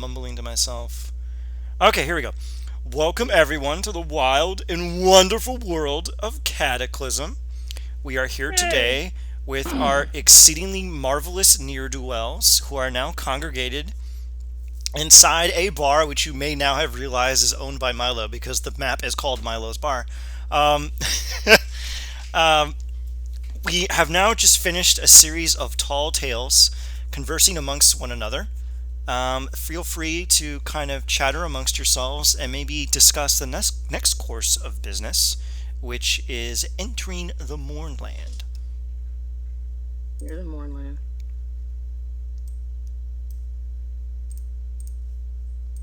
mumbling to myself. Okay, here we go. Welcome everyone to the wild and wonderful world of Cataclysm. We are here Yay! today with our exceedingly marvelous ne'er-do-wells who are now congregated inside a bar, which you may now have realized is owned by Milo because the map is called Milo's Bar. Um, um, we have now just finished a series of tall tales conversing amongst one another. Feel free to kind of chatter amongst yourselves and maybe discuss the next course of business, which is entering the Mournland. You're the Mournland.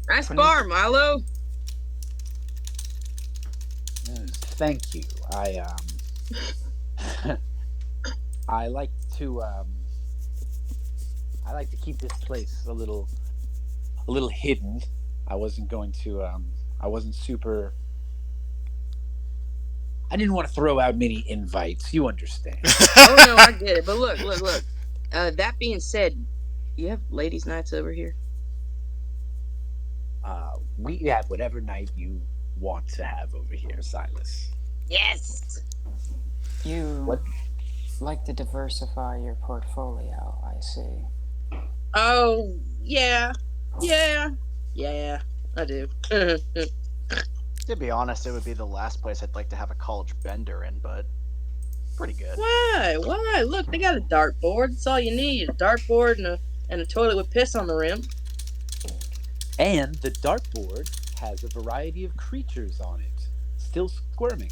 Nice Funny. bar, Milo. Thank you. I like to I like to keep this place a little hidden. I wasn't going to I wasn't super I didn't want to throw out many invites. You understand. Oh no, I get it. But look. That being said, you have ladies' nights over here. We have whatever night you want to have over here, Silas. Yes. You What? like to diversify your portfolio, I see. Oh yeah. I do. To be honest, it would be the last place I'd like to have a college bender in, but pretty good. Why? Why? Look, they got a dartboard. That's all you need. A dartboard and a toilet with piss on the rim. And the dartboard has a variety of creatures on it, still squirming.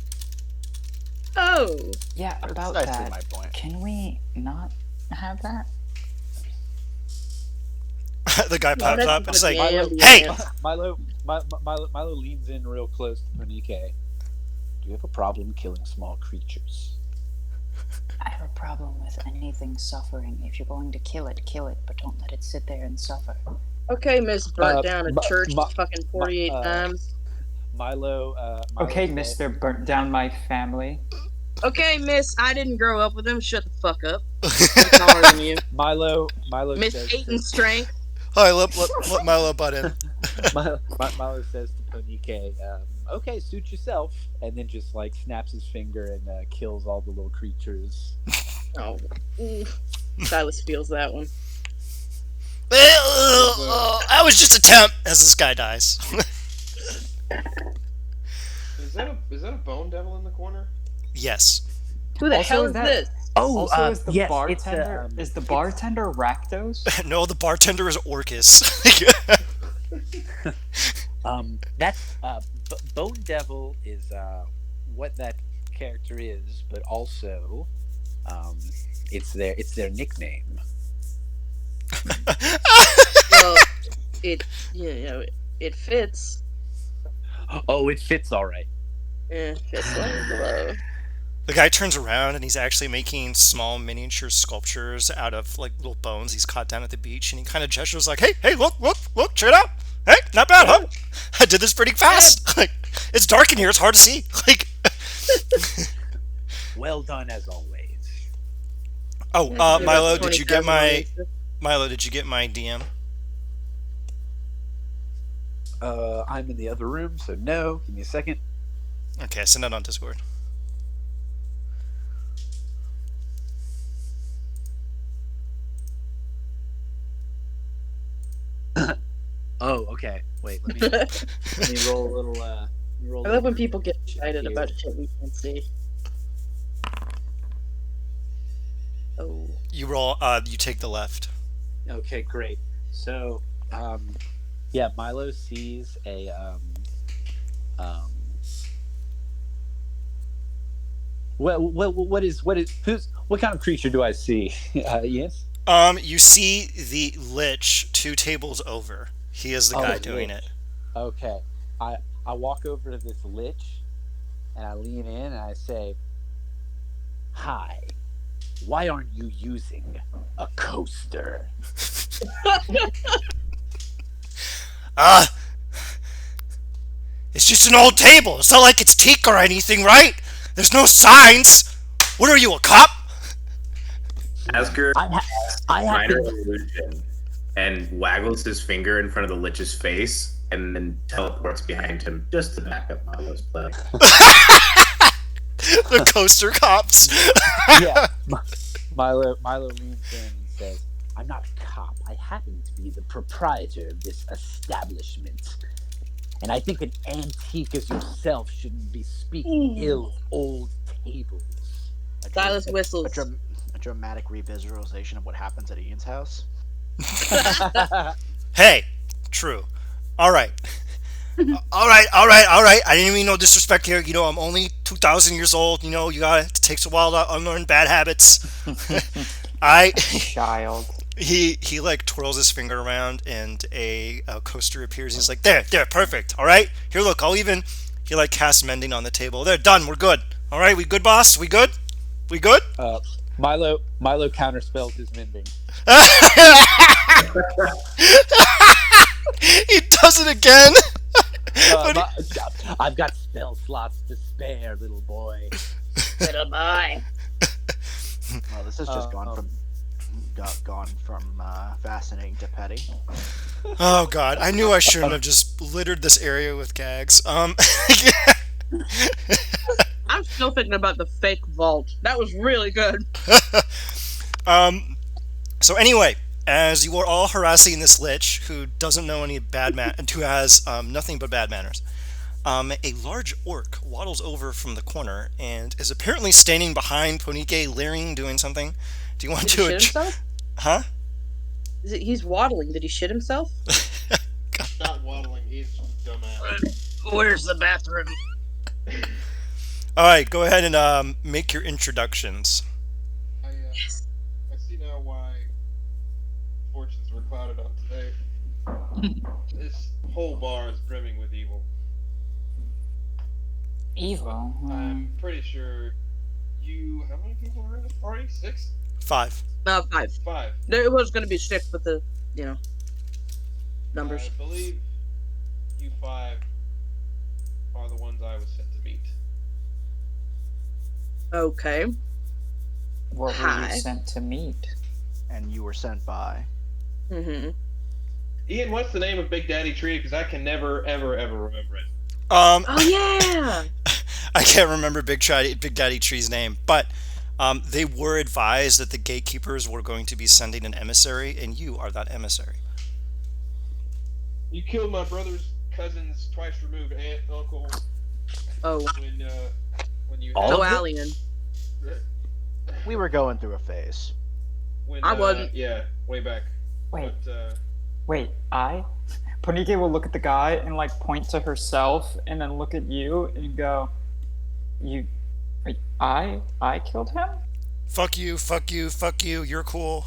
Oh. Yeah, That's about precisely that. my point. Can we not have that? The guy Well, pops that's up and is like, the Milo, "Hey!" Milo leans in real close to Panike. Do you have a problem killing small creatures? I have a problem with anything suffering. If you're going to kill it, but don't let it sit there and suffer. Okay, Miss burnt down a Ma- church ma- fucking 48 times. Milo. Okay, said- mister, burnt down my family. Okay, Miss, I didn't grow up with him. Shut the fuck up. I'm taller than you. Milo Miss says Eight in to, strength. Hi, let Milo butt in. Milo says to Panike, okay, suit yourself, and then just like snaps his finger and kills all the little creatures. Oh. Silas feels that one. I was just a temp as this guy dies. Is that a bone devil in the corner? Yes. Who the Also, hell is is that- this? Also, is the yes, bartender it's, is the bartender Rakdos? No, the bartender is Orcus. That's Bone Devil is what that character is, but also it's their nickname. Well, it it fits. Oh, it fits all right. Fits like a glove. The guy turns around and he's actually making small miniature sculptures out of like little bones he's caught down at the beach, and he kind of gestures like, "Hey, look, check it out. Hey, not bad, huh? I did this pretty fast. Like, it's dark in here; it's hard to see. Like, Well done as always. oh, Yeah, Milo, that's did you get 20,000 my DM? I'm in the other room, so no. Give me a second. Okay, I sent it on Discord. Oh, okay. Wait, let me roll a little. Let me roll I a love when little people get excited here. about shit we can't see. Oh. You roll. You take the left. Okay, great. So, yeah, Milo sees a what kind of creature do I see? Yes. You see the Lich 2 tables over. He is the guy doing Lich. it. Okay. I walk over to this lich, and I lean in and I say, "Hi. Why aren't you using a coaster?" It's just an old table. It's not like it's teak or anything, right? There's no signs. What are you, a cop? Asgard I minor happen illusion. and waggles his finger in front of the Lich's face, and then teleports behind him just to back up Milo's play. The coaster cops. Yeah. Milo leans in and says, "I'm not a cop. I happen to be the proprietor of this establishment. And I think an antique as yourself shouldn't be speaking ill of old tables." Silas whistles. A dramatic revisualization of what happens at Ian's house. Hey, true. All right. All right. I didn't mean no disrespect here. You know, I'm only 2,000 years old. You know, it takes a while to unlearn bad habits. Child. He like twirls his finger around and a coaster appears. He's like, there, perfect. All right, here, look. He like casts mending on the table. There, done. We're good. All right, we good, boss? We good? Milo counterspells his mending. He does it again. I've got spell slots to spare, little boy. Little boy. Well, this has just gone from fascinating to petty. Oh God, I knew I shouldn't have just littered this area with gags. I'm still thinking about the fake vault. That was really good. So anyway, as you are all harassing this lich who doesn't know any and who has nothing but bad manners, a large orc waddles over from the corner and is apparently standing behind Ponike, leering, doing something. Do you want Did to? he shit himself? Huh? He's waddling. Did he shit himself? Not waddling. He's dumbass. Where's the bathroom? All right, go ahead and make your introductions. I see now why fortunes were clouded on today. This whole bar is brimming with evil. Evil. I'm pretty sure you. How many people were in this party? 6? 5. No, 5. 5. There was going to be 6 with the, numbers. I believe you 5 are the ones I was sent to meet. Okay. What were Hi. you sent to meet? And you were sent by. Mm-hmm. Ian, what's the name of Big Daddy Tree? Because I can never, ever, ever remember it. Oh, yeah! I can't remember Big Daddy Tree's name, but they were advised that the gatekeepers were going to be sending an emissary, and you are that emissary. You killed my brother's cousin's twice removed aunt, uncle. Oh. When you All So of it? Alien. We were going through a phase. when I wasn't. Yeah, way back. Wait. But, Wait, Ponike will look at the guy and like point to herself and then look at you and go, I killed him? Fuck you, you're cool.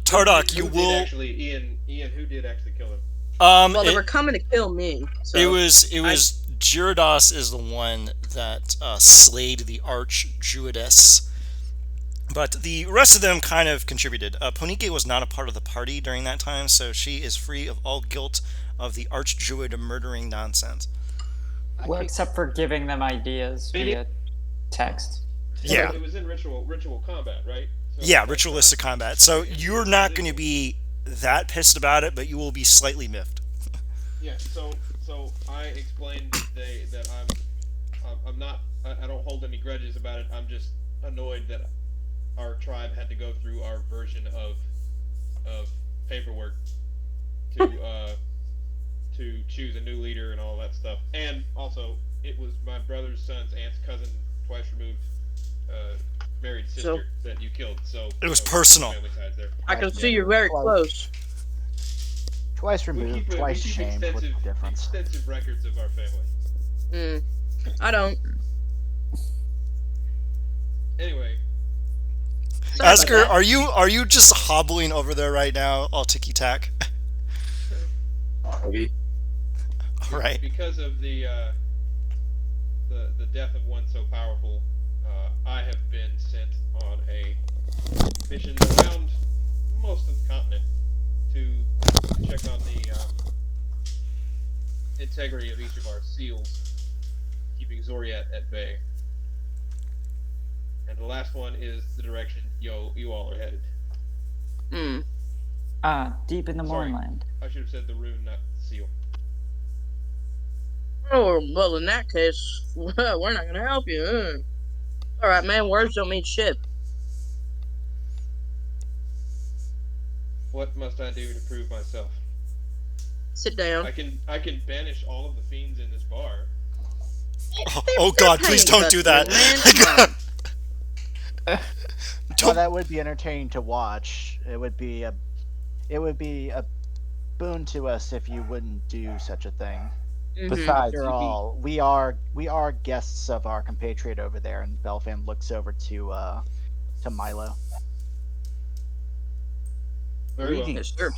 Tardoc, you who did will... actually, Ian, who did actually kill him? Well, they were coming to kill me. So It was Gyarados is the one that slayed the arch druidess, but the rest of them kind of contributed. Ponike was not a part of the party during that time, so she is free of all guilt of the arch druid murdering nonsense. Well, except for giving them ideas via text. Yeah. It was in ritual combat, right? So, Yeah, ritualistic combat. So you're not going to be that pissed about it, but you will be slightly miffed. Yeah. So I explained that I'm not. I don't hold any grudges about it. I'm just annoyed that our tribe had to go through our version of paperwork to choose a new leader and all that stuff. And also, it was my brother's son's aunt's cousin, twice removed, married sister that you killed. So It was personal. family ties there. I can see you're very close. Twice removed, twice shamed. What's the difference? Extensive records of our family. I don't. Anyway, Sorry about Asger, that. are you just hobbling over there right now, all ticky tack? Maybe. All right. because of the death of one so powerful, I have been sent on a mission around most of the continent to check on the integrity of each of our seals, keeping Zoriat at bay. And The last one is the direction you all are headed. Hmm. Deep in the Sorry. Mournland. I should have said the rune, not the seal. Oh, well, in that case, we're not gonna help you. All right, man. Words don't mean shit. What must I do to prove myself? Sit down. I can banish all of the fiends in this bar. Oh God, please don't do that. Man, come on. Well, that would be entertaining to watch. It would be a boon to us if you wouldn't do such a thing. Besides, After you'd be, all, we are guests of our compatriot over there, and Belfan looks over to Milo. Very well. Greetings. Sure.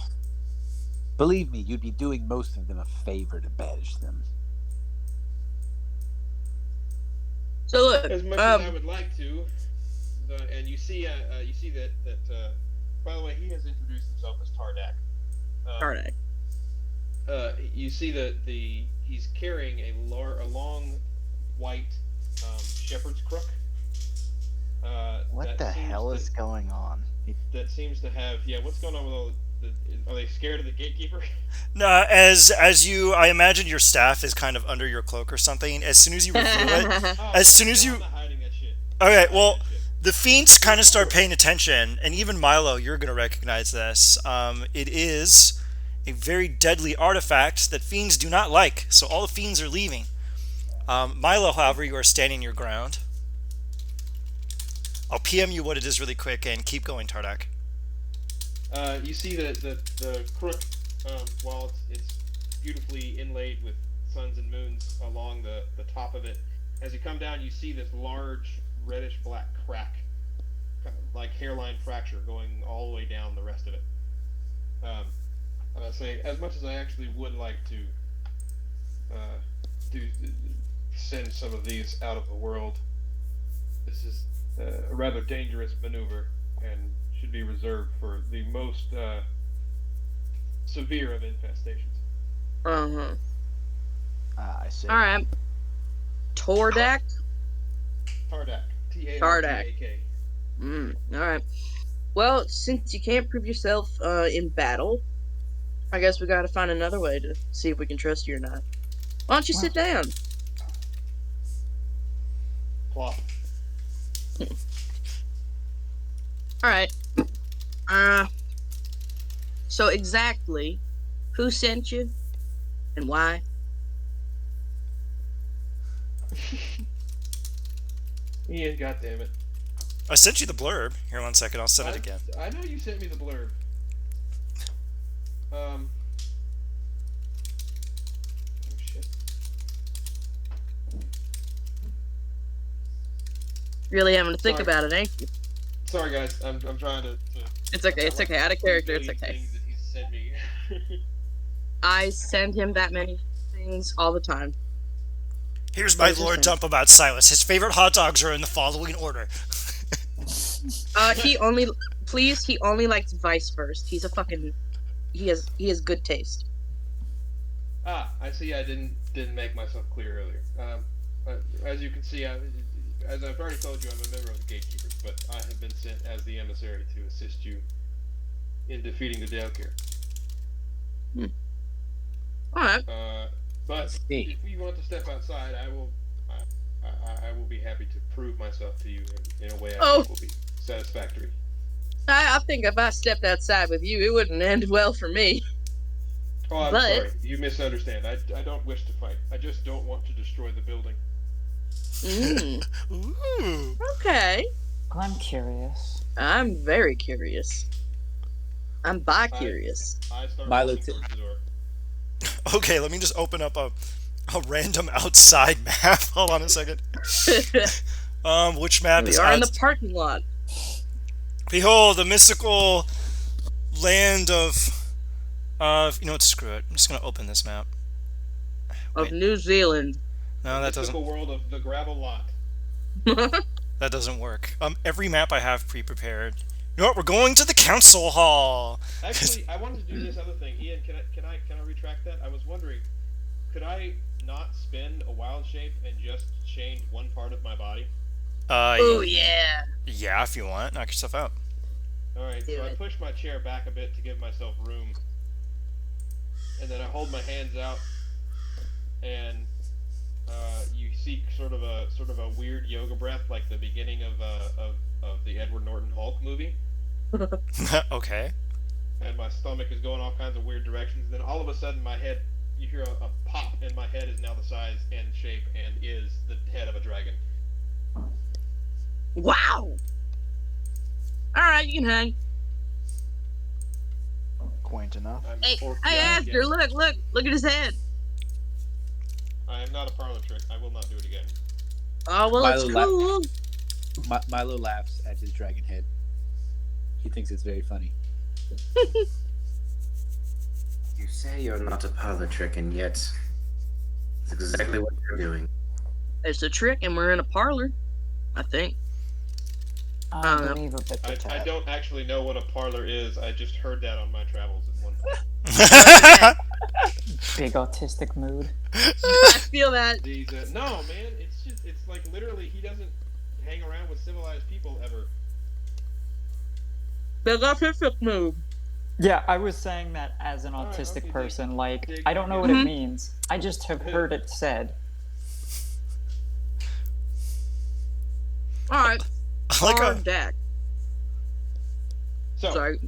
Believe me, you'd be doing most of them a favor to banish them. So look, As much as I would like to, and you see that by the way, he has introduced himself as Tardak. Tardak. You see that he's carrying a long white shepherd's crook. What that the seems hell to- is going on? That seems to have what's going on with all are they scared of the gatekeeper? No, as you, I imagine your staff is kind of under your cloak or something. As soon as you reveal it, as soon as you, I'm not hiding that shit. okay, well, the fiends kind of start paying attention, and even Milo, you're gonna recognize this. It is a very deadly artifact that fiends do not like, so all the fiends are leaving. Milo, however, you are standing your ground. I'll PM you what it is really quick, and keep going, Tardak. You see the crook, while it's beautifully inlaid with suns and moons along the top of it, as you come down, you see this large reddish black crack, kind of like hairline fracture, going all the way down the rest of it. And I say, as much as I actually would like to send some of these out of the world, this is a rather dangerous maneuver and should be reserved for the most severe of infestations. Uh-huh. I see. All right. Tordak. Tardak. Tardak. All right. Well, since you can't prove yourself in battle, I guess we gotta find another way to see if we can trust you or not. Why don't you sit down? Plop. All right. So exactly, who sent you, and why? Ian, goddammit. I sent you the blurb. Here, 1 second, I'll send it again. I know you sent me the blurb. Oh shit. Really having to think Sorry. about it, ain't you? Sorry guys, I'm trying to It's okay. It's okay. Out of character. It's okay. Things that he sent me. I send him that many things all the time. Here's my What is his lore name? dump about Silas. His favorite hot dogs are in the following order. He only likes Vice first. He's a fucking. He has good taste. I see. I didn't make myself clear earlier. As you can see, as I've already told you, I'm a member of the Gatekeepers, but I have been sent as the emissary to assist you in defeating the Dalekir. All right. But See. if you want to step outside, I will be happy to prove myself to you in a way I think will be satisfactory. I think if I stepped outside with you, it wouldn't end well for me. Oh, I'm But- sorry. You misunderstand. I don't wish to fight. I just don't want to destroy the building. Ooh. Okay. I'm curious. I'm very curious. I'm bi-curious. I start Milo walking towards the door. Okay, let me just open up a random outside map. Hold on a second. Which map We is are in the out? parking lot Behold, the mystical land of you know what? Screw it. I'm just gonna open this map. of New Zealand. No, that The doesn't. mystical world of the gravel lot. That doesn't work. Every map I have pre-prepared. You know what? We're going to the council hall. Actually, I wanted to do this other thing. Ian, can I retract that? I was wondering, could I not spend a wild shape and just change one part of my body? Oh yeah. Yeah, if you want, knock yourself out. Alright, Do so I it. push my chair back a bit to give myself room. And then I hold my hands out, and you see sort of a weird yoga breath, like the beginning of the Edward Norton Hulk movie. Okay. And my stomach is going all kinds of weird directions. Then all of a sudden, my head, you hear a pop, and my head is now the size and shape and is the head of a dragon. Wow. All right, you can hang. Quaint enough. I'm Hey, orc hey, giant Asger, again. look at his head. I am not a parlor trick. I will not do it again. Oh well, it's Milo cool. Milo laughs at his dragon head. He thinks it's very funny. You say you're not a parlor trick, and yet it's exactly what you're doing. It's a trick, and we're in a parlor. I think. I know. believe a bit the I tap. don't actually know what a parlor is. I just heard that on my travels at one point. Big autistic mood. I feel that. No, man, it's like literally he doesn't hang around with civilized people ever. Big autistic move. Yeah, I was saying that as an Alright, autistic okay, person. Like, dig, I don't know dig. what it means. I just have heard it said. All right. I like Hard a, deck. So, Sorry.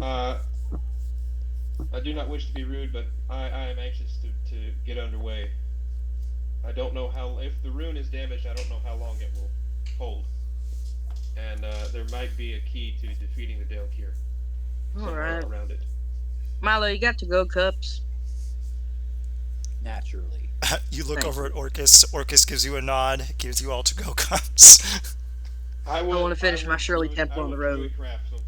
I do not wish to be rude, but I am anxious to get underway. I don't know how, if the rune is damaged, I don't know how long it will hold. And there might be a key to defeating the Dalekir All somewhere right. around it. Milo, you got to-go cups. Naturally. you look Thank over at Orcus. Orcus gives you a nod, gives you all to-go cups. I wanna finish my Shirley Temple on the road. Druid craft some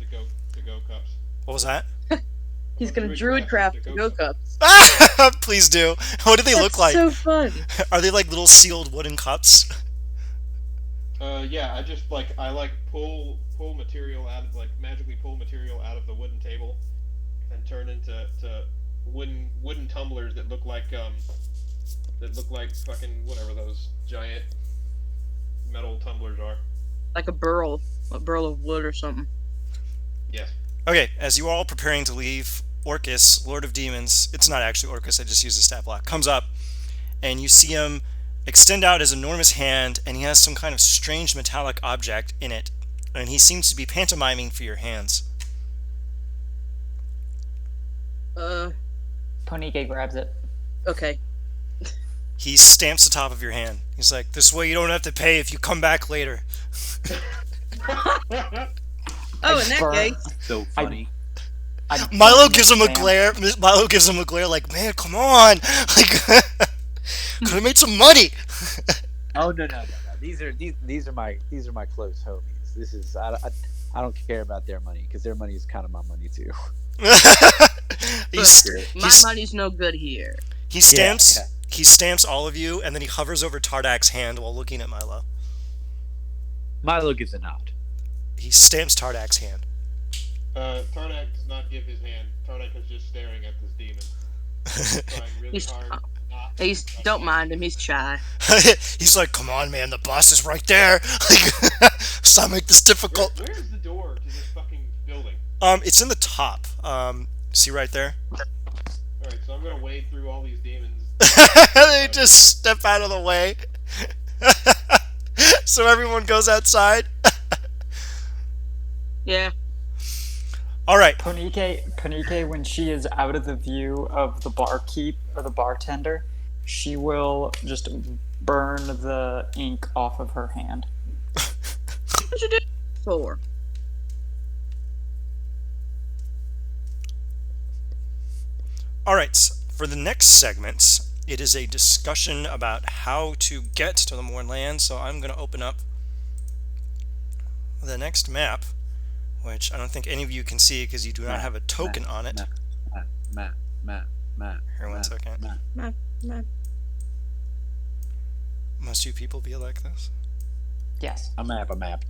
to-go cups. What was that? He's I'm gonna druid craft to-go cups. Please do. What do they look That's like? so fun. Are they like little sealed wooden cups? Yeah, I pull material out of magically pull material out of the wooden table, and turn into wooden tumblers that look like fucking whatever those giant metal tumblers are. Like a burl of wood or something. Yes. Okay, as you are all preparing to leave, Orcus, Lord of Demons, it's not actually Orcus, I just used a stat block, comes up, and you see him extend out his enormous hand, and he has some kind of strange metallic object in it, and he seems to be pantomiming for your hands. Ponike grabs it. Okay. He stamps the top of your hand. He's like, this way you don't have to pay if you come back later. Oh, in that burn- case. So funny. Milo gives him a glare. Milo gives him a glare like, man, come on. Like, could have made some money. Oh no. These are my close homies. This is I don't care about their money because their money is kind of my money too. My money's no good here. He stamps all of you, and then he hovers over Tardak's hand while looking at Milo. Milo gives a nod. He stamps Tardak's hand. Tarnak does not give his hand. Tarnak is just staring at this demon, trying really He's- hard. Don't mind him. He's shy. He's like, come on, man, the boss is right there. Like, stop making this difficult. Where's the door to this fucking building? It's in the top. See right there? Alright, so I'm gonna wade through all these demons. They just step out of the way. So everyone goes outside. Yeah. All right. Ponike, when she is out of the view of the barkeep or the bartender, she will just burn the ink off of her hand. What'd you do for? All right. For the next segment, it is a discussion about how to get to the Mournland. So I'm going to open up the next map, which I don't think any of you can see because you do not have a token on it. Map. Here, 1 second. Map. Must you people be like this? Yes. A map. A map.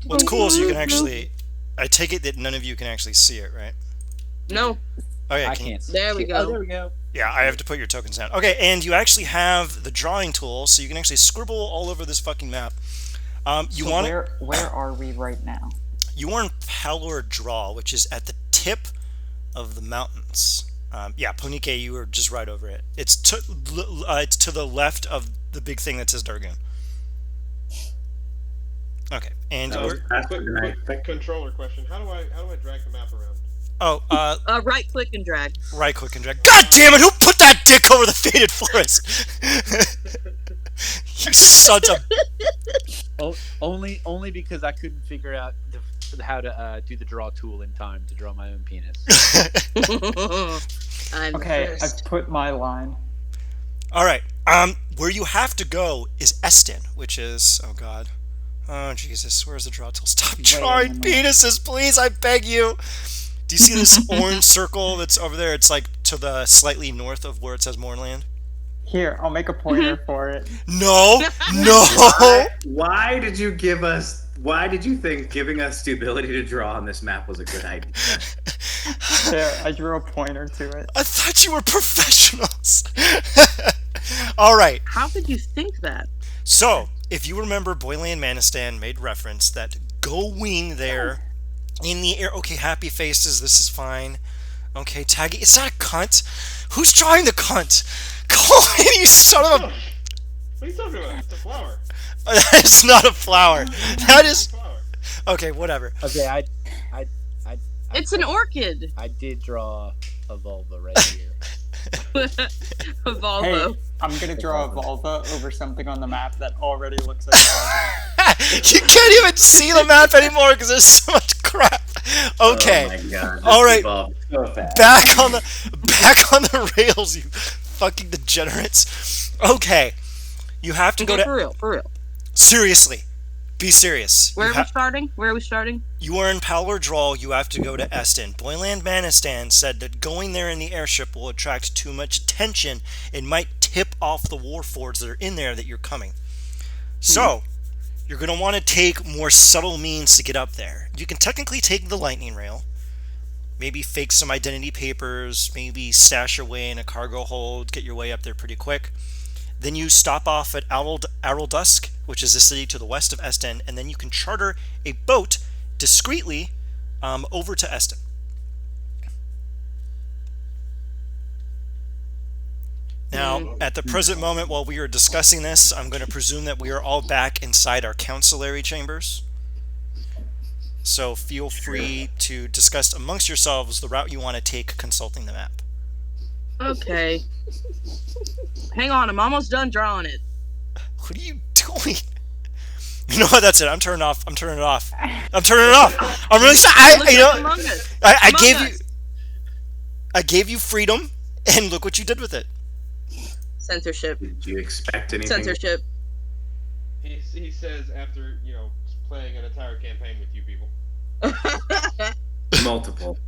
What's cool is you can actually. I take it that none of you can actually see it, right? No. Oh yeah, I can you, can't see. There we Oh, go. there we go. Yeah, I have to put your tokens down. Okay, and you actually have the drawing tool, so you can actually scribble all over this fucking map. You So want it? where are we right now? You are in Palor Draw, which is at the tip of the mountains. Yeah, Ponike, you were just right over it. It's to the left of the big thing that says Durgan. Okay, and Quick controller question: How do I drag the map around? oh, Right click and drag. right click and drag. God damn it! Who put that dick over the faded forest? You sons of. Only because I couldn't figure out how to do the draw tool in time to draw my own penis. I'm Okay, first. I've put my line. All right. Where you have to go is Eston, which is oh Jesus, where's the draw tool? Stop drawing penises, please, I beg you. Do you see this orange circle that's over there? It's like to the slightly north of where it says Mournland. Here, I'll make a pointer for it. No. Why did you give us? Why did you think giving us the ability to draw on this map was a good idea? There, I drew a pointer to it. I thought you were professionals. All right. How could you think that? So, if you remember, Boylan Manistan made reference that going there in the air. Okay, happy faces. This is fine. Okay, Taggy. It's not a cunt. Who's drawing the cunt? Colin, you son of a. What are you talking about? It's a flower. That is not a flower. That is. Flower. Okay, whatever. Okay, It's an orchid. I did draw a vulva right here. A Hey, Volvo. I'm gonna draw a vulva over something on the map that already looks like a vulva. You can't even see the map anymore because there's so much crap. Okay. Oh my god. All right. So fast. Back on the rails, you fucking degenerates. Okay. You have to go Okay, to. for real. Seriously. Be serious. Where are we starting? Where are we starting? You are in Palor Draw, you have to go to Eston. Boylan Manistan said that going there in the airship will attract too much attention and might tip off the warfords that are in there that you're coming. So, you're going to want to take more subtle means to get up there. You can technically take the lightning rail, maybe fake some identity papers, maybe stash away in a cargo hold, get your way up there pretty quick. Then you stop off at Araldusk, which is a city to the west of Eston, and then you can charter a boat discreetly over to Eston. Now, at the present moment, while we are discussing this, I'm going to presume that we are all back inside our councilary chambers. So feel free to discuss amongst yourselves the route you want to take consulting the map. Okay. Hang on, I'm almost done drawing it. What are you doing? You know what? That's it. I'm turning it off. I'm turning it off. I'm really sorry. Look like Among Us. I gave you freedom, and look what you did with it. Censorship. Did you expect anything? Censorship. He says after playing an entire campaign with you people. Multiple.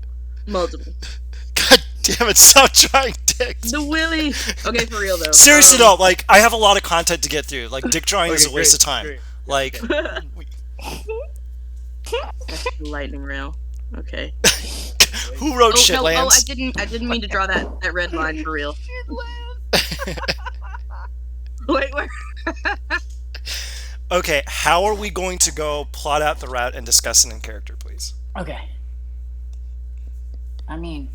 God damn it! Stop trying dicks. The Willy. Okay, for real though. Seriously though, like I have a lot of content to get through. Like dick drawing is a waste of time. Great. Like Lightning rail. Okay. who wrote Oh, no, Shitlands? I didn't mean to draw that red line for real. Wait, where? Okay, how are we going to go plot out the route and discuss it in character, please? Okay. I mean,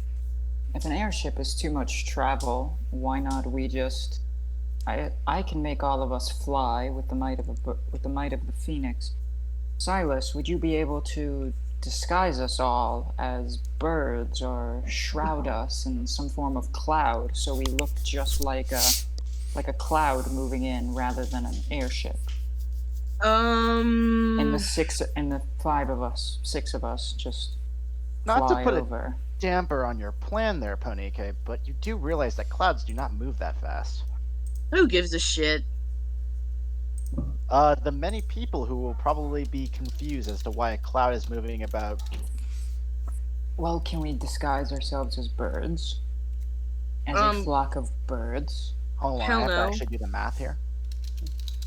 if an airship is too much travel, why not we just? I can make all of us fly with the might of the phoenix. Silas, would you be able to disguise us all as birds or shroud us in some form of cloud so we look just like a cloud moving in rather than an airship? And the six of us just Not fly to put over. a damper on your plan there, Ponike, but you do realize that clouds do not move that fast. Who gives a shit? The many people who will probably be confused as to why a cloud is moving about. Well, can we disguise ourselves as birds? As a flock of birds? Hold on, Hell I have no. to actually do the math here.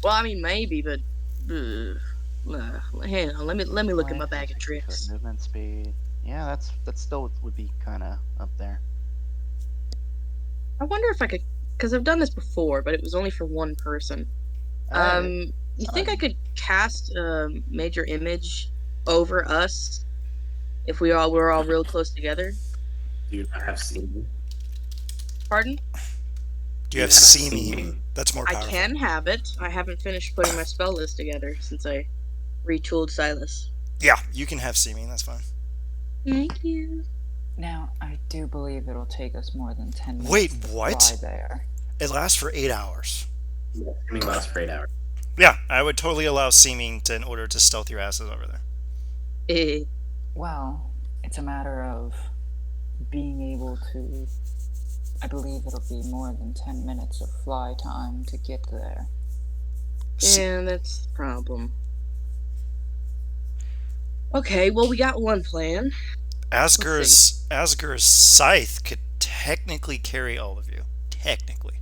Well, I mean maybe, but hang on. Let me look at my bag of tricks. Movement speed. Yeah, that's still would be kind of up there. I wonder if I could, because I've done this before, but it was only for one person. Alright. You think I could cast a major image over us if were all real close together? Do you not have seeming? Pardon? Do you have seeming? That's more I powerful. can have it. I haven't finished putting my spell list together since I retooled Silas. Yeah, you can have seeming. That's fine. Thank you. Now, I do believe it'll take us more than 10 minutes Wait, to what? fly there. It lasts for 8 hours. Yeah, seeming lasts for 8 hours. Yeah, I would totally allow seeming in order to stealth your asses over there. Well, it's a matter of being able to... I believe it'll be more than 10 minutes of fly time to get there. Yeah, that's the problem. Okay, well, we got one plan. Asger's scythe could technically carry all of you. Technically.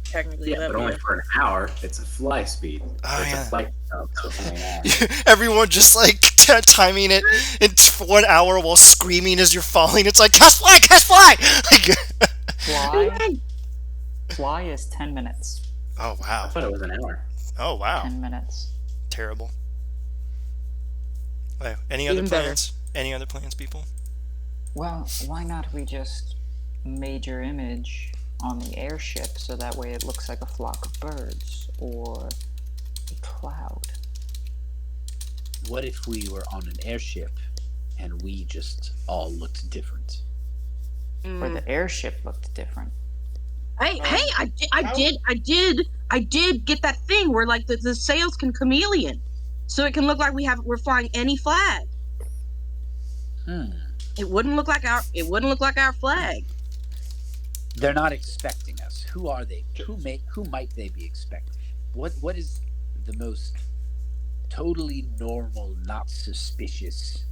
Technically, Yeah, that but only would- for an hour. It's a fly speed. Oh, It's yeah. a flight spell, so it's only an hour. Everyone just like timing it in 1 hour while screaming as you're falling. It's like, cast fly, cast fly! Like, Fly is 10 minutes. oh, wow. I thought it was an hour. Oh, wow. 10 minutes. Terrible. Wow. Any other Even better. plans? Any other plans, people? Well, why not we just major image on the airship so that way it looks like a flock of birds or a cloud? What if we were on an airship and we just all looked different? Or the airship looked different. Hey, I did get that thing where like the sails can chameleon, so it can look like we're flying any flag. It wouldn't look like our flag. They're not expecting us. Who are they? Who might they be expecting? What is the most totally normal, not suspicious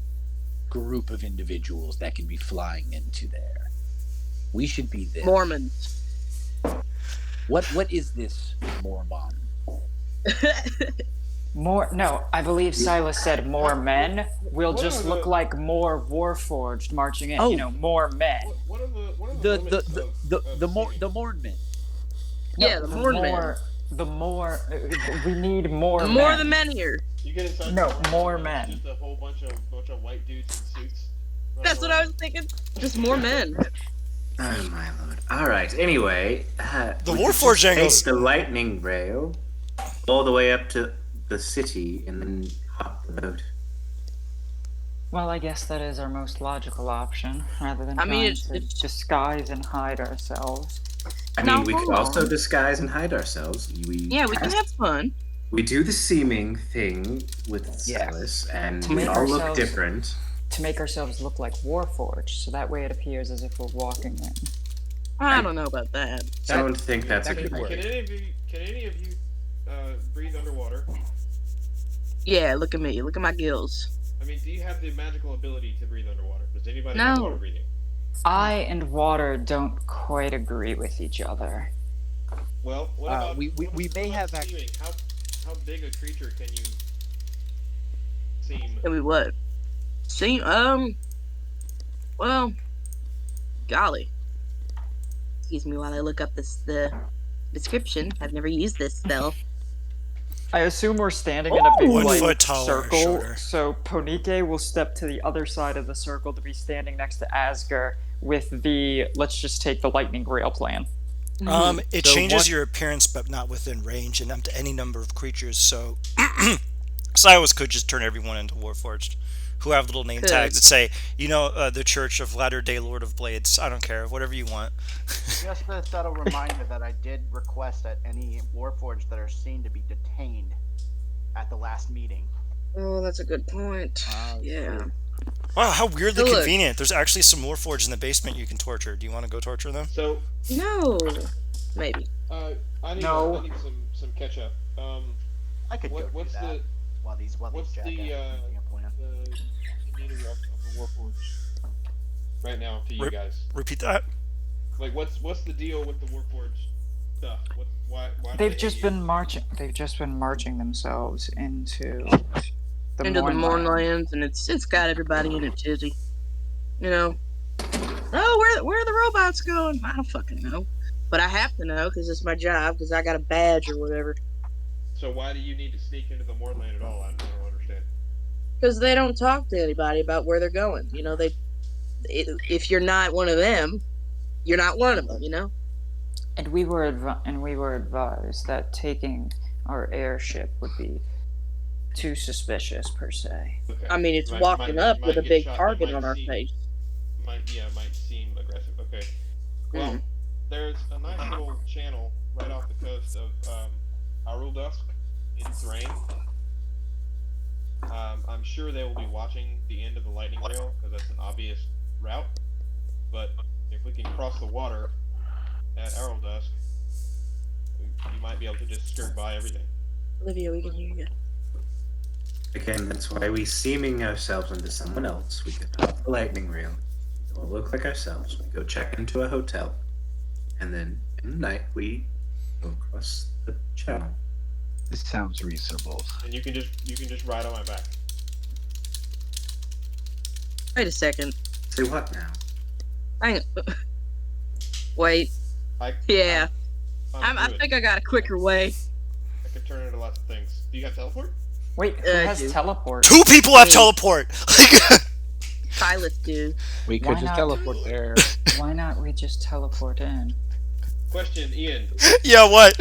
group of individuals that can be flying into there? We should be there. Mormons. What is this Mormon? No, I believe Silas said more men. We'll What just are look the- like more Warforged marching in. Oh. More men. What are the The limits of seeming? the Mormon. Yeah, the Mournland. We need more men. More the men here. You get inside No, the- more men. Just a whole bunch of white dudes in suits. That's what I was thinking. Just more men. Oh my lord. Alright, anyway. The we could Warforged just take angles- the lightning rail all the way up to the city and then hop the boat. Well, I guess that is our most logical option, rather than I mean, trying it's- to disguise and hide ourselves. I No, mean, we could hold also on. disguise and hide ourselves. Yeah, we can have fun. We do the seeming thing with Yes. Silas, and To we make all look ourselves- different. To make ourselves look like Warforged, so that way it appears as if we're walking in. I don't know about that. Don't think that's a that good could work. idea. Can any of you breathe underwater? Yeah, look at me. Look at my gills. I mean, do you have the magical ability to breathe underwater? Does anybody No. have water breathing? I and water don't quite agree with each other. Well, what Uh, about we may have seeming? How big a creature can you seem? Tell me what. See, well, golly. Excuse me while I look up the description. I've never used this spell. I assume we're standing in a big 1 like, foot taller, circle, shorter. so Ponike will step to the other side of the circle to be standing next to Asger with the let's just take the lightning rail plan. It So changes what- your appearance, but not within range, and up to any number of creatures. So, Silas could just turn everyone into Warforged, who have little name Could. tags that say, the Church of Latter-day Lord of Blades. I don't care, whatever you want. Just a subtle reminder that I did request that any Warforged that are seen to be detained at the last meeting. Oh, that's a good point. Yeah. Wow, how weirdly So look- convenient. There's actually some Warforged in the basement you can torture. Do you want to go torture them? So, No. Maybe. I need No. I need some catch up. I could go What's do that the while these what's jackasses the, are making a plan. meaning of the Warforged right now to you Rip. guys? Repeat that. Like, what's the deal with the Warforged stuff? Why do They've they just hate been marching. They've just been marching themselves into the Into the Mournland. Mournlands, and it's got everybody in it tizzy. You know. Oh, where are the robots going? I don't fucking know. But I have to know because it's my job because I got a badge or whatever. So why do you need to sneak into the Mournland at all? I don't understand. Because they don't talk to anybody about where they're going. You know, if you're not one of them, you're not one of them. You know. And we were advised that taking our airship would be too suspicious per se. Okay. I mean, it's walking up with a big target on our face. Might seem aggressive. Okay. Well, there's a nice little channel right off the coast of Aruldusk in Thrain. I'm sure they will be watching the end of the lightning rail because that's an obvious route. But if we can cross the water at Aruldusk, you might be able to just skirt by everything. Olivia, we can hear you. Again, that's why we seaming ourselves into someone else. We get off the lightning rail. We don't look like ourselves. We go check into a hotel. And then in the night, we go across the channel. This sounds reasonable. And you can just ride on my back. Wait a second. Say what now? Wait. Yeah. I I think I got a quicker way. could turn into lots of things. Do you have teleport? Wait, who has do. teleport? 2 people have teleport. Silas do. We could Why just not? teleport there. Why not we just teleport in? Question, Ian. Yeah, what?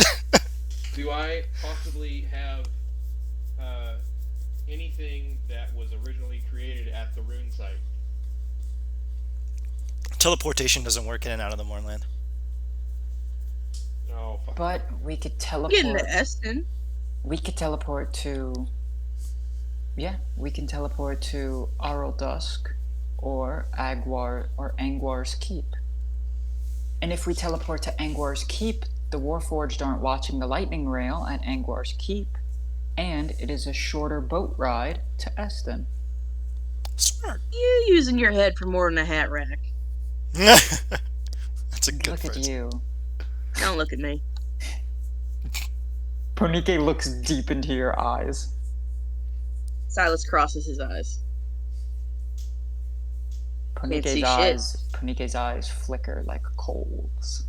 Do I possibly have anything that was originally created at the rune site? Teleportation doesn't work in and out of the Mournland. No, fuck. But we could teleport. Getting to Eston. We could teleport to. Yeah, we can teleport to Aruldusk or Angwar's Keep. And if we teleport to Angwar's Keep, the Warforged aren't watching the lightning rail at Angwar's Keep, and it is a shorter boat ride to Eston. Smart. You using your head for more than a hat rack. That's a good Look phrase. at you. Don't look at me. Ponike looks deep into your eyes. Silas crosses his eyes. Can't see shit. Ponike's eyes flicker like coals.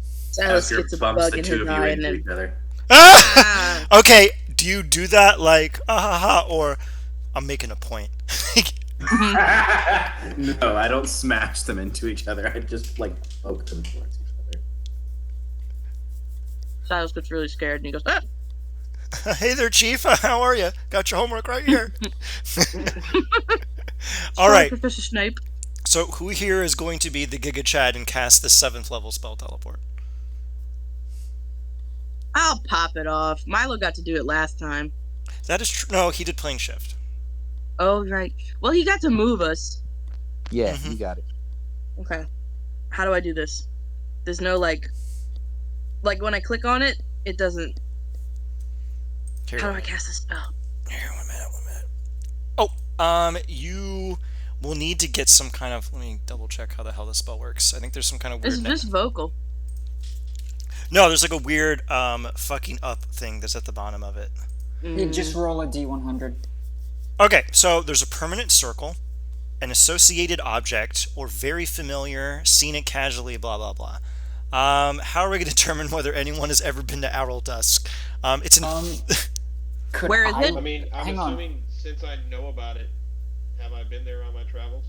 Silas Oscar gets a bumps bug the in two his of you eye into and each then. other. Ah! Okay, do you do that like, ha ha, or I'm making a point? No, I don't smash them into each other. I just like poke them towards each other. Silas gets really scared and he goes, ah! Hey there, Chief. How are you? Got your homework right here. All right. Professor Snape. So who here is going to be the Giga Chad and cast the 7th level spell teleport? I'll pop it off. Milo got to do it last time. That is true. No, he did plane shift. Oh, right. Well, he got to move us. Yeah, Mhm. you got it. Okay. How do I do this? There's no, like when I click on it, it doesn't. Here, How do I cast the spell? Here, 1 minute. You will need to get some kind of. Let me double check how the hell this spell works. I think there's some kind of It's weird. just vocal. No, there's like a weird fucking up thing that's at the bottom of it. You just roll a d100. Okay, so there's a permanent circle, an associated object, or very familiar, seen it casually, blah blah blah. How are we going to determine whether anyone has ever been to Aruldusk? It's an. Could Where is it? I mean, I'm Hang on. assuming since I know about it, have I been there on my travels?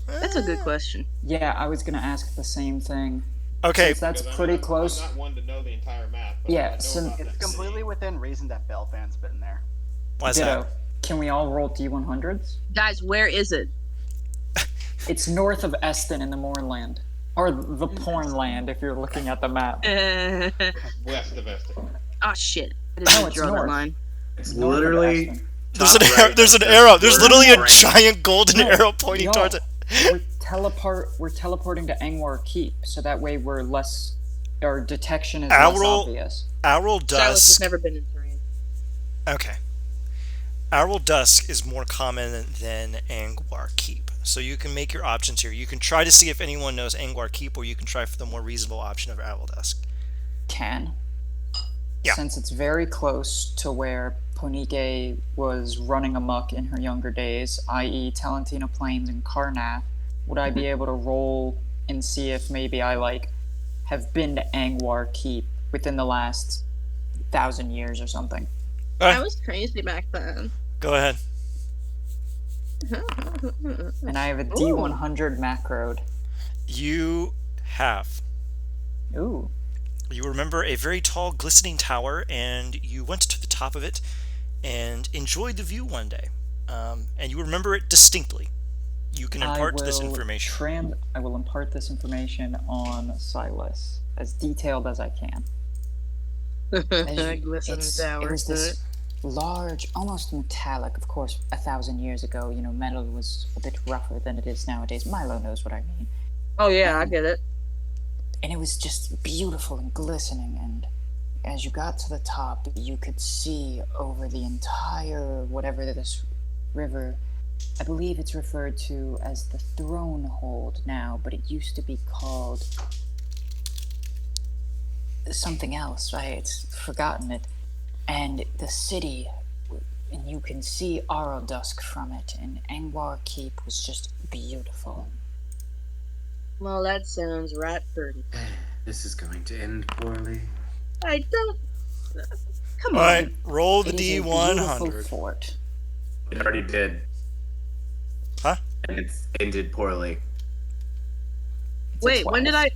That's a good question. Yeah, I was gonna ask the same thing. Okay, Since that's Because pretty close. I'm not one to know the entire map. But Yeah, I know so- about It's that completely city. within reason that Belfan's been there. why is Ditto. that? Can we all roll d100s? Guys, where is it? It's north of Eston in the Mournland. Or the Pornland, if you're looking at the map. West of Eston. Oh, shit. I didn't No, even it's draw that north. line. It's North of literally. Eston. There's top an arrow. right There's of an the arrow. There's word literally a brain. giant golden No, arrow pointing y'all, towards it. We're teleporting to Angwar Keep, so that way we're less. Our detection is less Owl- obvious. Owl Silas has Dusk. never been in Korea. Okay. Owl Dusk is more common than Angwar Keep. So you can make your options here. You can try to see if anyone knows Angwar Keep, or you can try for the more reasonable option of Owl Dusk. Can. Yeah. Since it's very close to where Ponike was running amok in her younger days, i.e. Talentina Plains and Karnath, would I be able to roll and see if maybe I, have been to Angwar Keep within the last 1,000 years or something. I was crazy back then. Go ahead. And I have a Ooh. D100 macroed. You have. Ooh. You remember a very tall, glistening tower, and you went to the top of it and enjoyed the view one day. And you remember it distinctly. You can impart this information. I will impart this information on Silas as detailed as I can. Glistening It tower. was this large, almost metallic, of course, 1,000 years ago, metal was a bit rougher than it is nowadays. Milo knows what I mean. Oh yeah, I get it. And it was just beautiful and glistening, and as you got to the top, you could see over the entire, whatever this river, I believe it's referred to as the Throne Hold now, but it used to be called something else. I'd forgotten it. And the city, and you can see Aradusk from it, and Angwar Keep was just beautiful. Well, that sounds right pretty. This is going to end poorly. I don't. Come on. Alright, roll the It is a beautiful D100. fort. It already did. Huh? And it ended poorly. It's a Wait, when 12.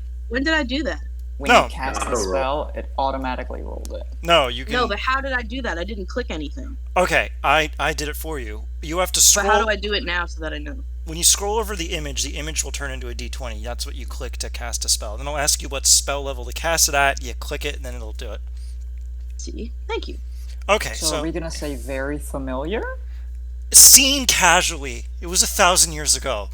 did I do that? When No. you cast the Auto roll. spell, it automatically rolled it. No, you can. No, but how did I do that? I didn't click anything. Okay, I did it for you. You have to But scroll. how do I do it now so that I know? When you scroll over the image will turn into a D20. That's what you click to cast a spell. Then it'll ask you what spell level to cast it at. You click it, and then it'll do it. See? Thank you. Okay, So, so are we gonna say very familiar? seen casually. It was 1,000 years ago.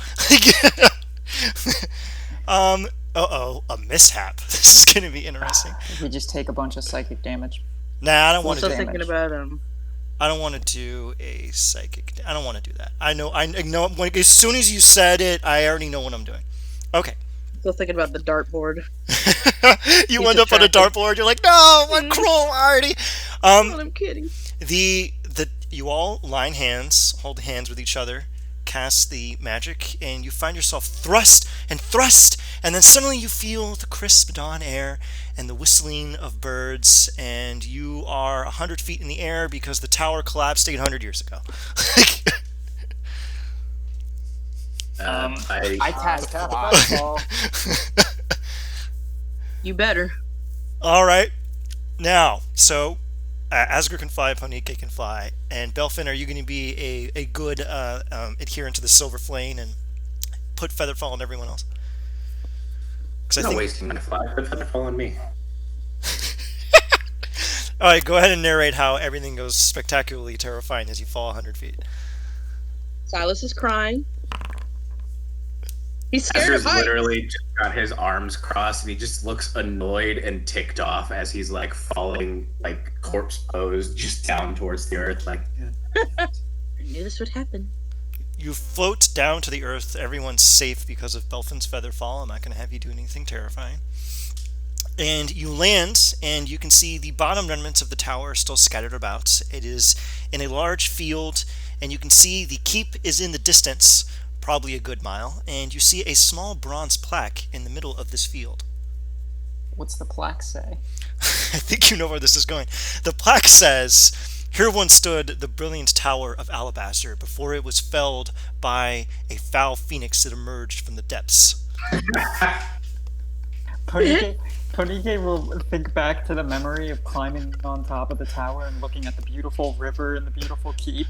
A mishap. This is gonna be interesting. We just take a bunch of psychic damage. Nah, I don't I'm want to still do. thinking about I don't want to do a psychic. I don't want to do that. I know. As soon as you said it, I already know what I'm doing. Okay. still thinking about the dartboard. You He's end up on a distracted. dartboard. You're like, no, what cruel Artie. Oh, I'm kidding. You all line hands, hold hands with each other, cast the magic, and you find yourself thrust, and then suddenly you feel the crisp dawn air and the whistling of birds, and you are 100 feet in the air because the tower collapsed 800 years ago. I cast Cataclysm. You better. All right. Now, so Asger can fly, Ponike can fly, and Belfin, are you going to be a good adherent to the Silver Flame and put Featherfall on everyone else? Because Not wasting my fly. Put Featherfall on me. All right, go ahead and narrate how everything goes spectacularly terrifying as you fall 100 feet. Silas is crying. He's scared Asger's of heights. literally just got his arms crossed and he just looks annoyed and ticked off as he's like falling like corpse pose just down towards the earth like I knew this would happen. You float down to the earth. Everyone's safe because of Belfin's Featherfall. I'm not going to have you do anything terrifying. And you land, and you can see the bottom remnants of the tower are still scattered about. It is in a large field, and you can see the keep is in the distance, probably a good mile, and you see a small bronze plaque in the middle of this field. What's the plaque say? I think you know where this is going. The plaque says, "Here once stood the brilliant tower of Alabaster before it was felled by a foul phoenix that emerged from the depths." Ponike will think back to the memory of climbing on top of the tower and looking at the beautiful river and the beautiful keep,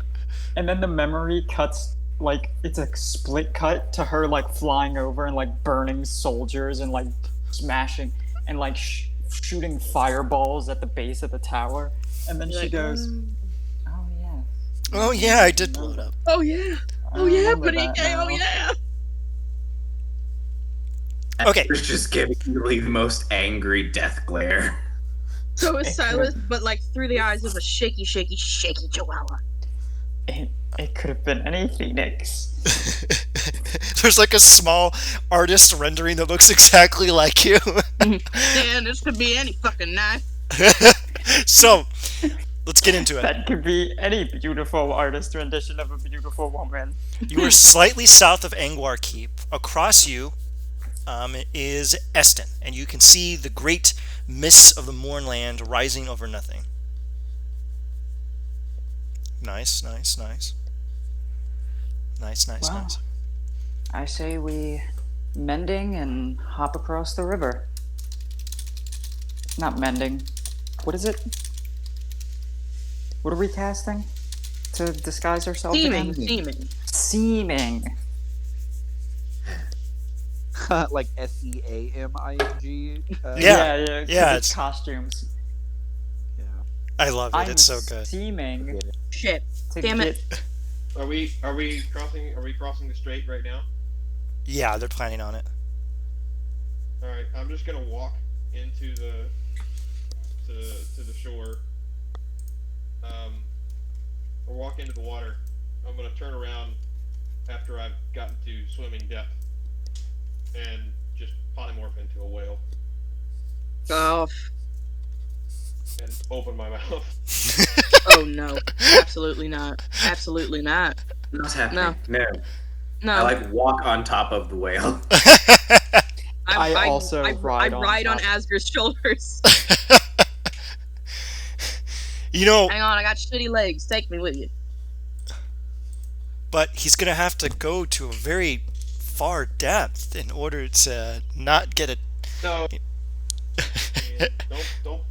and then the memory cuts, like, it's a split cut to her, like, flying over and, like, burning soldiers and, like, smashing and, like, shooting fireballs at the base of the tower, and then You're she like, goes, oh yeah. Oh yeah, I did blow it up. Oh yeah. I Oh yeah, remember that Panike. Oh now. yeah. Okay. Asger's just giving you the most angry death glare. So is Silas, but like through the eyes of a shaky, shaky, shaky chihuahua. It could have been any phoenix. There's like a small artist rendering that looks exactly like you. Yeah, this could be any fucking knife. So, let's get into it. That could be any beautiful artist rendition of a beautiful woman. You are slightly south of Angwar Keep. Across you is Eston, and you can see the great mists of the Mournland rising over nothing. Nice, nice, nice. Nice, nice, Wow. nice. I say we mending and hop across the river. Not mending. What is it? What are we casting to disguise ourselves Seeming, again? seeming. Seeming. Like SEAMING. Yeah, yeah. 'Cause yeah, it's it's- costumes. Yeah. I love it. I'm It's so good. seeming Shit. to Damn it. get. Are we crossing the strait right now? Yeah, they're planning on it. All right, I'm just gonna walk into the to the shore. Or walk into the water. I'm gonna turn around after I've gotten to swimming depth and just polymorph into a whale Oh, and open my mouth. oh no. Absolutely not. Absolutely not. Not happening. No. No. I like walk on top of the whale. I also I ride on ride on top. Asger's shoulders. You know, Hang on, I got shitty legs. Take me with you. but he's gonna have to go to a very far depth in order to not get it. No. Yeah,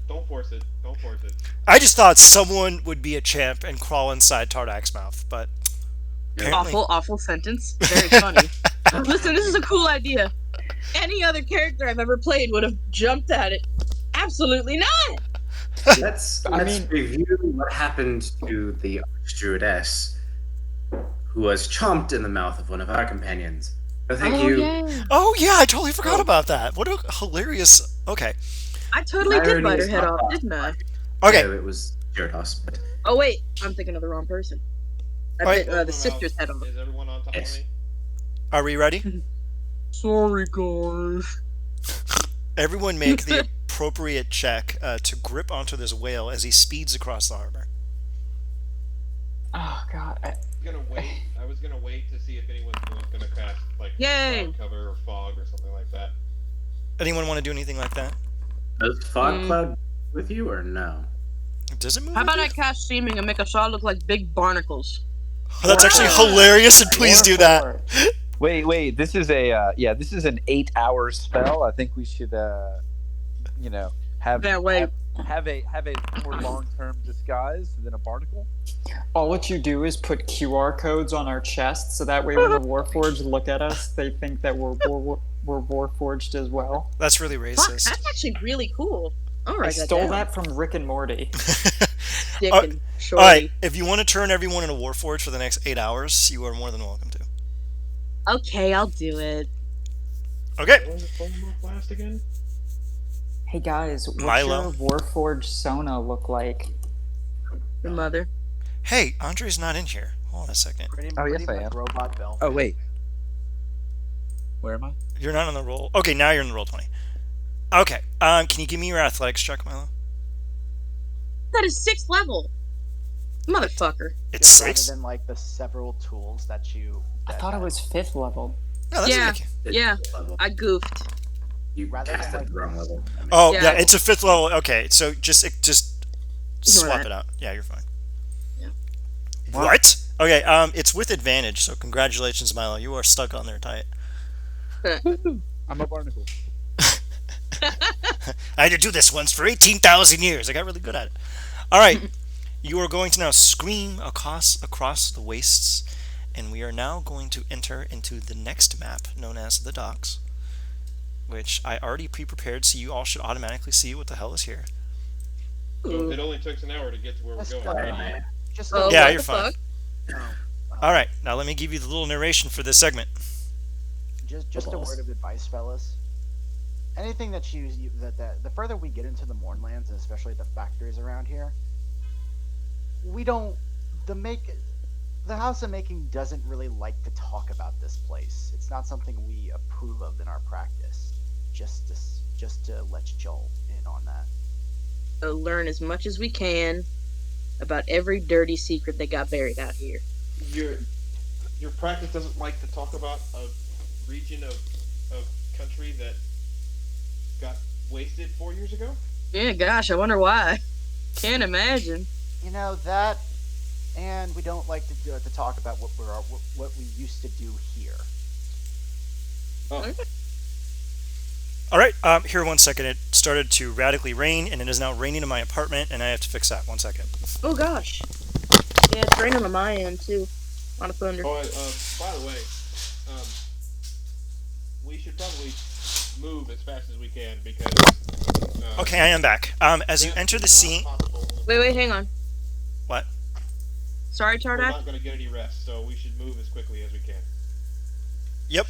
don't force it. Don't force it. I just thought someone would be a champ and crawl inside Tardak's mouth, but apparently, Awful sentence. Very funny. Listen, this is a cool idea. Any other character I've ever played would have jumped at it. Absolutely not. Let's I mean- review what happened to the Archdruidess, who was chomped in the mouth of one of our companions. So thank you. Yeah. oh yeah, I totally forgot about that. What a hilarious. Okay, I totally did Irony bite her is head not off, lost. didn't I? okay. No, it was Gyarados, but Oh wait, I'm thinking of the wrong person. I Wait. bit the sister's head off. Is everyone on top Yes. of me? Are we ready? Sorry, guys. Everyone make the appropriate check to grip onto this whale as he speeds across the harbor. Oh god. I was gonna wait to see if anyone was gonna cast like Yay! cloud cover or fog or something like that. Anyone want to do anything like that? does Fog Mm. Cloud with you or no? Does it move? How with about you? I cast seeming and make us all look like big barnacles? Oh, that's actually hilarious, and please do that. Wait. This is a this is an 8-hour spell. I think we should have Can't wait. have a more long-term disguise than a barnacle. All what you do is put QR codes on our chests, so that way when the Warforged look at us, they think that we're Warforged as well. That's really Fuck, racist. that's actually really cool. I'll I write stole down. that from Rick and Morty. Dick All and shorty. right, if you want to turn everyone into Warforged for the next 8 hours, you are more than welcome to. Okay, I'll do it. Okay. What was the polymorph last again? Hey guys, what's Milo? your Warforged Sona look like? Your mother. Hey, Andre's not in here. Hold on a second. Pretty, Oh, yes, pretty I much am. Robot Bell. Oh wait, where am I? You're not on the roll. Okay, now you're in the roll 20. Okay. Can you give me your athletics check, Milo? That is 6th level. Motherfucker. It's Rather 6. than like the several tools that you. I thought it was 5th level. No, that's Yeah. okay. Yeah, Level. I goofed. You Rather than cast at like the wrong level. Oh, Yeah. yeah, it's a 5th level. Okay, so just swap that. it out. Yeah, you're fine. Yeah. What? Okay, it's with advantage, so congratulations, Milo. You are stuck on there tight. I'm a barnacle. I had to do this once for 18,000 years. I got really good at it. All right. You are going to now scream across the wastes, and we are now going to enter into the next map known as the docks, which I already pre-prepared, so you all should automatically see what the hell is here. So it only took an hour to get to where we're Just, going. just Oh, Yeah, what you're the fine. fuck? All right, now let me give you the little narration for this segment. Just a word of advice, fellas. Anything that the further we get into the Mournlands, and especially the factories around here, the House of Making doesn't really like to talk about this place. It's not something we approve of in our practice. Just to let y'all in on that. So learn as much as we can about every dirty secret that got buried out here. Your practice doesn't like to talk about a region of of country that got wasted 4 years ago? Yeah, gosh, I wonder why. Can't imagine. That, and we don't like to talk about what we used to do here. Oh, Okay. All right, here 1 second. It started to radically rain, and it is now raining in my apartment, and I have to fix that. 1 second. Oh gosh. Yeah, it's raining on my end too. A lot of thunder. by the way, um, we should probably move as fast as we can because Okay, I am back. As you enter the scene, Wait, hang on. what? Sorry, We're Tardak. not going to get any rest, so we should move as quickly as we can. Yep.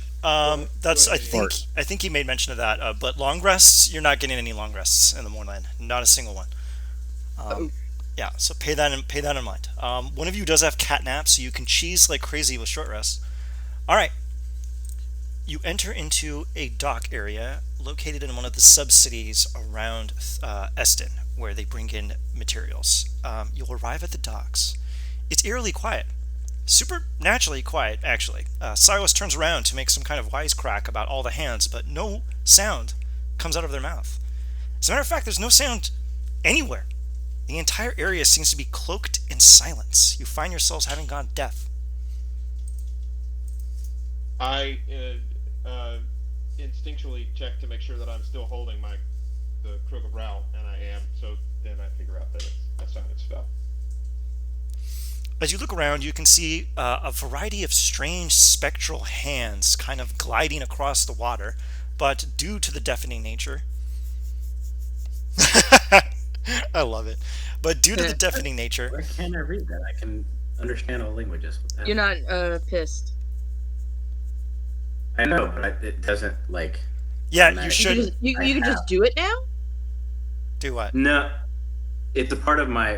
That's. Go ahead, I think he made mention of that. But long rests, you're not getting any long rests in the Mournland. Not a single one. Oh. Yeah. So pay that in mind. One of you does have cat naps, so you can cheese like crazy with short rests. All right. You enter into a dock area located in one of the sub-cities around Eston, where they bring in materials. You'll arrive at the docks. It's eerily quiet. Supernaturally quiet, actually. Silas turns around to make some kind of wisecrack about all the hands, but no sound comes out of their mouth. As a matter of fact, there's no sound anywhere. The entire area seems to be cloaked in silence. You find yourselves having gone deaf. I instinctually check to make sure that I'm still holding the crook of Rao, and I am. So then I figure out that it's a silent spell. As you look around, you can see a variety of strange spectral hands kind of gliding across the water, but due to the deafening nature, I love it. But due to the deafening nature, Where can I read that? I can understand all languages. What the hell? You're not pissed. I know, but it doesn't like. yeah, automatic- you You should can just, you, I you can just have. do it now. do what? No, it's a part of my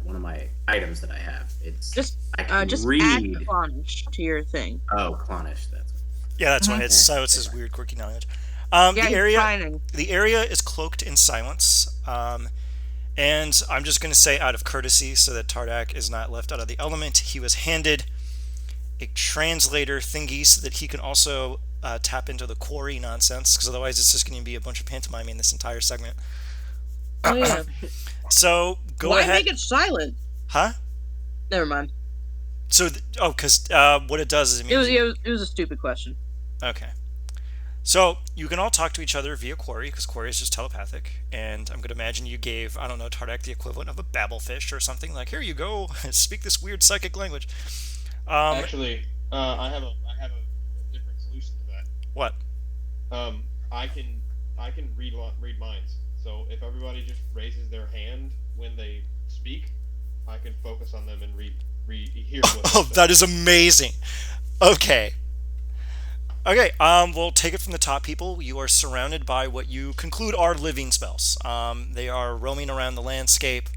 one of my items that I have. It's Just I can just read. add Clonish to your thing. Oh, Clonish. That's Yeah, that's why Mhm. it's Silas's weird, quirky knowledge. Yeah, The he's area, finding. the area is cloaked in silence, and I'm just going to say, out of courtesy, so that Tardak is not left out of the element, he was handed a translator thingy so that he can also tap into the quarry nonsense, because otherwise it's just going to be a bunch of pantomiming this entire segment. Oh yeah. So go Why ahead, make it silent? huh? Never mind. So because what it does is it means It was a stupid question. okay. So you can all talk to each other via Quarry, because Quarry is just telepathic. And I'm going to imagine you gave, I don't know, Tardak the equivalent of a babblefish or something. Like, here you go, speak this weird psychic language. Actually, I have a different solution to that. What? I can read minds. So if everybody just raises their hand when they speak, I can focus on them and hear what. Oh, that is amazing. Okay. Okay, we'll take it from the top, people. You are surrounded by what you conclude are living spells. They are roaming around the landscape.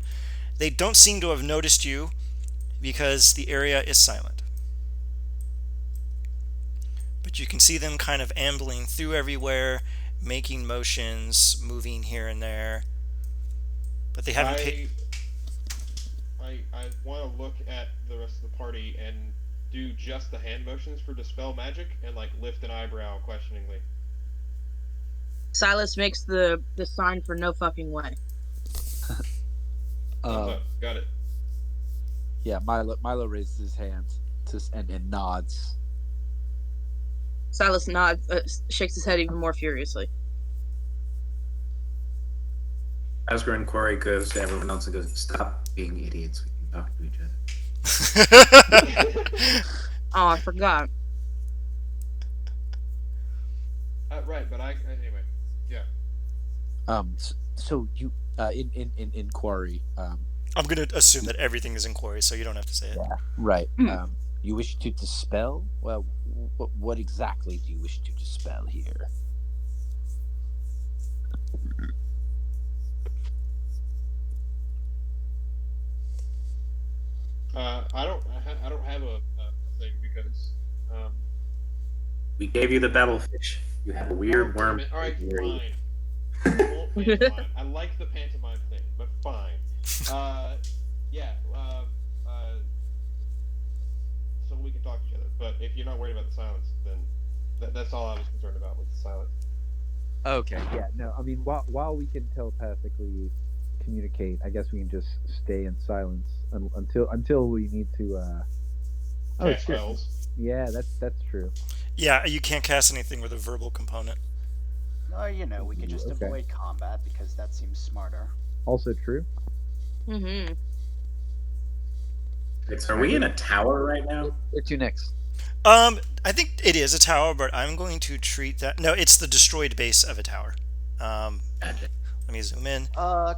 They don't seem to have noticed you because the area is silent. But you can see them kind of ambling through everywhere, making motions, moving here and there. But they haven't paid. I want to look at the rest of the party and do just the hand motions for dispel magic and like lift an eyebrow questioningly. Silas makes the sign for no fucking way. Thumbs up. Got it. Yeah, Milo raises his hand and nods. Silas nods, shakes his head even more furiously. Oscar and Quarry goes to everyone else and goes, "Stop being idiots. We can talk to each other." Oh, I forgot. Right, but anyway, yeah. So you in Quarry, I'm going to assume that everything is in Quarry, so you don't have to say it. yeah, right. Hmm. You wish to dispel? Well, what exactly do you wish to dispel here? I don't have a thing because We gave you the babblefish. You have a weird oh, worm. damn it. All right, Where you- fine. Won't pantomime. I like the pantomime thing, but fine. Yeah. So we can talk to each other. But if you're not worried about the silence, then That's all I was concerned about with the silence. Okay, yeah, no, I mean, while we can telepathically communicate, I guess we can just stay in silence until we need to. Oh Cast shit! spells. Yeah, that's true. Yeah, you can't cast anything with a verbal component. Or, we could Ooh, just okay. avoid combat because that seems smarter. Also true. Mm-hmm. Are we in a tower right now? Where to next? I think it is a tower, but I'm going to treat that. No, it's the destroyed base of a tower. Um, Gotcha. let me zoom in.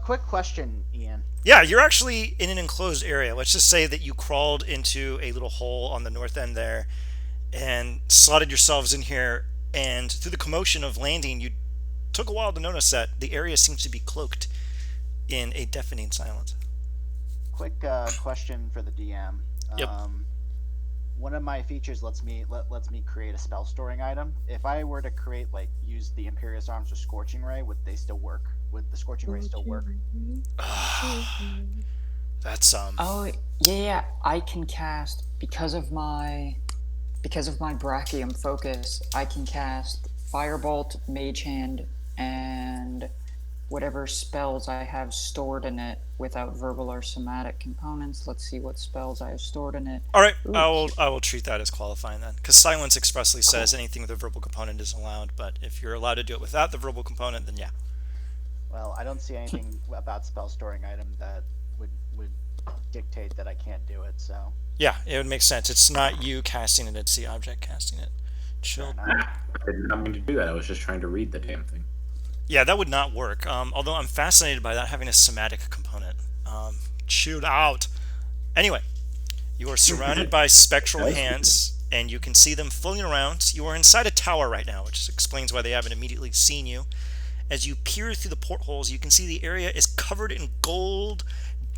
Quick question, Ian. Yeah, you're actually in an enclosed area. Let's just say that you crawled into a little hole on the north end there and slotted yourselves in here. And through the commotion of landing, you took a while to notice that the area seems to be cloaked in a deafening silence. Quick question for the DM. Yep. One of my features lets me create a spell storing item. If I were to use the Imperious Arms or Scorching Ray, would they still work? Would the Scorching Ray still work? That's Oh yeah, I can cast because of my Brachium focus. I can cast Firebolt, Mage Hand, and whatever spells I have stored in it without verbal or somatic components. Let's see what spells I have stored in it. all right. Ooh, I will treat that as qualifying then, because silence expressly says anything with a verbal component is allowed. But if you're allowed to do it without the verbal component, then yeah. Well, I don't see anything about spell storing item that would dictate that I can't do it. So Yeah, it would make sense. It's not you casting it; it's the object casting it. fair Chill. enough. I did not mean to do that. I was just trying to read the damn thing. Yeah, that would not work. Although I'm fascinated by that having a somatic component. Chilled out. Anyway, you are surrounded by spectral hands, and you can see them floating around. You are inside a tower right now, which explains why they haven't immediately seen you. As you peer through the portholes, you can see the area is covered in gold,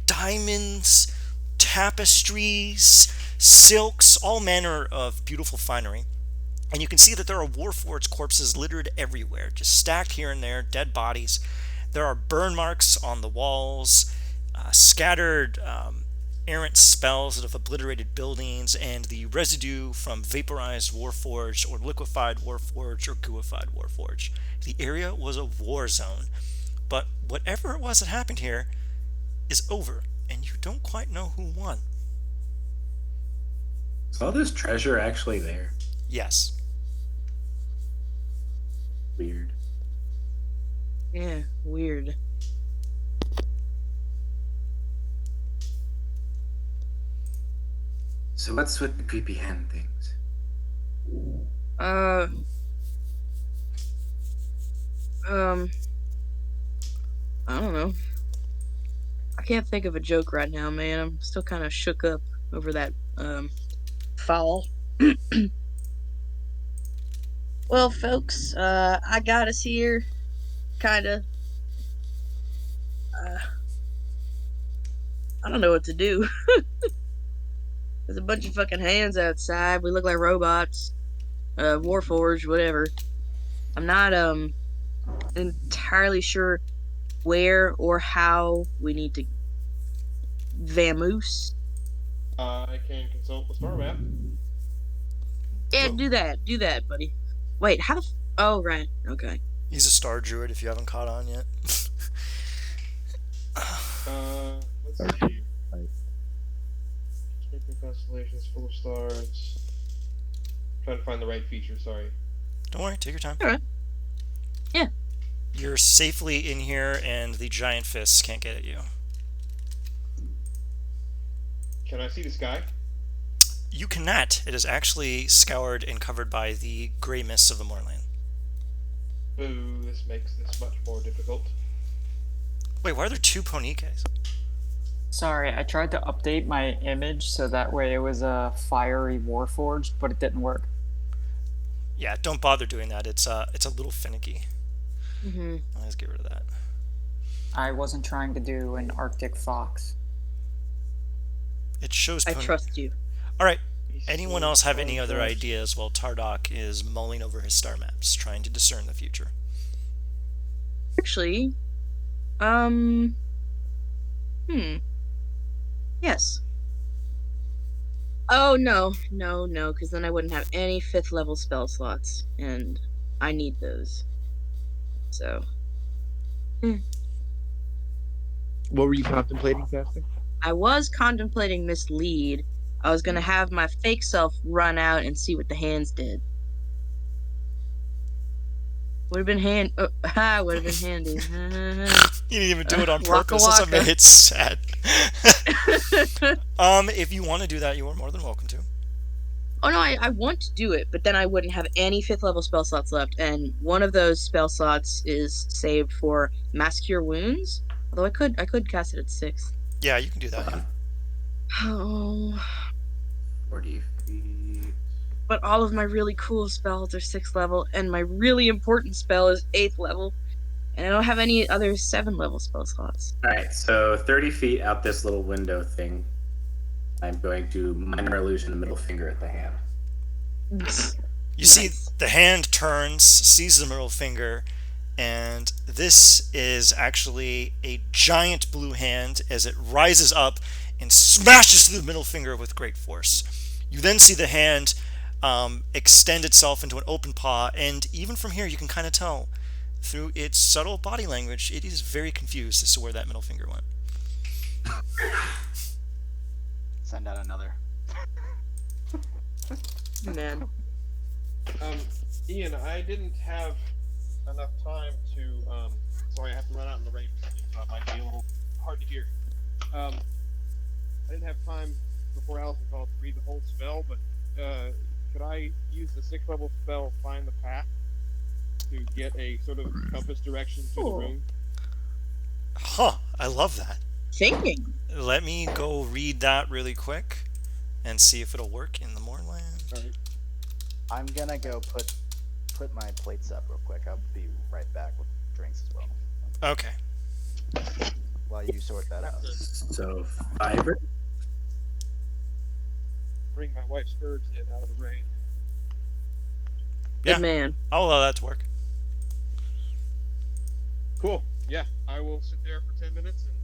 diamonds, tapestries, silks, all manner of beautiful finery. And you can see that there are Warforged corpses littered everywhere, just stacked here and there, dead bodies. There are burn marks on the walls, scattered errant spells that have obliterated buildings, and the residue from vaporized Warforged or liquefied Warforged or gooified Warforged. The area was a war zone, but whatever it was that happened here is over, and you don't quite know who won. Is all this treasure actually there? Yes. Weird. Yeah, weird. So what's with the creepy hand things? Uh, I don't know. I can't think of a joke right now, man. I'm still kind of shook up over that fall. Well, folks, I got us here, kinda. I don't know what to do. There's a bunch of fucking hands outside. We look like robots. Warforged, whatever. I'm not entirely sure where or how we need to vamoose. I can consult the star map. Yeah, Oh. do that, buddy. Wait, how the oh, right, okay. He's a star druid if you haven't caught on yet. Let's see. Sacred constellations full of stars. Trying to find the right feature, sorry. Don't worry, take your time. Alright. Yeah. You're safely in here, and the giant fists can't get at you. Can I see the sky? You cannot. It is actually scoured and covered by the gray mists of the Mournland. Boo, this makes this much more difficult. Wait, why are there two Poniques? sorry, I tried to update my image so that way it was a fiery Warforged, but it didn't work. Yeah, don't bother doing that. It's a little finicky. Mm-hmm. Let's get rid of that. I wasn't trying to do an Arctic fox. It shows I trust you. All right. Anyone else have any other ideas while Tardok is mulling over his star maps, trying to discern the future? Actually, yes. Oh no, because then I wouldn't have any 5th level spell slots, and I need those. So What were you contemplating casting? I was contemplating mislead. I was gonna have my fake self run out and see what the hands did. Would have been would have been handy. You didn't even do it on Waka purpose. That's what waka. made it sad. If you want to do that, you are more than welcome to. Oh no, I want to do it, but then I wouldn't have any 5th level spell slots left, and one of those spell slots is saved for Mass Cure Wounds. Although I could cast it at 6th. Yeah, you can do that. Hold Yeah. on. Oh, 40 feet. but all of my really cool spells are 6th level, and my really important spell is 8th level, and I don't have any other 7 level spell slots. Alright, so 30 feet out this little window thing. I'm going to minor illusion the middle finger at the hand. You see, the hand turns, sees the middle finger, and this is actually a giant blue hand as it rises up and smashes through the middle finger with great force. You then see the hand extend itself into an open paw, and even from here, you can kind of tell through its subtle body language, it is very confused as to where that middle finger went. Send out another. Man. Ian, I didn't have enough time to. Sorry, I have to run out in the rain for a second, so it might be a little hard to hear. I didn't have time before Allison called to read the whole spell, but could I use the 6th level spell Find the Path to get a sort of compass direction to the Cool. room? Huh, I love that. Thinking. Let me go read that really quick and see if it'll work in the Mournland. Alright. I'm gonna go put my plates up real quick. I'll be right back with drinks as well. Okay. While you sort that out. So 5. Bring my wife's birds in out of the rain. Yeah. Good man. I'll allow that to work. Cool. Yeah, I will sit there for 10 minutes and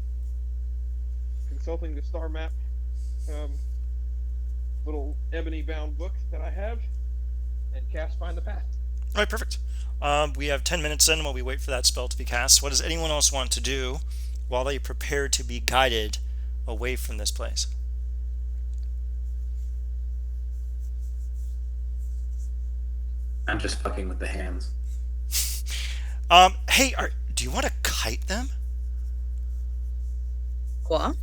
consulting the star map little ebony bound book that I have and cast Find the Path. All right, perfect. We have 10 minutes in while we wait for that spell to be cast. What does anyone else want to do while they prepare to be guided away from this place? I'm just fucking with the hands. Hey, do you want to kite them? What?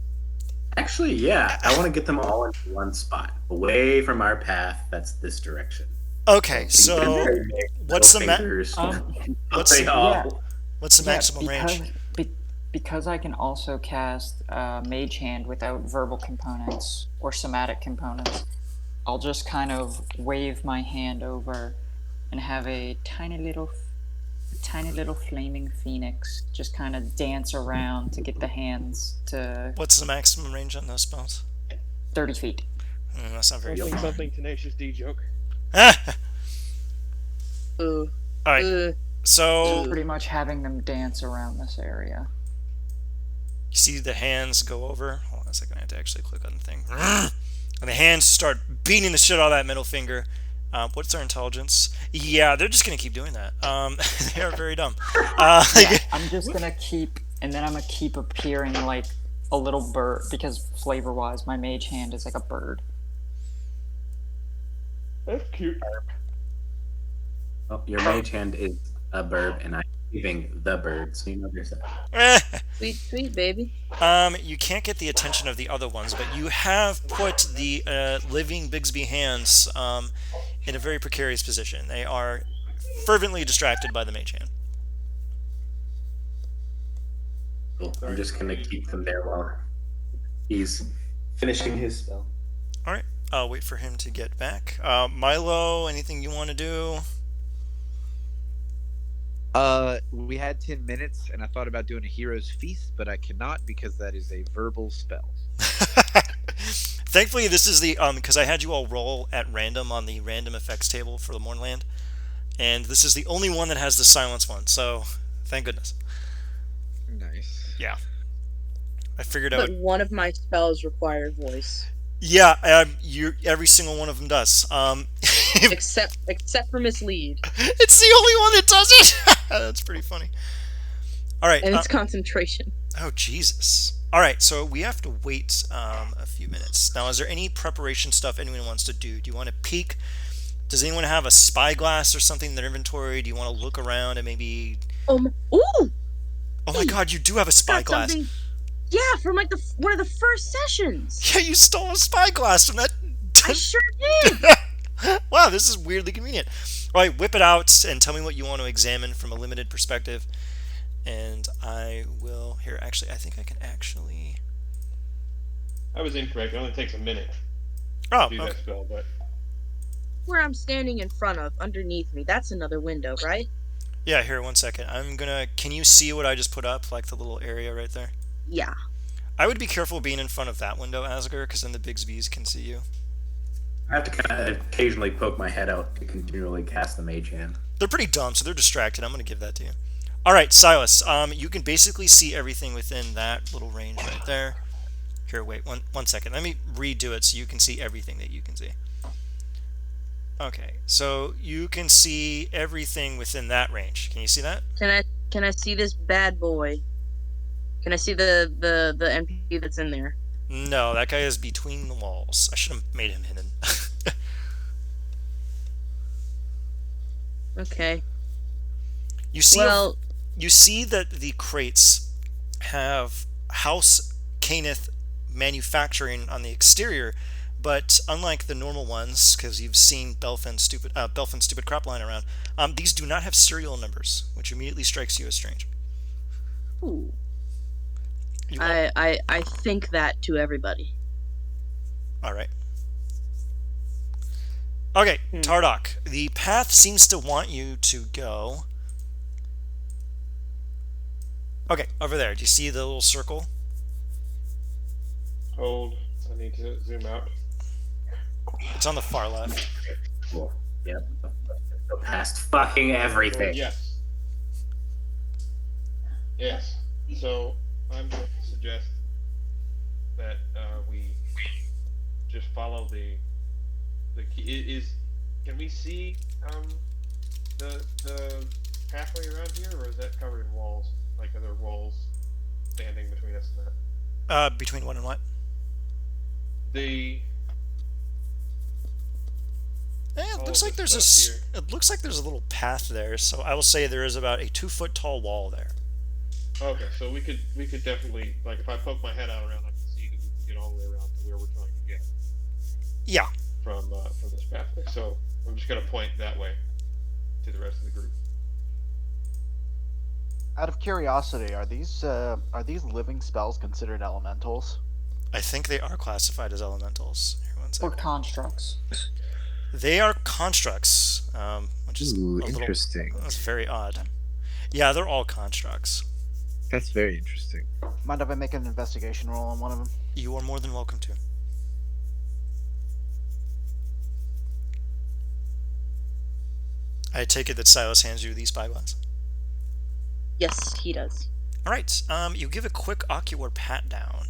Actually, yeah, I want to get them all into one spot, away from our path. That's this direction. Okay, So so what's the fingers? what's they the- all? yeah. what's the maximum range? Because I can also cast Mage Hand without verbal components or somatic components, I'll just kind of wave my hand over and have a tiny little flaming phoenix just kind of dance around to get the hands to What's the maximum range on those spells? 30 feet. That's not very Something, far. something Tenacious D joke. All Uh, right, uh, so Pretty much having them dance around this area. you see the hands go over. Hold on a second, I have to actually click on the thing. And the hands start beating the shit out of that middle finger. What's their intelligence? Yeah, they're just gonna keep doing that. They are very dumb. Yeah, I'm just gonna keep, and then I'm gonna keep appearing like a little bird, because flavor-wise, my mage hand is like a bird. That's cute. Oh, your mage hand is a bird, and I'm leaving the bird, so you know there's that. sweet baby. You can't get the attention of the other ones, but you have put the living Bigsby hands in a very precarious position. They are fervently distracted by the mage hand. Cool. I'm just gonna keep them there while he's finishing his spell. All right, I'll wait for him to get back. Milo, anything you want to do? We had 10 minutes, and I thought about doing a hero's feast, but I cannot because that is a verbal spell. Thankfully, this is the because I had you all roll at random on the random effects table for the Mournland, and this is the only one that has the silence one. So, thank goodness. Nice. Yeah, I figured I But would. one of my spells require voice. Yeah, every single one of them does. Except for mislead It's the only one that does it. That's pretty funny. All right. and its concentration. Oh Jesus. All right. So we have to wait a few minutes. Now, is there any preparation stuff anyone wants to do? Do you want to peek? Does anyone have a spyglass or something in their inventory? Do you want to look around and maybe? Ooh, Oh my God, you do have a got spyglass. something. Yeah, from like one of the first sessions. Yeah, you stole a spyglass from that. I sure did. Wow, this is weirdly convenient. All right, whip it out and tell me what you want to examine from a limited perspective. And I will. Here, actually, I think I can actually. I was incorrect. It only takes a minute Oh, to do okay. that spell, but Where I'm standing in front of, underneath me, that's another window, right? Yeah, here, one second. I'm gonna. Can you see what I just put up? Like the little area right there? Yeah. I would be careful being in front of that window, Asger, because then the Bigsby's can see you. I have to kind of occasionally poke my head out to continually cast the mage hand. They're pretty dumb, so they're distracted. I'm gonna give that to you. All right, Silas. You can basically see everything within that little range right there. Here, wait one second. Let me redo it so you can see everything that you can see. Okay, so you can see everything within that range. Can you see that? Can I see this bad boy? Can I see the NPC that's in there? No, that guy is between the walls. I should have made him hidden. Okay. You see, Well, you see that the crates have House Caneth manufacturing on the exterior, but unlike the normal ones, because you've seen Belfin's stupid crap lying around, these do not have serial numbers, which immediately strikes you as strange. ooh, You want- I think that to everybody. All right. Okay, Hmm. Tardok. The path seems to want you to go. Okay, over there. Do you see the little circle? hold. I need to zoom out. It's on the far left. Cool. Yep. Past fucking Well, everything. yes. Yes. So I'm going to suggest that we just follow the key. Can we see the pathway around here, or is that covered in walls? Like, are there walls standing between us and that? Between what and what? The It all looks of like the there's stuff here. It looks like there's a little path there. So I will say there is about a 2-foot tall wall there. Okay, so we could definitely, like, if I poke my head out around, I can see that we can get all the way around to where we're trying to get Yeah. from this pathway. So I'm just gonna point that way to the rest of the group. Out of curiosity, are these living spells considered elementals? I think they are classified as elementals. Here, one Or second. constructs. They are constructs, which is Ooh, a little. interesting. That's very odd. Yeah, they're all constructs. That's very interesting. Mind if I make an investigation roll on one of them? You are more than welcome to. I take it that Silas hands you the spyglass. Yes, he does. All right. You give a quick ocular pat down.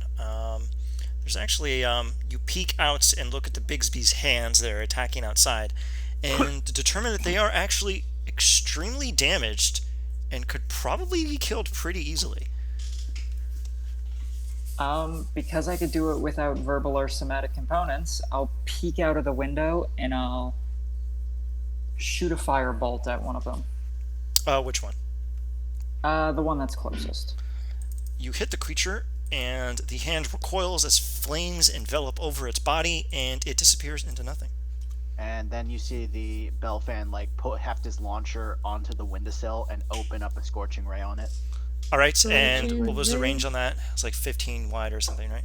There's actually you peek out and look at the Bigsby's hands that are attacking outside, and determine that they are actually extremely damaged and could probably be killed pretty easily. Because I could do it without verbal or somatic components, I'll peek out of the window and I'll shoot a firebolt at one of them. Which one? The one that's closest. You hit the creature, and the hand recoils as flames envelop over its body, and it disappears into nothing. And then you see the Belfan heft his launcher onto the windowsill and open up a scorching ray on it. All right, and Scorching what was the ray. range on that? It's like 15 wide or something, right?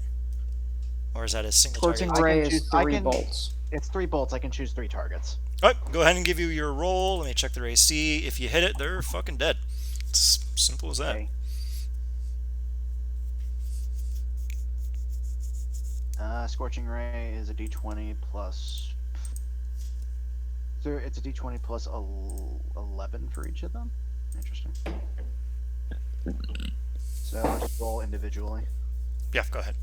Or is that a single Scorching target? ray can is choose- I 3 can- bolts. It's 3 bolts. I can choose 3 targets. All right, go ahead and give you your roll. Let me check their AC. If you hit it, they're fucking dead. It's simple as that. Okay. Scorching ray is a d20 plus. So it's a d20 plus 11 for each of them. Interesting. So I'll just roll individually. Yeah, go ahead.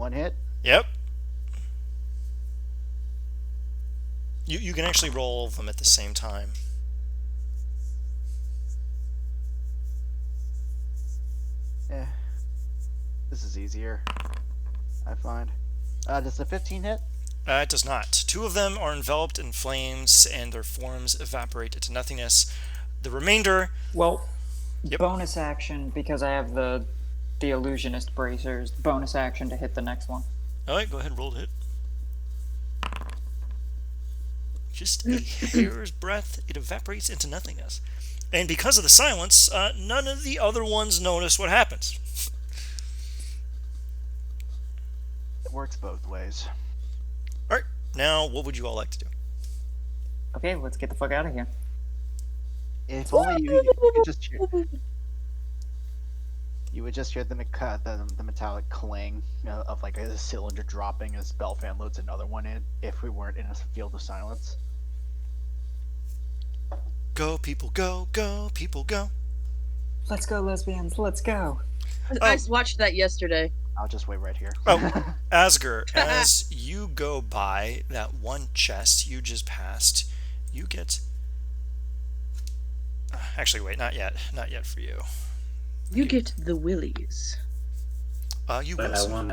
One hit. Yep. You can actually roll all of them at the same time. Yeah. This is easier, I find. Does the 15 hit? It does not. Two of them are enveloped in flames, and their forms evaporate into nothingness. The remainder... Well, Yep. bonus action, because I have the illusionist bracers, bonus action to hit the next one. Alright, go ahead and roll to hit. Just a hair's breadth, it evaporates into nothingness. And because of the silence, none of the other ones notice what happens. It works both ways. Alright, now what would you all like to do? Okay, let's get the fuck out of here. If only you could just hear, you would just hear the metallic clang of like a cylinder dropping as Belfan loads another one in. If we weren't in a field of silence. Go, people, go, go, people, go. Let's go, lesbians, let's go. I just watched that yesterday. I'll just wait right here. Oh, Asger, as you go by that one chest you just passed, you get... actually, wait, not yet. Not yet for you. You get the willies. You But will. I want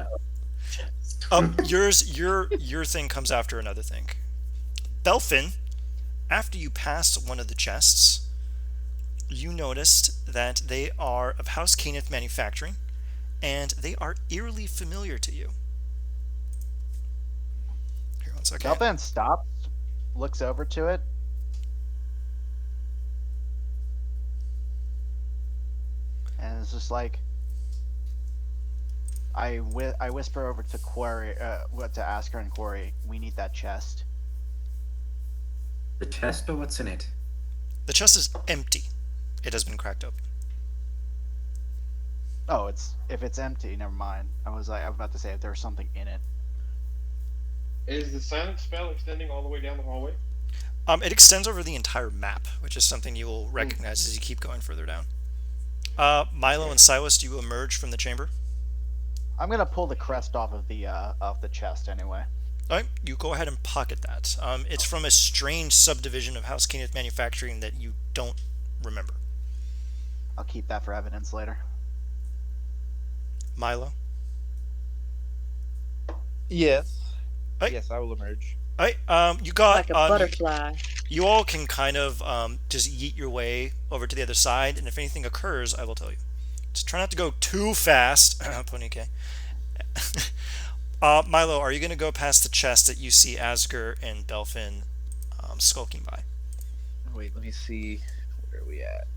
to. Your thing comes after another thing. Belfin, after you passed one of the chests, you noticed that they are of House Caneth Manufacturing, and they are eerily familiar to you. Here, one second. Belfan stops, looks over to it. And it's just like, I whisper over to Quarry, to Asker and Quarry, we need that chest. The chest or what's in it? The chest is empty. It has been cracked open. Oh, if it's empty, never mind. I was about to say if there was something in it. Is the silent spell extending all the way down the hallway? It extends over the entire map, which is something you will recognize as you keep going further down. Milo and Silas, do you emerge from the chamber? I'm gonna pull the crest off of the chest anyway. All right, you go ahead and pocket that. It's from a strange subdivision of House Caneth Manufacturing that you don't remember. I'll keep that for evidence later. Milo? Yes. Hey. Yes, I will emerge. All right, you got... Like a butterfly. You all can kind of just yeet your way over to the other side, and if anything occurs, I will tell you. Just try not to go too fast. Pony K. Milo, are you going to go past the chest that you see Asger and Belfin skulking by? Wait, let me see. Where are we at?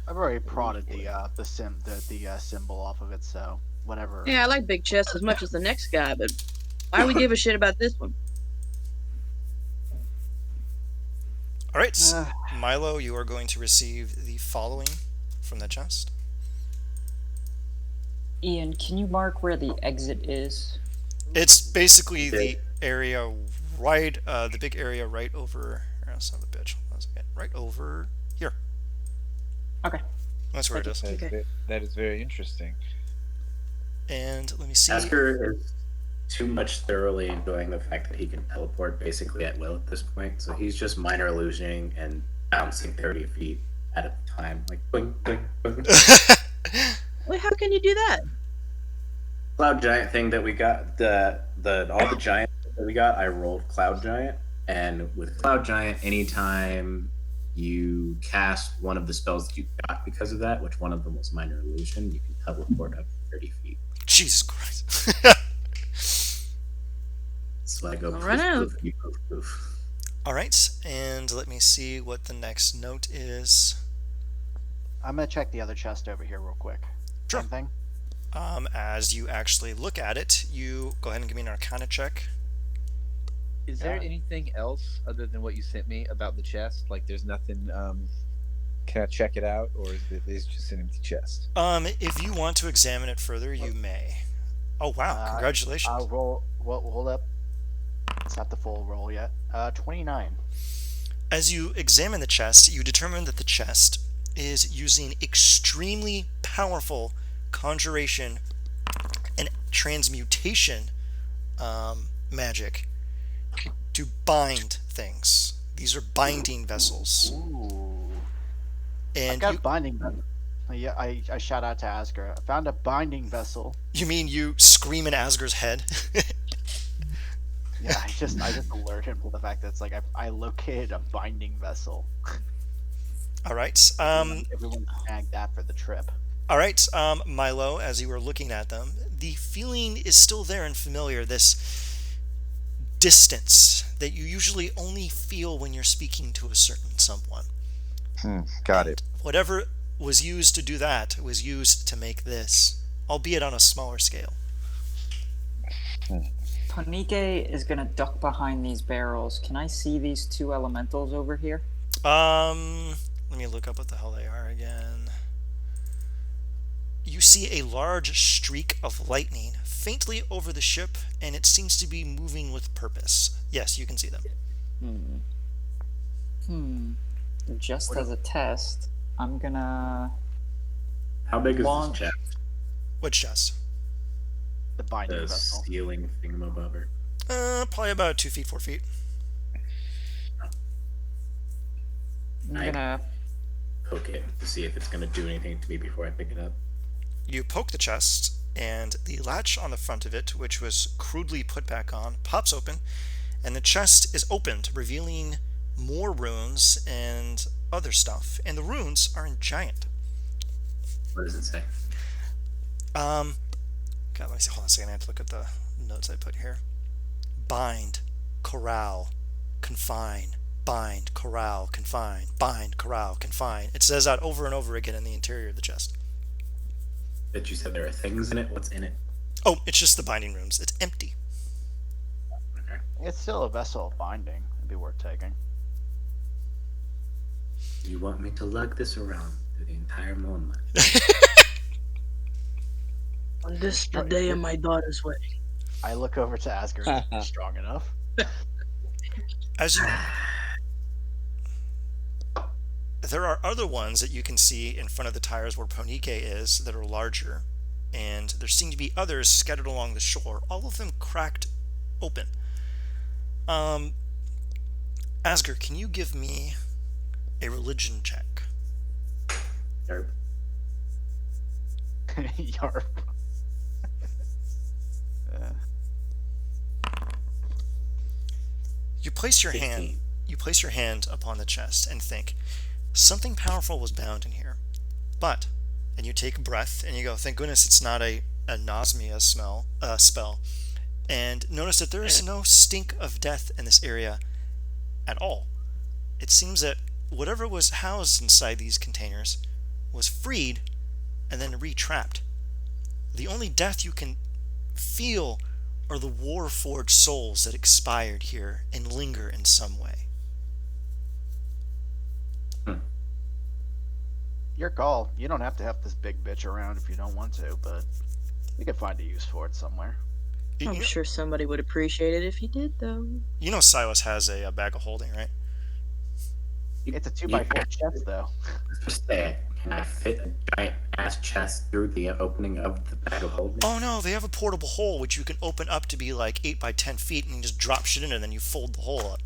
I've already prodded the symbol off of it, so whatever. Yeah, I like big chests as much as the next guy, but why do we give a shit about this one? All right, Milo, you are going to receive the following from the chest. Ian, can you mark where the exit is? It's basically the area right, the big area right over. Son of a bitch. Right over here. Okay. That's where it is. That is very interesting. And let me see. Asker is too much thoroughly enjoying the fact that he can teleport basically at will at this point, so he's just minor illusioning and bouncing 30 feet at a time, like boing, boing, boing. Wait, how can you do that? Cloud Giant thing that we got, all the giants that we got, I rolled Cloud Giant, and with Cloud Giant, anytime you cast one of the spells that you got because of that, which one of them was minor illusion, you can teleport up 30 feet. Jesus Christ. So I go poof, Run out. poof, poof, poof. All right, and let me see what the next note is. I'm gonna check the other chest over here real quick. Sure. Same thing. As you actually look at it, you go ahead and give me an Arcana check. Is there anything else other than what you sent me about the chest? Like, there's nothing. Can I check it out, or is it just an empty chest? If you want to examine it further, you may. Oh wow! Congratulations. I'll roll. Well, hold up. It's not the full roll yet. 29. As you examine the chest, you determine that the chest is using extremely powerful conjuration an transmutation magic to bind things. These are binding vessels. Ooh. I've And got binding vessel. Yeah, I shout out to Asger. I found a binding vessel. you mean you scream in Asger's head? Yeah, I just alert him to the fact that it's like I located a binding vessel. All right. Everyone snagged that for the trip. All right, Milo, as you were looking at them, the feeling is still there and familiar. This distance that you usually only feel when you're speaking to a certain someone. Got it. Whatever was used to do that was used to make this, albeit on a smaller scale. Panike is gonna duck behind these barrels. Can I see these two elementals over here? Let me look up what the hell they are again. You see a large streak of lightning faintly over the ship, and it seems to be moving with purpose. Yes, you can see them. Just as a test, I'm gonna How big is launch. this chest? Which chest? The binding The vessel. ceiling thingamabobber. Probably about 2 feet, 4 feet. I'm I- gonna. Poke it to see if it's going to do anything to me before I pick it up. You poke the chest, and the latch on the front of it, which was crudely put back on, pops open, and the chest is opened, revealing more runes and other stuff. And the runes are in giant. What does it say? God, let me see. Hold on a second. I have to look at the notes I put here. Bind, corral, confine. Bind, corral, confine. Bind, corral, confine. It says that over and over again in the interior of the chest. That you said there are things in it? What's in it? Oh, it's just the binding runes. It's empty. Okay. It's still a vessel of binding. It'd be worth taking. You want me to lug this around through the entire Mournland? On this the day of my daughter's wedding. I look over to Asger. Strong enough. As you, there are other ones that you can see in front of the tires where Ponike is that are larger, and there seem to be others scattered along the shore, all of them cracked open. Asger, can you give me a religion check? Yarp. Yarp. You place your 16. hand. You place your hand upon the chest and think, something powerful was bound in here. But, and you take a breath and you go, thank goodness it's not a nausea spell. And notice that there is no stink of death in this area at all. It seems that whatever was housed inside these containers was freed and then re-trapped. The only death you can feel are the war-forged souls that expired here and linger in some way. Your call. You don't have to have this big bitch around if you don't want to, but you could find a use for it somewhere. You, I'm you, sure somebody would appreciate it if you did, though. you know Silas has a bag of holding, right? It's a 2x4 chest, though. Just say it. Can I fit a giant ass chest through the opening of the bag of holding? Oh no, they have a portable hole which you can open up to be like 8 by 10 feet and you just drop shit in it and then you fold the hole up.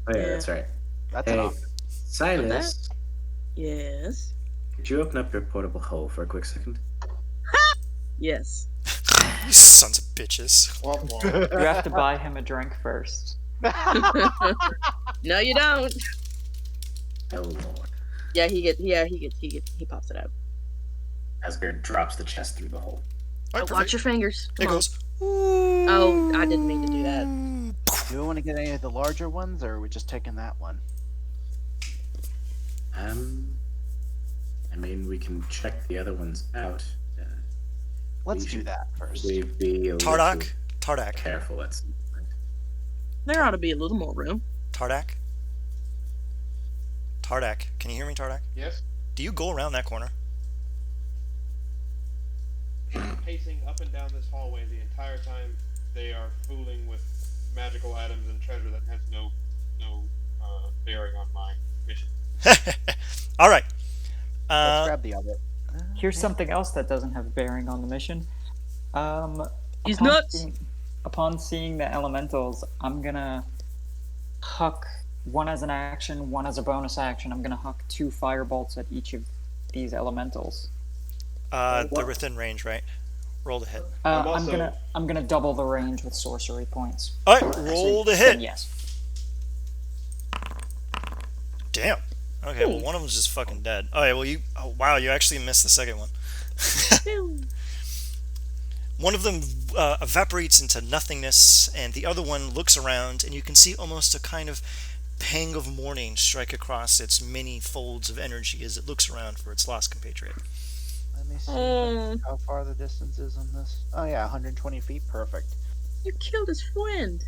Oh, yeah, Yeah. that's right. That's an Hey, option. Silas, Yes. could you open up your portable hole for a quick second? Yes. You sons of bitches. You have to buy him a drink first. No, you don't. Oh lord. Yeah, he pops it out. Asgard drops the chest through the hole. All right, Oh, watch perfect. your fingers. It Come on. goes. Oh, I didn't mean to do that. Do we want to get any of the larger ones, or are we just taking that one? I mean, we can check the other ones out. Let's We do should that first. We'd be a little Tardak. careful at some point. There ought to be a little more room. Tardak. Can you hear me, Tardak? Yes? Do you go around that corner? I'm pacing up and down this hallway the entire time they are fooling with magical items and treasure that has no bearing on my mission. All right. Let's grab the other. Here's something else that doesn't have bearing on the mission. He's Upon nuts. upon seeing the elementals, I'm gonna huck one as an action, one as a bonus action. I'm gonna huck 2 firebolts at each of these elementals. They're within range, right? Roll to hit. I'm gonna double the range with sorcery points. All right, roll to Then hit. yes. Damn. Okay, well, one of them's just fucking dead. Oh, yeah, well, you... Oh, wow, you actually missed the second one. One of them evaporates into nothingness, and the other one looks around, and you can see almost a kind of pang of mourning strike across its many folds of energy as it looks around for its lost compatriot. Let me see how far the distance is on this. Oh yeah, 120 feet. Perfect. You killed his friend.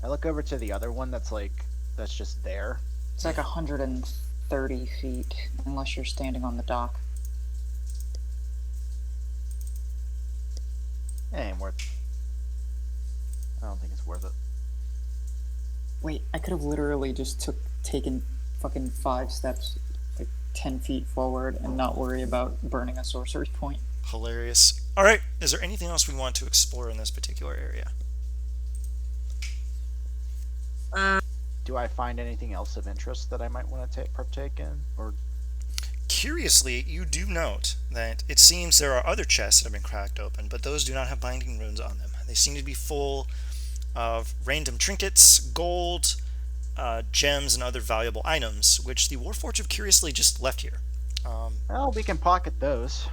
I look over to the other one that's just there. It's like 130 feet, unless you're standing on the dock. It ain't worth. I don't think it's worth it. Wait, I could have literally just taken fucking 5 steps, like 10 feet forward, and not worry about burning a sorcery point. Hilarious. All right, is there anything else we want to explore in this particular area? Do I find anything else of interest that I might want to partake in, or? Curiously, you do note that it seems there are other chests that have been cracked open, but those do not have binding runes on them. They seem to be full of random trinkets, gold, gems, and other valuable items, which the Warforged have curiously just left here. Well, we can pocket those.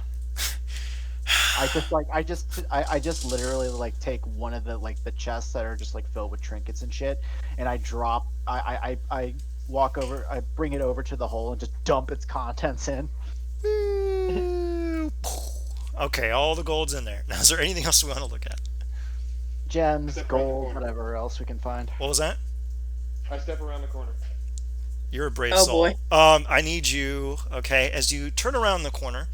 I just literally take one of the chests that are just filled with trinkets and shit, and I walk over, I bring it over to the hole and just dump its contents in. Okay, all the gold's in there. Now, is there anything else we want to look at? Gems, gold, whatever else we can find. What was that? I step around the corner. You're a brave Oh, soul. boy. I need you, okay, as you turn around the corner,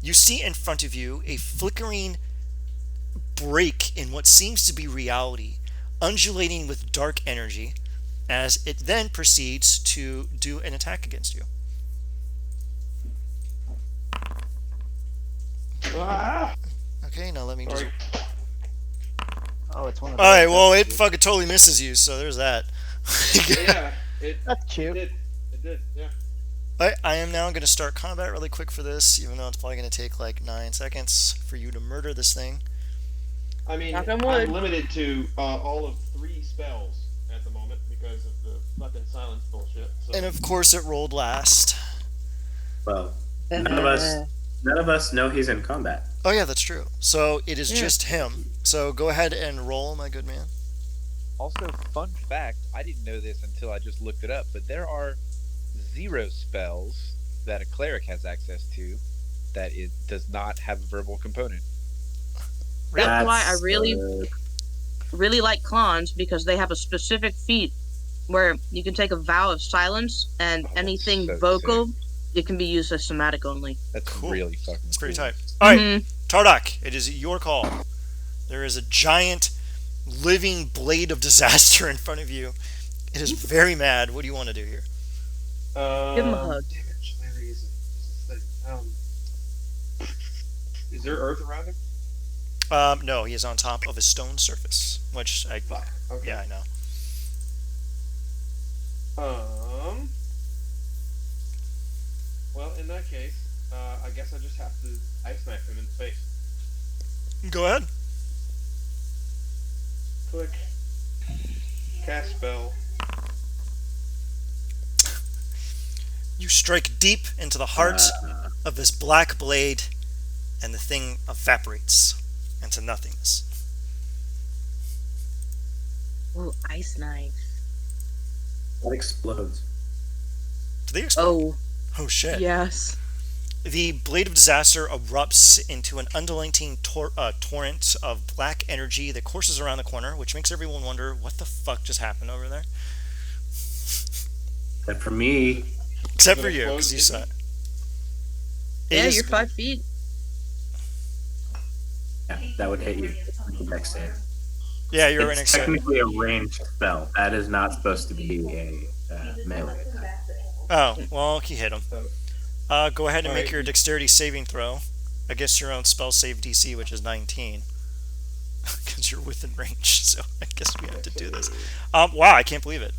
you see in front of you a flickering break in what seems to be reality, undulating with dark energy, as it then proceeds to do an attack against you. Ah! Okay, now let me just... Sorry. Oh, it's one of Alright, those. well, it fucking totally misses you, so there's that. Yeah, That's cute. It did, yeah. I am now going to start combat really quick for this, even though it's probably going to take like 9 seconds for you to murder this thing. I mean, Knock on I'm wood. limited to all of 3 spells at the moment because of the fucking silence bullshit. So. And of course it rolled last. Well, none of us know he's in combat. Oh yeah, that's true. So it is Yeah. just him. So go ahead and roll, my good man. Also, fun fact, I didn't know this until I just looked it up, but there are 0 spells that a cleric has access to that it does not have a verbal component. That's why I really like clans, because they have a specific feat where you can take a vow of silence, and anything so vocal, it can be used as somatic only. That's Cool. really fucking It's pretty cool. tight. Alright, Mhm. Tardak, it is your call. There is a giant living blade of disaster in front of you. It is very mad. What do you want to do here? Give him a hug. Damn it, Larry is this thing. Is there earth around him? No, he is on top of a stone surface, which I... Fuck. Okay. Yeah, I know. Well, in that case, I guess I just have to ice knife him in the face. Go ahead. Click. Cast spell. You strike deep into the heart of this black blade, and the thing evaporates into nothingness. Ooh, ice knife. What explodes? Do they explode? Oh shit. Yes. The blade of disaster erupts into an undulating torrent of black energy that courses around the corner, which makes everyone wonder what the fuck just happened over there. Except for me. Except for Does it you, because explode, you saw it. Yeah, is- you're 5 feet. Yeah, that would hit you. Next save. Yeah, you're right It's next to it. technically a ranged spell. That is not supposed to be a melee attack. Oh, well, he hit him. Go ahead and make Alright. your dexterity saving throw. I guess your own spell save DC, which is 19, because you're within range. So I guess we have to do this. Wow, I can't believe it.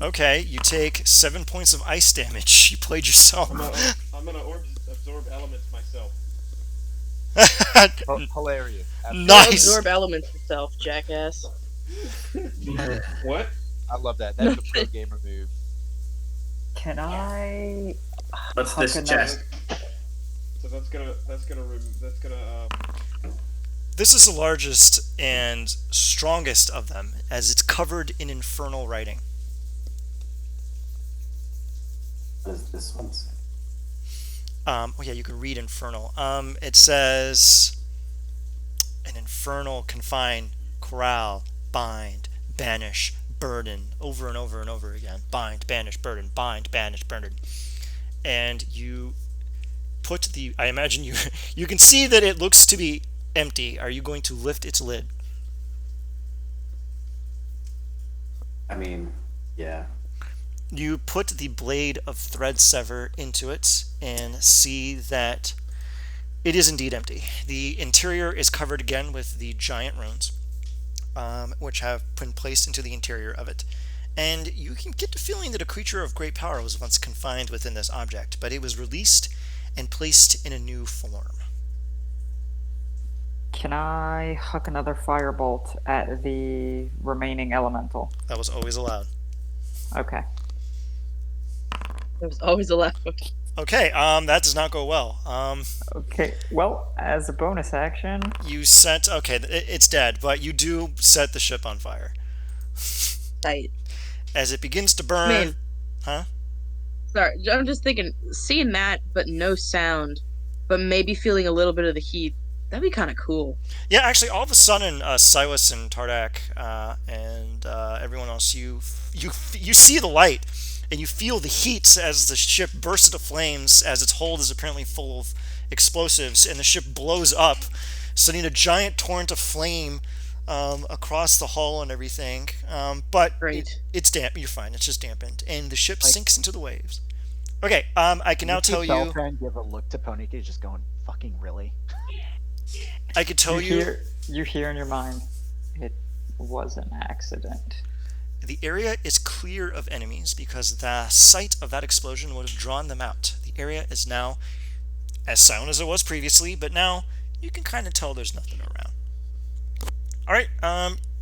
Okay, you take 7 points of ice damage. You played yourself. I'm gonna absorb elements myself. Hilarious. Nice. Absorb elements yourself, jackass. What? I love that. That's a pro gamer move. Can I? What's huck this another- chest? So that's gonna This is the largest and strongest of them, as it's covered in infernal writing. What does this one say? Oh yeah, you can read infernal. It says an infernal confine, corral, bind, banish, burden, over and over and over again. Bind, banish, burden, bind, banish, burden. And you put the, I imagine you can see that it looks to be empty. Are you going to lift its lid? I mean, yeah. You put the blade of thread sever into it and see that it is indeed empty. The interior is covered again with the giant runes, which have been placed into the interior of it. And you can get the feeling that a creature of great power was once confined within this object, but it was released and placed in a new form. Can I huck another firebolt at the remaining elemental? That was always allowed. Okay. There was always a left. Okay, that does not go well. Okay. Well, as a bonus action, You set, okay, it's dead, but you do set the ship on fire. Tight. As it begins to burn, Man. huh? Sorry, I'm just thinking, seeing that, but no sound, but maybe feeling a little bit of the heat. That'd be kind of cool. Yeah, actually, all of a sudden, Silas and Tardak and everyone else, you see the light, and you feel the heat as the ship bursts into flames, as its hold is apparently full of explosives, and the ship blows up, sending a giant torrent of flame across the hull and everything. But Great. it's damp. You're fine. It's just dampened, and the ship sinks into the waves. Okay, I can now tell you. Beltran give a look to Ponyta, just going, "Fucking really." I could tell you. you hear in your mind, it was an accident. The area is clear of enemies because the sight of that explosion would have drawn them out. The area is now as silent as it was previously, but now you can kind of tell there's nothing around. Alright,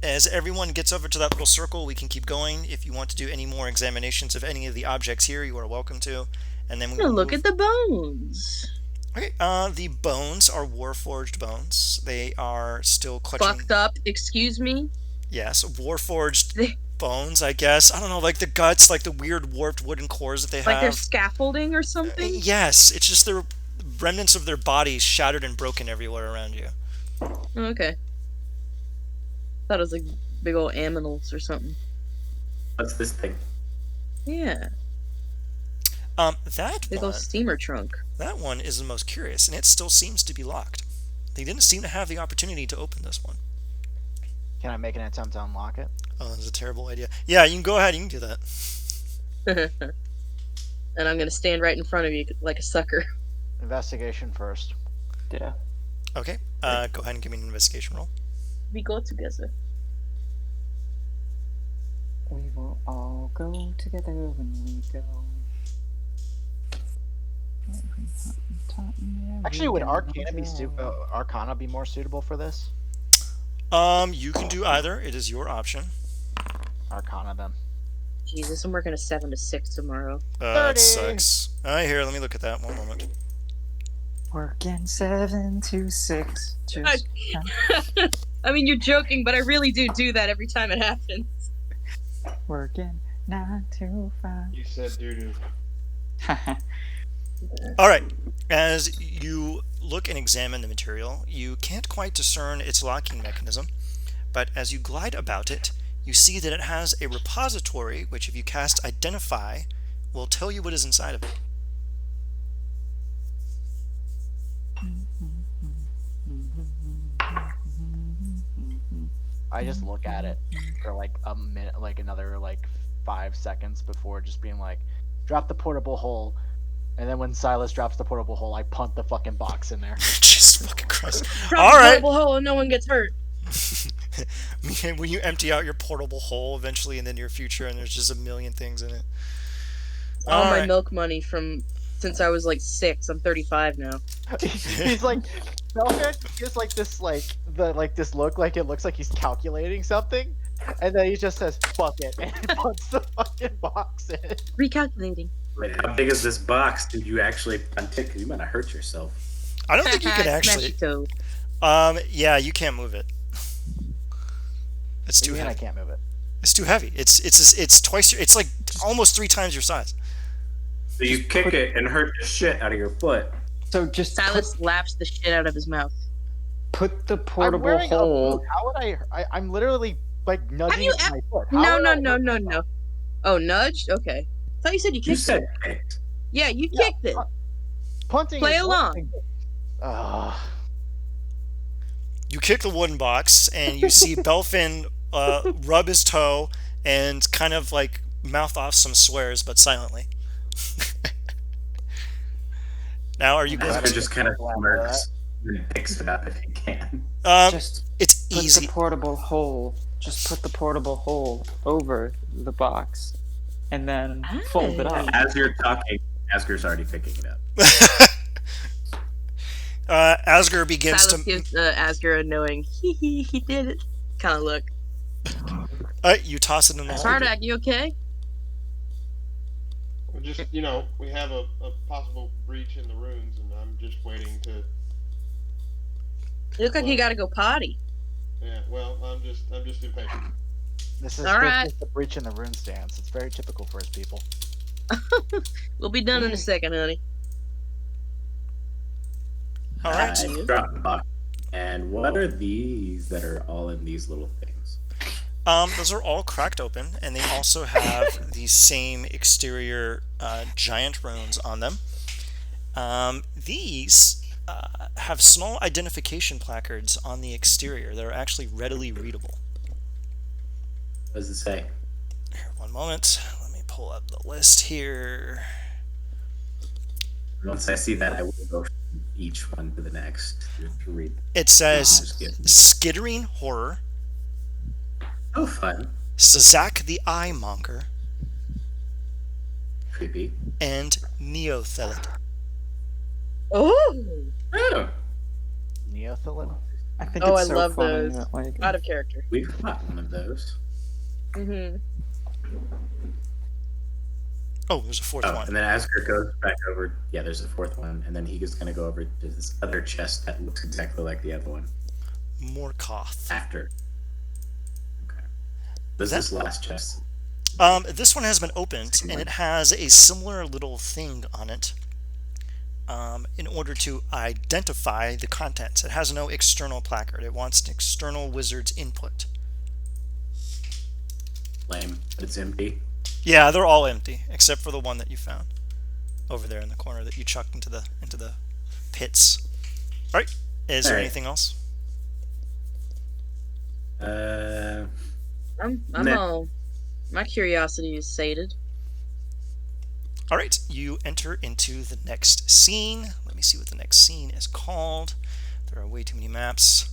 as everyone gets over to that little circle, we can keep going. If you want to do any more examinations of any of the objects here, you are welcome to. And then we will Look move. at the bones. Okay, the bones are warforged bones. They are still clutching. Fucked up. Excuse me. Yes, warforged bones, I guess. I don't know, like the guts, like the weird warped wooden cores that they Like they're have. scaffolding or something. Yes, it's just the remnants of their bodies shattered and broken everywhere around you. Oh, okay. Thought it was like big old aminals or something. What's this thing? Yeah. That Big one, old steamer trunk. that one is the most curious, and it still seems to be locked. They didn't seem to have the opportunity to open this one. Can I make an attempt to unlock it? Oh, that's a terrible idea. Yeah, you can go ahead, you can do that. And I'm gonna stand right in front of you like a sucker. Investigation first. Yeah. Okay, go ahead and give me an investigation roll. We go together. We will all go together when we go. Actually, would Arcana be more suitable for this? You can do either. It is your option. Arcana then. Jesus, I'm working a 7 to 6 tomorrow. That 30. sucks. Here, let me look at that. One moment. Working 7 to 6. Just I mean, you're joking, but I really do that every time it happens. working 9 to 5. You said doo-doo. Alright, as you look and examine the material, you can't quite discern its locking mechanism, but as you glide about it, you see that it has a repository, which if you cast Identify, will tell you what is inside of it. I just look at it for like a minute, like another like 5 seconds before just being like, drop the portable hole, And then when Silas drops the portable hole, I punt the fucking box in there. Jesus fucking Christ. Drop All the right. portable hole and no one gets hurt. When you empty out your portable hole eventually and then your future and there's just a million things in it. All my right. milk money from since I was like 6. I'm 35 now. He's like, Belfast gives like this this look like it looks like he's calculating something, and then he just says "fuck it" and he puts the fucking box in. Recalculating. Wait, how big is this box? Did you actually punt it? Because you might have hurt yourself. I don't think you can Smash actually. it, Toad. Yeah, you can't move it. It's What do too you mean I heavy. can't move it? It's too heavy. It's twice your. It's like almost 3 times your size. So you kick it and hurt the shit out of your foot. So just Silas laps the shit out of his mouth. put the I'm portable wearing a hole. boot. How would I'm literally like nudging you it with my foot. How No, would no, I no, hurt no, myself? no. Oh, nudged? Okay. I thought you said you You kicked said it. kicked. Yeah, you Yeah, kicked it. Punting. Play is one along. thing. You kick the wooden box and you see Belfin rub his toe and kind of like mouth off some swears, but silently. Now, are you going Oscar to? just kind of smirks and picks it up if he can. Just It's put easy. the portable hole. Just put the portable hole over the box, and then fold it up. As you're talking, Asger's already picking it up. Asger begins Silas to. gives Asger a knowing, he did it kind of look. You toss it in the hole. Sardak, you okay? We're just, we have a possible breach in the ruins, and I'm just waiting to. You look like you Well- gotta go potty. Yeah, well, I'm just impatient. This is All right. the breach in the rune stance. It's very typical for his people. We'll be done in a second, honey. All right. I drop the box. And what are these that are all in these little things? Those are all cracked open, and they also have the same exterior giant runes on them. These have small identification placards on the exterior that are actually readily readable. What does it say? Here, one moment. Let me pull up the list here. Once I see that, I will go from each one to the next to read. It says Just give- Skittering Horror, Oh, fun. Sazak the Eye Monker, Creepy. and Neothelid. Oh, Oh, Neothelin. I think Oh, it's I so love funny those. that like out of character. we've got one of those. Mm-hmm. Oh, there's a fourth Oh, one. and then Asger goes back over. Yeah, there's a fourth one, and then he is going to go over to this other chest that looks exactly like the other one Morkoth. after. Okay. What's this last chest? This one has been opened, and it has a similar little thing on it. In order to identify the contents, it has no external placard. It wants an external wizard's input. Lame, but it's empty. Yeah, they're all empty except for the one that you found over there in the corner that you chucked into the pits. All right. Is there All right. anything else? I'm Nah. all. My curiosity is sated. All right. You enter into the next scene. Let me see what the next scene is called. There are way too many maps.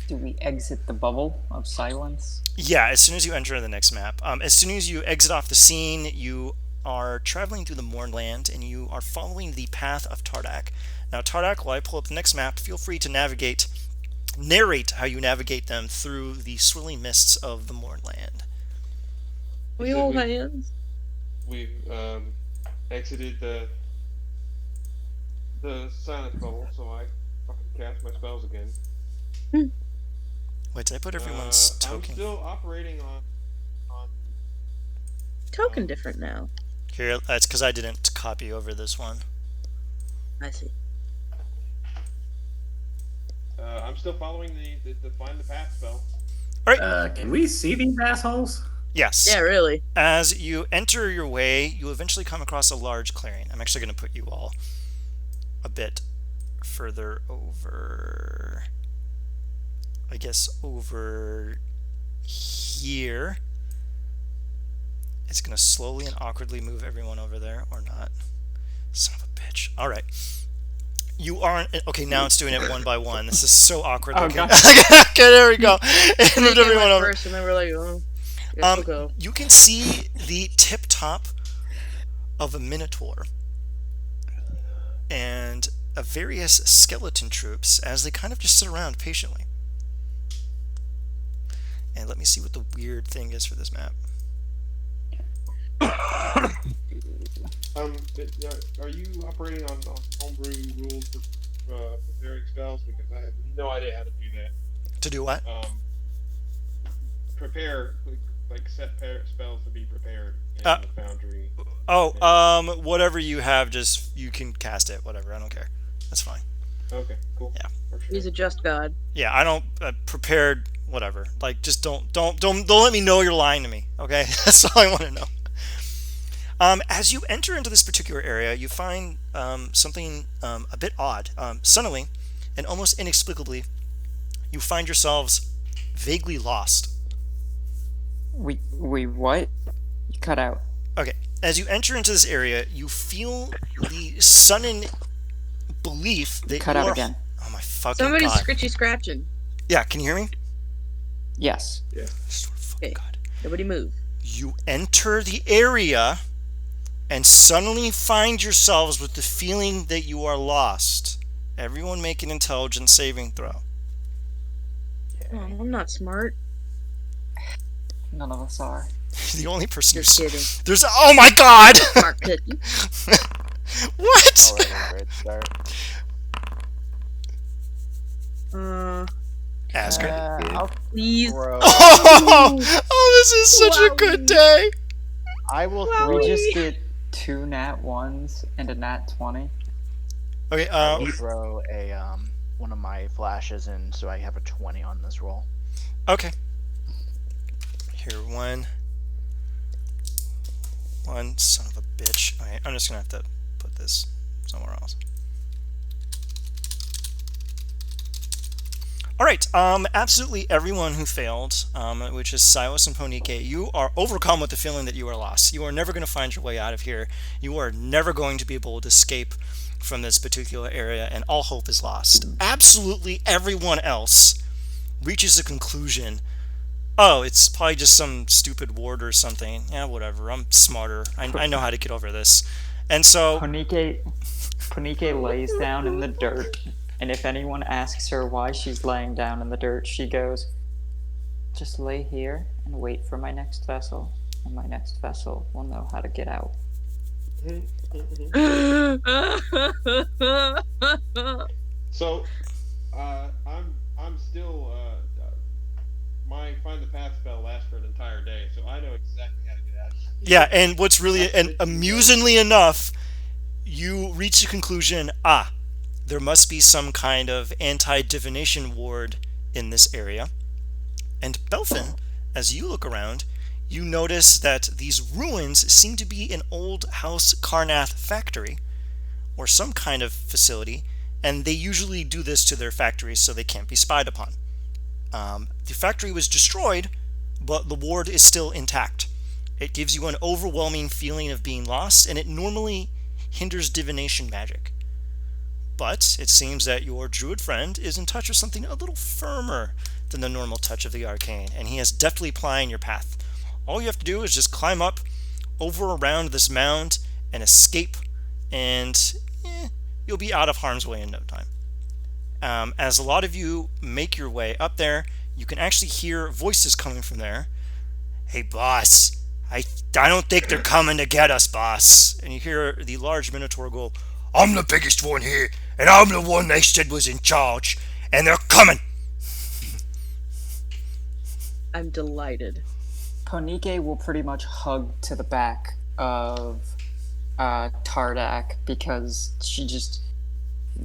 do we exit the bubble of silence? Yeah, as soon as you enter the next map. As soon as you exit off the scene, you are traveling through the Mournland, and you are following the path of Tardak. Now, Tardak, while I pull up the next map, feel free to narrate how you navigate them through the swirling mists of the Mournland. We hold hands. We've exited the silence bubble, so I fucking cast my spells again. Wait, did I put everyone's I'm token? still operating on Token different now. Here, that's because I didn't copy over this one. I see. I'm still following the find the path spell. Can we see these assholes? Yes. Yeah, really. As you enter your way, you eventually come across a large clearing. I'm actually going to put you all a bit further over, I guess, over here. It's going to slowly and awkwardly move everyone over there, or not. Son of a bitch. All right. You aren't okay. Now it's doing it one by one. This is so awkward Oh, looking. God. Okay, there we go. It moved They came everyone out over. first, and then we're like, oh, guess we'll go. You can see the tip top of a minotaur and various skeleton troops as they kind of just sit around patiently. And let me see what the weird thing is for this map. Are you operating on homebrew rules for preparing spells? Because I have no idea how to do that. To do what? Prepare like set spells to be prepared in Uh, the foundry. Whatever you have, just you can cast it. Whatever, I don't care. That's fine. Okay, cool. Yeah. For sure. He's a just god. Yeah, I don't prepared. Whatever. Like, just don't let me know you're lying to me. Okay, that's all I want to know. As you enter into this particular area, you find something a bit odd. Suddenly, and almost inexplicably, you find yourselves vaguely lost. We what? You cut out. Okay, as you enter into this area, you feel the sudden belief that Cut you out are... again. Oh my fucking Somebody's god. scratching. Yeah, can you hear me? Yes. Yeah. I swear to fucking Okay. god. Nobody move. You enter the area and suddenly find yourselves with the feeling that you are lost. Everyone make an intelligence saving throw. Oh, I'm not smart. None of us are. The only person Just who's... kidding. There's... Oh my god! Smart cookie. What? Already a great start. Asgard. I'll Please. throw. Oh, this is such a good day. I will Wow. throw. We just did 2 nat 1s and a nat 20. Okay, I will throw a one of my flashes in, so I have a 20 on this roll. okay. Here, one, son of a bitch. Okay, I'm just gonna have to put this somewhere else. All right, absolutely everyone who failed, which is Silas and Ponike, you are overcome with the feeling that you are lost. You are never going to find your way out of here. You are never going to be able to escape from this particular area, and all hope is lost. Absolutely everyone else reaches a conclusion. Oh, it's probably just some stupid ward or something. Yeah, whatever. I'm smarter. I know how to get over this. And so... Ponike lays down in the dirt, and if anyone asks her why she's laying down in the dirt, she goes, "Just lay here and wait for my next vessel, and my next vessel will know how to get out." So, I'm still my find the path spell lasts for an entire day, so I know exactly how to get out. Yeah, and what's really... And amusingly enough, you reach the conclusion, there must be some kind of anti-divination ward in this area. And Belfin, as you look around, you notice that these ruins seem to be an old House Karnath factory, or some kind of facility, and they usually do this to their factories so they can't be spied upon. The factory was destroyed, but the ward is still intact. It gives you an overwhelming feeling of being lost, and it normally hinders divination magic. But it seems that your druid friend is in touch with something a little firmer than the normal touch of the arcane, and he is deftly plying your path. All you have to do is just climb up, over around this mound, and escape, and you'll be out of harm's way in no time. As a lot of you make your way up there, you can actually hear voices coming from there. "Hey, boss, I don't think they're coming to get us, boss." And you hear the large minotaur go, "I'm the biggest one here, and I'm the one they said was in charge, and they're coming." I'm delighted. Ponike will pretty much hug to the back of Tardak because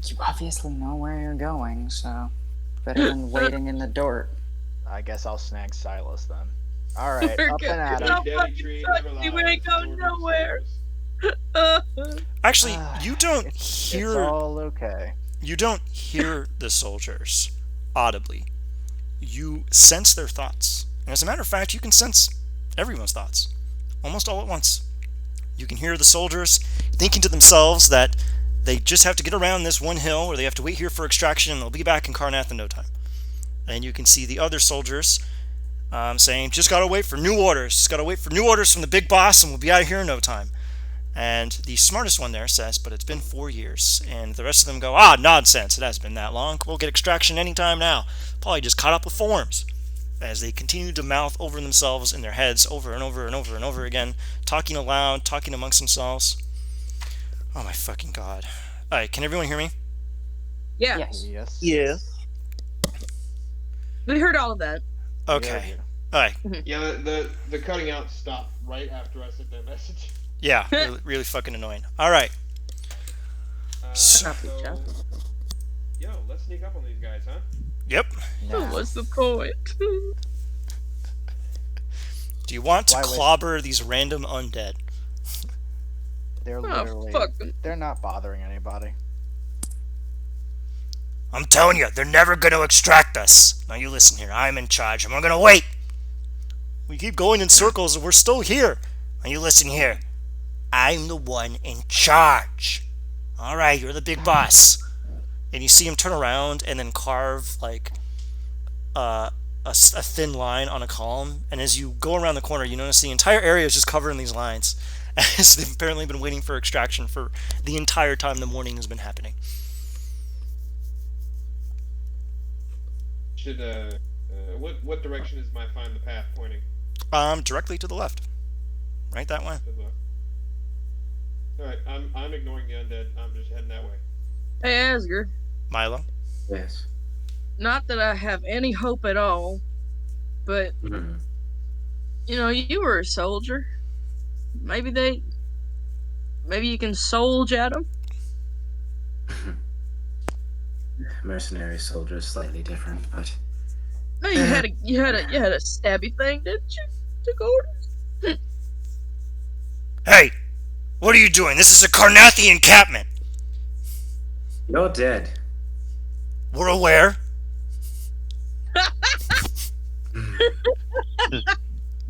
you obviously know where you're going, so better than waiting in the dirt. I guess I'll snag Silas then. All right, up and at No him. Daddy tree never lies. we ain't going nowhere. Actually, you don't It's hear all okay. you don't hear the soldiers audibly. You sense their thoughts. And as a matter of fact, you can sense everyone's thoughts almost all at once. You can hear the soldiers thinking to themselves that they just have to get around this one hill, or they have to wait here for extraction, and they'll be back in Karnath in no time. And you can see the other soldiers saying, just gotta wait for new orders. Just gotta wait for new orders from the big boss, and we'll be out of here in no time. And the smartest one there says, but it's been 4 years. And the rest of them go, nonsense. It hasn't been that long. We'll get extraction anytime now. Probably just caught up with forms. As they continue to mouth over themselves in their heads over and over and over and over again, talking aloud, talking amongst themselves. Oh my fucking god. Alright, can everyone hear me? Yeah, Yes. Yes. we heard all of that. Okay. Alright. Yeah, the cutting out stopped right after I sent that message. Yeah, really fucking annoying. Alright. Copy, Jeff. Yo, let's sneak up on these guys, huh? Yep. Nah. What's the point? Do you want to Why waste- clobber these random undead? They're Oh, literally. fuck 'em. They're not bothering anybody. I'm telling you, they're never going to extract us. Now you listen here. I'm in charge. I'm not going to wait. We keep going in circles and we're still here. Now you listen here. I'm the one in charge. Alright, you're the big boss. And you see him turn around and then carve like a thin line on a column. And as you go around the corner, you notice the entire area is just covered in these lines. As they've apparently been waiting for extraction for the entire time the morning has been happening. Should what direction is my find the path pointing? Directly to the left. Right that way. To the- All right, I'm ignoring the undead. I'm just heading that way. Hey, Asger. Milo. Yes. Not that I have any hope at all, but Mhm. you were a soldier. Maybe you can soldier at them. Mercenary soldiers, slightly different, but No, you had a stabby thing, didn't you? Took orders. Hey! What are you doing? This is a Carnathian encampment. you're dead. We're aware.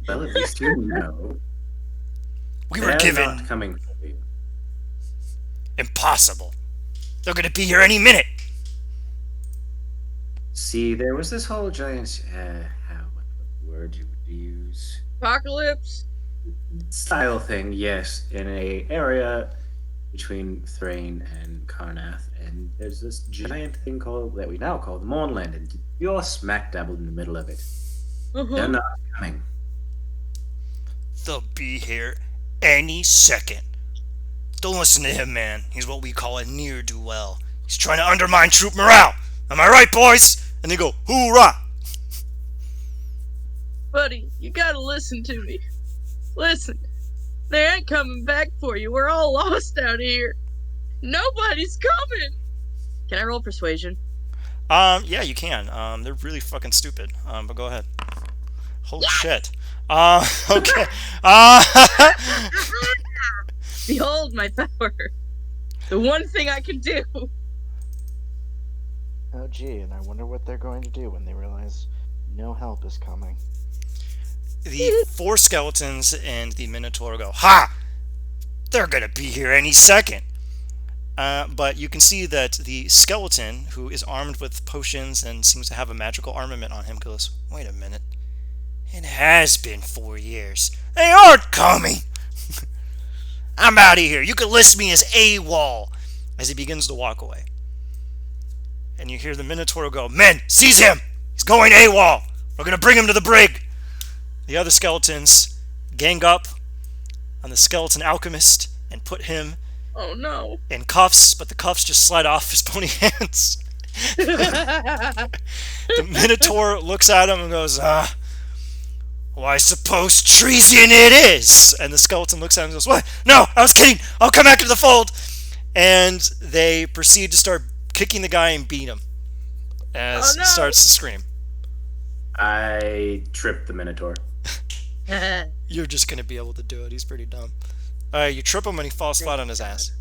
Well, at least you know. We were They're given not coming for you. impossible. They're gonna be here any minute. See, there was this whole giant, what word you would use? Apocalypse. Style thing, yes, in a area between Thrain and Karnath, and there's this giant thing that we now call the Mournland, and you're smack dab in the middle of it. They're not coming. They'll be here any second. Don't listen to him, man. He's what we call a neer-do-well. He's trying to undermine troop morale. Am I right, boys? And they go, hoorah! Buddy, you gotta listen to me. Listen, they ain't coming back for you. We're all lost out here. Nobody's coming. Can I roll persuasion? Yeah, you can. They're really fucking stupid. But go ahead. Holy shit. Okay. Behold my power. The one thing I can do. Oh gee, and I wonder what they're going to do when they realize no help is coming. The 4 skeletons and the Minotaur go, ha! They're gonna be here any second. But you can see that the skeleton, who is armed with potions and seems to have a magical armament on him, goes, wait a minute. It has been 4 years. They aren't coming! I'm out of here. You can list me as AWOL. As he begins to walk away. And you hear the Minotaur go, men, seize him! He's going AWOL! We're gonna bring him to the brig! The other skeletons gang up on the skeleton alchemist and put him Oh no. in cuffs, but the cuffs just slide off his bony hands. The Minotaur looks at him and goes, well, I suppose treason it is. And the skeleton looks at him and goes, what? No, I was kidding. I'll come back to the fold. And they proceed to start kicking the guy and beat him as Oh, no. he starts to scream. I tripped the Minotaur. You're just going to be able to do it. He's pretty dumb. You trip him and he falls flat on his ass.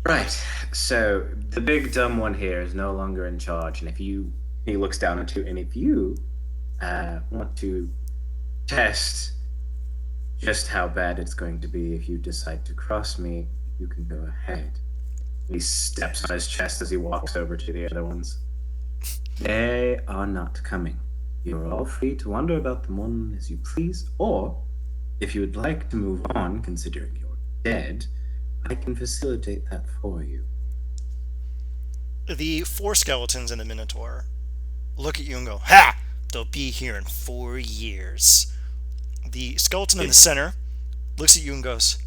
Right. So the big dumb one here is no longer in charge, and he looks down at you, and if you want to test just how bad it's going to be if you decide to cross me, you can go ahead. He steps on his chest as he walks over to the other ones. They are not coming. You are all free to wander about the Mournland as you please, or if you would like to move on, considering you're dead, I can facilitate that for you. The 4 skeletons in the Minotaur look at you and go, "Ha! They'll be here in 4 years." The skeleton in the center looks at you and goes,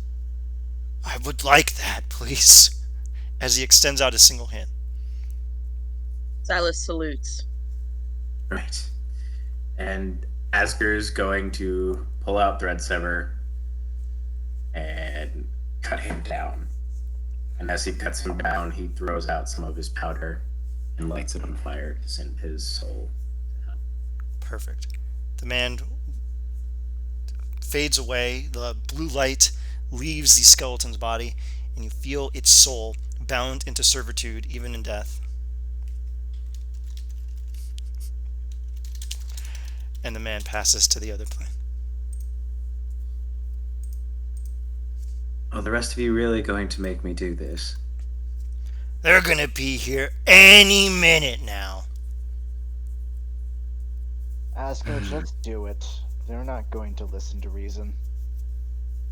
"I would like that, please," as he extends out a single hand. Silas salutes. Right. And Asger's going to pull out Threadsever and cut him down. And as he cuts him down, he throws out some of his powder and lights it on fire to send his soul to hell. Perfect. The man fades away. The blue light leaves the skeleton's body, and you feel its soul bound into servitude, even in death. And the man passes to the other plane. Are the rest of you really going to make me do this? They're gonna be here any minute now. Asgard, just do it. They're not going to listen to reason.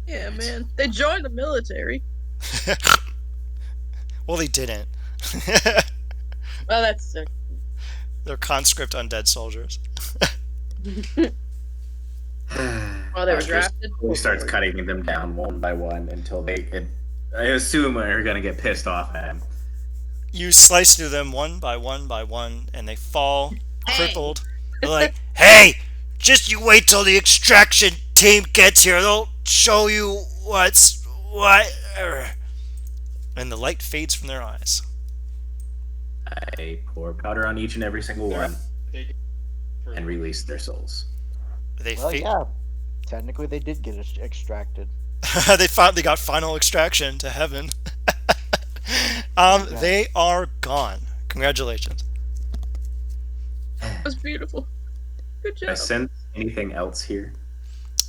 Yeah, man. They joined the military. Well, they didn't. Well, that's sick. They're conscript undead soldiers. Oh, they were drafted? He starts cutting them down one by one until I assume, are going to get pissed off at him. You slice through them one by one by one, and they fall crippled. They're like, "Hey, just you wait till the extraction team gets here. They'll show you what's what." And the light fades from their eyes. I pour powder on each and every single one Take it for- and release their souls. They Well, fade. yeah. Technically, they did get extracted. They finally got final extraction to heaven. They are gone. Congratulations. That was beautiful. Good Did I job. sense anything else here?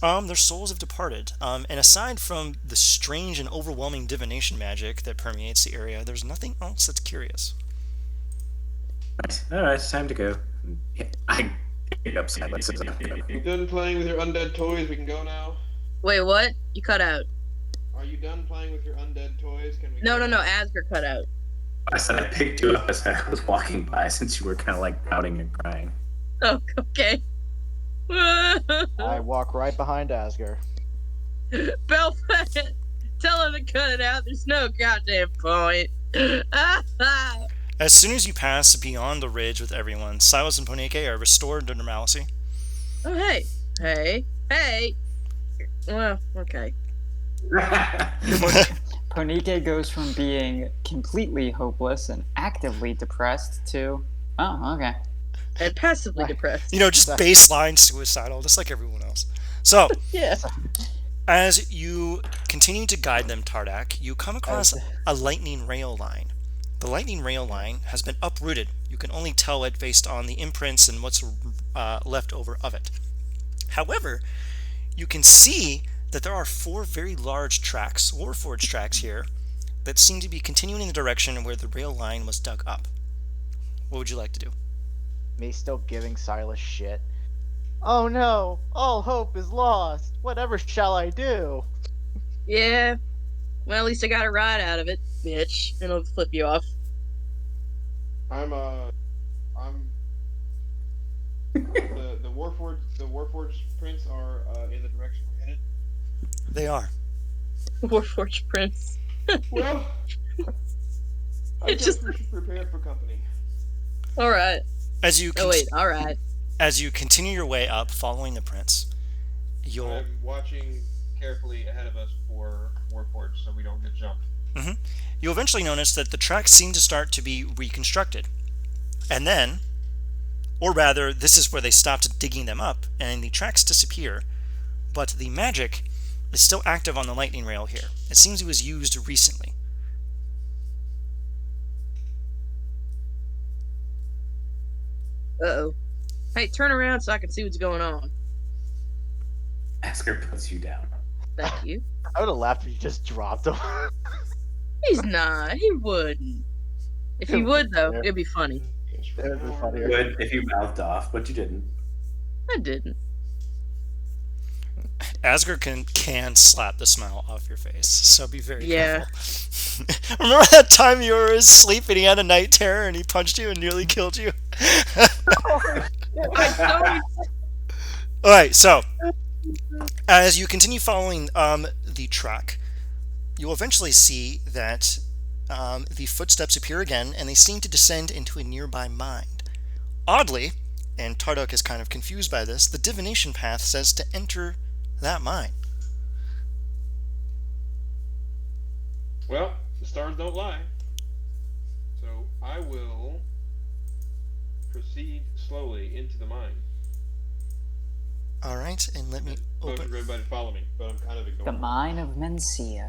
Their souls have departed. And aside from the strange and overwhelming divination magic that permeates the area, there's nothing else that's curious. Right. All right, it's time to go. I pick up silence. You done playing with your undead toys? We can go now. Wait, what? You cut out. Are you done playing with your undead toys? Can we? No, go? Asger cut out. I said I picked you up as I was walking by since you were kind of like pouting and crying. Oh, okay. I walk right behind Asger. Belfast, tell him to cut it out. There's no goddamn point. As soon as you pass beyond the ridge with everyone, Silas and Poneke are restored to normalcy. Oh, hey. Well, okay. Ponike goes from being completely hopeless and actively depressed to, oh, okay. And passively depressed. Just baseline suicidal, just like everyone else. So, Yeah. as you continue to guide them, Tardak, you come across a lightning rail line. The lightning rail line has been uprooted. You can only tell it based on the imprints and what's left over of it. However, you can see that there are 4 very large tracks, Warforged tracks here, that seem to be continuing in the direction where the rail line was dug up. What would you like to do? Me still giving Silas shit. Oh no! All hope is lost! Whatever shall I do? Yeah. Well, at least I got a ride out of it, bitch. And I'll flip you off. I'm the Warforged prints are in the direction we're headed. They are. Warforged Prince. Well, I It's guess just- we should prepare for company. Alright. As you Oh, wait, alright. as you continue your way up, following the prince, you'll I'm watching carefully ahead of us for Warforged so we don't get jumped. you'll eventually notice that the tracks seem to start to be reconstructed, and then, or rather, this is where they stopped digging them up, and the tracks disappear. But the magic is still active on the lightning rail here. It seems it was used recently. Uh-oh. Hey, turn around so I can see what's going on. Asger puts you down. Thank you. I would have laughed if you just dropped him. He's not. He wouldn't. If he would, though, it'd be funny. It would be funnier. Good if you mouthed off, but you didn't. I didn't. Asgard can slap the smile off your face, so be very Yeah. careful. Remember that time you were asleep and he had a night terror and he punched you and nearly killed you? I Alright, so as you continue following the track, you will eventually see that the footsteps appear again and they seem to descend into a nearby mine. Oddly, and Tarduk is kind of confused by this, the divination path says to enter that mine. Well, the stars don't lie. So I will proceed slowly into the mine. Alright, and let me Motion for open. everybody to follow me, but I'm kind of The ignoring. mine of Mencia.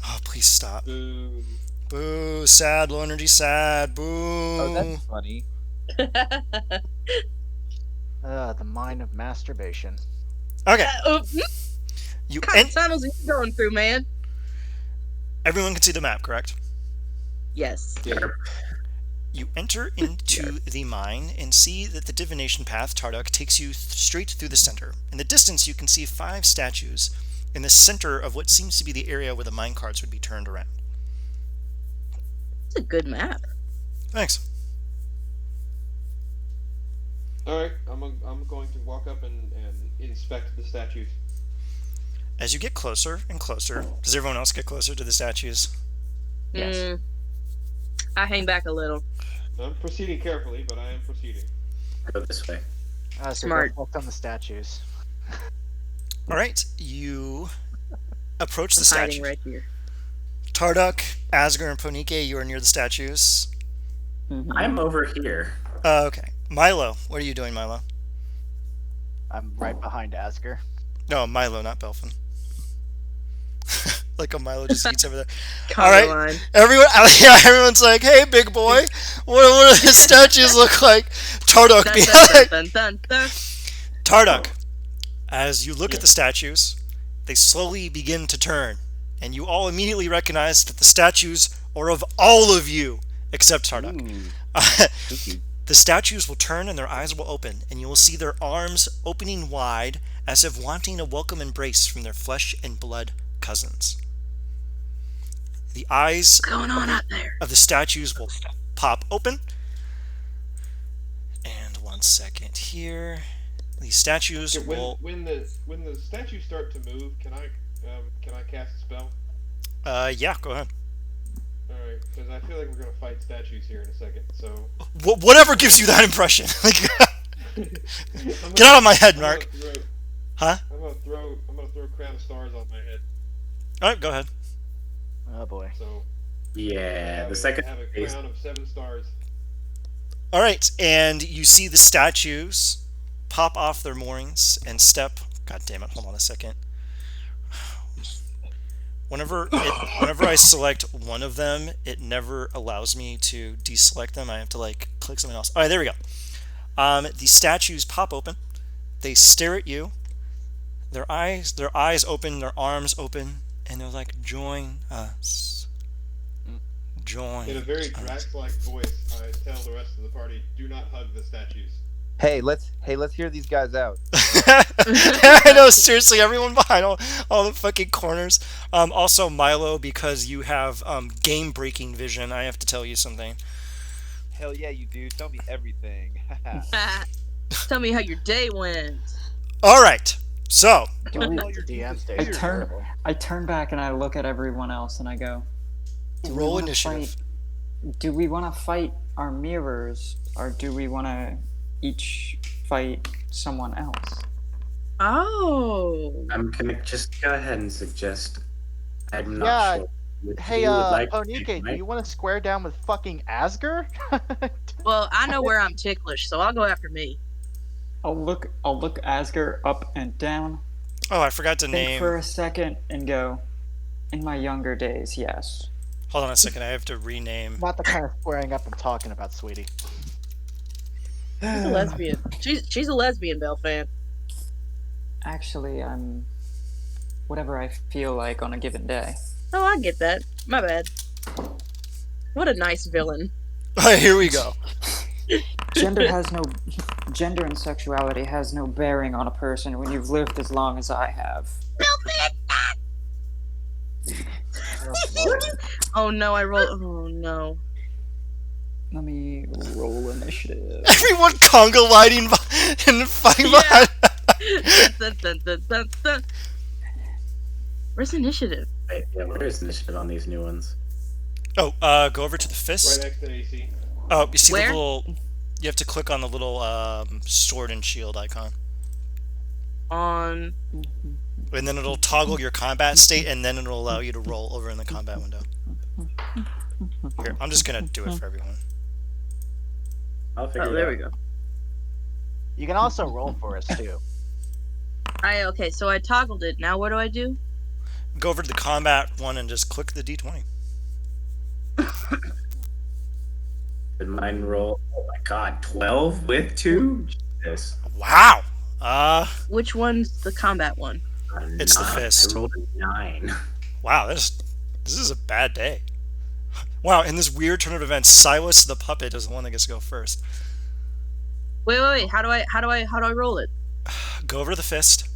Oh, please stop. Boo. Boo, sad, low energy, sad, boo. Oh, that's funny. The mine of masturbation. Okay, What you kind of tunnels are you going through, man? everyone can see the map, correct? Yes. You enter into the mine and see that the divination path, Tarduk, takes you straight through the center. In the distance, you can see 5 statues in the center of what seems to be the area where the mine carts would be turned around. It's a good map. Thanks. All right, I'm going to walk up and inspect the statues. As you get closer and closer, does everyone else get closer to the statues? Yes. I hang back a little. I'm proceeding carefully, but I am proceeding. Go this way. So Smart. go focus on the statues. All right, you approach the I'm hiding statues. right here. Tarduk, Asger, and Ponike, you are near the statues. I'm over here. Okay. Milo, what are you doing, Milo? I'm right behind Asger. No, Milo, not Belfin. Like a Milo just eats over there. All All right. line. Everyone's like, "Hey, big boy, what do the statues look like?" Tarduk Dun, behind. dun, dun, dun, dun. Tarduk, as you look at the statues, they slowly begin to turn, and you all immediately recognize that the statues are of all of you except Tarduk. Spooky. The statues will turn and their eyes will open, and you will see their arms opening wide as if wanting a welcome embrace from their flesh and blood cousins. The eyes What's going on out there? of the statues will pop open. And 1 second here. These statues Okay, will. when the statues start to move, can I cast a spell? Yeah, go ahead. All right, because I feel like we're gonna fight statues here in a second. So Whatever gives you that impression. Like, get out of my head, Mark. Huh? I'm gonna throw Crown of Stars on my head. All right, go ahead. Oh boy. So Yeah, the second I have a phase. crown of 7 stars. All right, and you see the statues pop off their moorings and step. God damn it! Hold on a second. Whenever I select one of them, it never allows me to deselect them. I have to like click something else. All right, there we go. The statues pop open. They stare at you. Their eyes open, their arms open, and they're like, "Join us. Join." In a very us." Drax-like voice, I tell the rest of the party, "Do not hug the statues." Hey, let's hear these guys out. I know, seriously, everyone behind all the fucking corners. Also, Milo, because you have game-breaking vision, I have to tell you something. Hell yeah, you do. Tell me everything. Tell me how your day went. All right, so Can we- All your DM teeth stage. I is turn, terrible. I turn back and I look at everyone else and I go, "Do we roll wanna initiative. do we want to fight our mirrors, or do we want to each fight someone else?" Oh. I'm gonna just go ahead and suggest. I'm not Yeah, sure. If Hey, you would like to Ponike, take do my- you want to square down with fucking Asger? Well, I know where I'm ticklish, so I'll go after me. I'll look Asger up and down, Oh, I forgot to think name. for a second, and go, "In my younger days, yes." Hold on a second, I have to rename. Not the kind of squaring up I'm talking about, sweetie. She's a lesbian. She's a lesbian, Belle fan. Actually, I'm whatever I feel like on a given day. Oh, I get that. My bad. What a nice villain. Here we go. Gender has no gender and sexuality has no bearing on a person when you've lived as long as I have. Oh no, I rolled. Oh no. Let me roll initiative. Everyone conga lighting and fighting Yeah. behind. Dun, dun, dun, dun, dun. Where's initiative? Wait, yeah, where is initiative on these new ones? Oh, go over to the fist. Right next to AC. Oh, you see Where? the little. You have to click on the little sword and shield icon, On. and then it'll toggle your combat state, and then it'll allow you to roll over in the combat window. Here, I'm just gonna do it for everyone. I'll figure Oh, it there out. we go. You can also roll for us too. Okay, so I toggled it. Now what do I do? Go over to the combat one and just click the D20. Did mine roll? Oh my god, 12 with 2? Jesus. Wow. Which one's the combat one? It's the Nine. fist. I rolled a 9. Wow, this is a bad day. Wow, in this weird turn of events, Silas the puppet is the one that gets to go first. Wait. How do I roll it? Go over to the fist.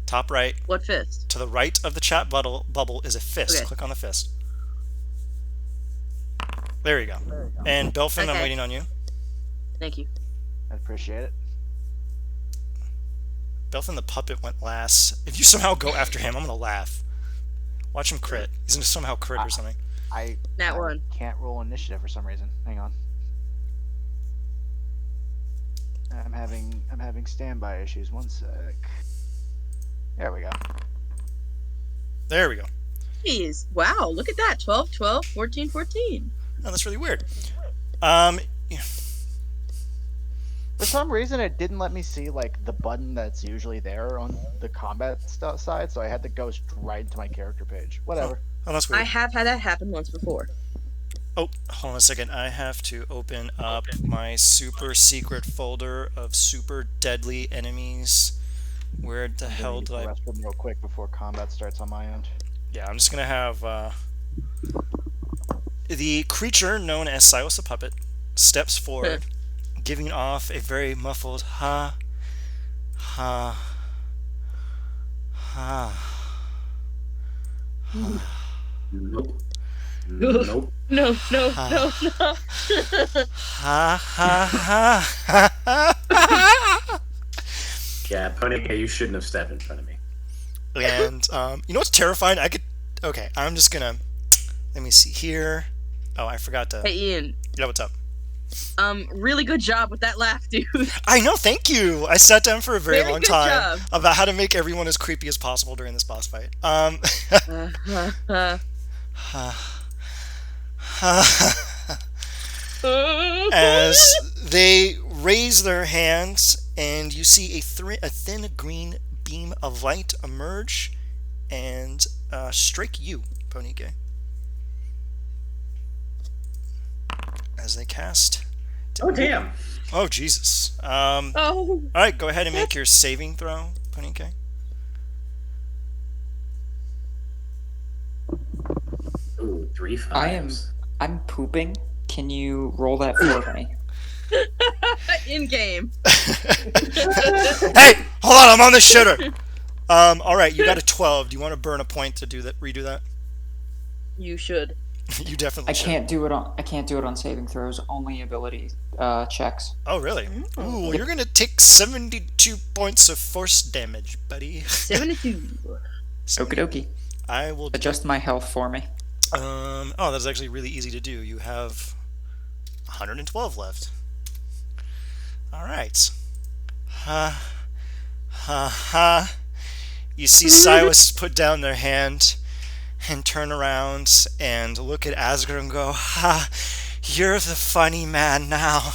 Top right. What fist? To the right of the chat bubble is a fist. Okay. Click on the fist. There you go. And Belfin, I'm Okay. waiting on you. Thank you. I appreciate it. Belfin the puppet went last. If you somehow go after him, I'm gonna laugh. Watch him crit. He's gonna somehow crit or something. I Nat one. can't roll initiative for some reason. Hang on. I'm having standby issues. One sec. There we go. There we go. Jeez. Wow, look at that. 12, 12, 14, 14. Oh, that's really weird. For some reason, it didn't let me see like the button that's usually there on the combat side, so I had to go right into my character page. Whatever. Oh, that's I weird. have had that happen once before. Oh, hold on a second. I have to open up my super secret folder of super deadly enemies. Where the I'm gonna hell use did the I... restroom real quick before combat starts on my end. Yeah, I'm just gonna have the creature known as Silas the Puppet steps forward, giving off a very muffled ha, ha, ha. Nope. Nope. No. Ha ha ha. Yeah, Ponyka, you shouldn't have stepped in front of me. And you know what's terrifying? Okay, I'm just gonna. Let me see here. Oh, I forgot to. Hey, Ian. Yeah, what's up? Really good job with that laugh, dude. I know, thank you. I sat down for a very long good time job. about how to make everyone as creepy as possible during this boss fight. As they raise their hands, and you see a thin green beam of light emerge and strike you, Ponike. As they cast. Oh, damn. Oh, Jesus. Oh. All right, go ahead and make your saving throw, Ponike. Ooh, 3 5s. I'm pooping. Can you roll that for me? In game. Hey, hold on, I'm on the shitter. All right, you got a 12. Do you want to burn a point to redo that? You should. You definitely I should. can't do it on saving throws. Only ability checks. Oh, really? Ooh, well, you're gonna take 72 points of force damage, buddy. 72. Okie dokie. I will Adjust my health for me. Oh, that's actually really easy to do. You have 112 left. All right. Ha ha ha. You see Silas put down their hand and turn around and look at Asgard and go, "Ha, you're the funny man now."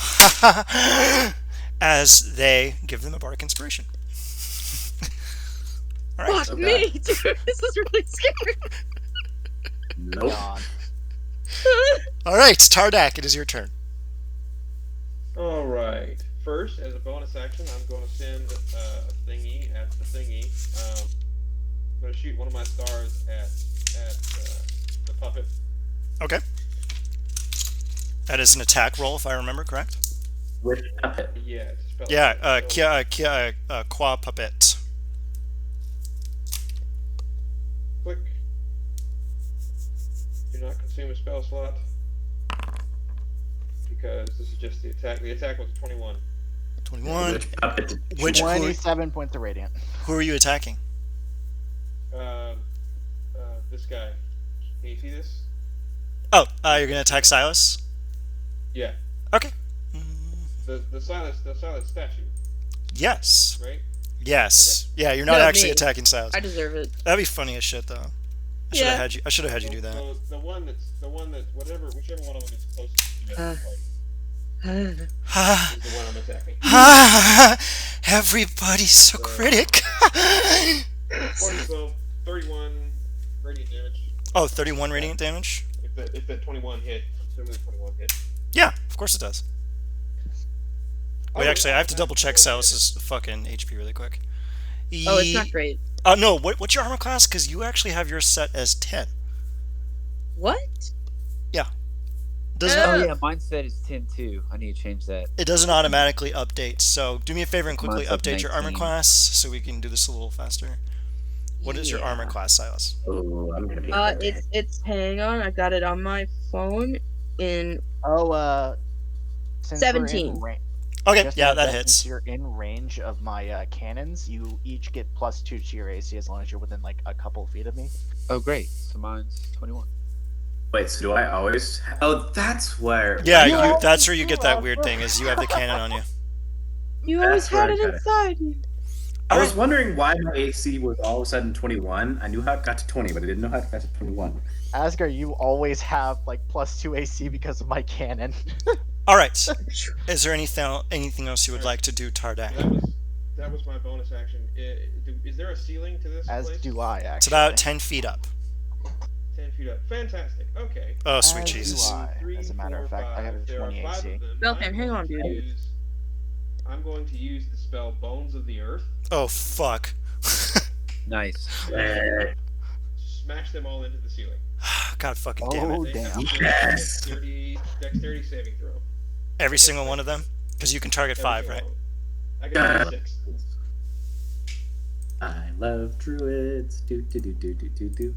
As they give them a bardic inspiration. All right. Fuck me, dude. This is really scary. Nope. God. All right, Tardak, it is your turn. All right. First, as a bonus action, I'm going to send a thingy at the thingy. I'm going to shoot one of my stars at the puppet. Okay. That is an attack roll, if I remember correct. With puppet. Yeah, it's a spell. Yeah, So, Qua Puppet. click. Do not consume a spell slot because this is just the attack. The attack was 21. 21. Which puppet? Which, who, 27 points of radiant. who are you attacking? This guy. Can you see this? Oh, you're gonna attack Silas? Yeah. Okay. The Silas statue, Yes. right? Yes. Yeah, you're not No, actually me. attacking Silas. I deserve it. That'd be funny as shit, though. I should have had you. I should have had you do that. So the one that whichever one of them is closest to the rest of the Ha party is the one I'm attacking. ha! Everybody's so critic. 31 radiant damage. Oh, 31 radiant damage? If that 21 hit, I'm assuming the 21 hit. Yeah, of course it does. Wait, Oh, actually, I have to yeah, double check that's- Silas's fucking HP really quick. Oh, it's not great. No, what's your armor class? Because you actually have yours set as 10. What? Doesn't Uh, Oh yeah, mine said it's 10 too. I need to change that. It doesn't automatically update, so do me a favor and quickly Mine's like update your armor 19. class so we can do this a little faster. What is your armor class, Silas? Oh, I'm gonna be. It's hang on, I got it on my phone in Oh, since 17. We're in Okay, just yeah, note that Since hits. you're in range of my cannons, you each get +2 to your AC as long as you're within like a couple feet of me. Oh great, so mine's 21. Wait, so do I always? Oh, that's where. Yeah, Yeah. that's where you get that weird thing, is you have the cannon on you. You That's always had where I it got it. inside you. I was wondering why my AC was all of a sudden 21. I knew how it got to 20, but I didn't know how it got to 21. Asgard, you always have like +2 AC because of my cannon. Alright, is there anything else you would like to do, Tardak? That was my bonus action. Is there a ceiling to this As place? do I, actually. It's about 10 feet up. 10 feet up. Fantastic. Okay. Oh, sweet As do Jesus. I. As a matter of fact, I have a There are 20 5 AC. of them. Belfan, hang on, dude. I'm going to use the spell Bones of the Earth. Oh, fuck. Nice. Smash them all into the ceiling. God fucking damn Oh, it. They have damn. to do a Yes. dexterity saving throw. Every single one of them? Because you can target 5, Every right? single one. I got 6. I love druids. Do do do do do do do.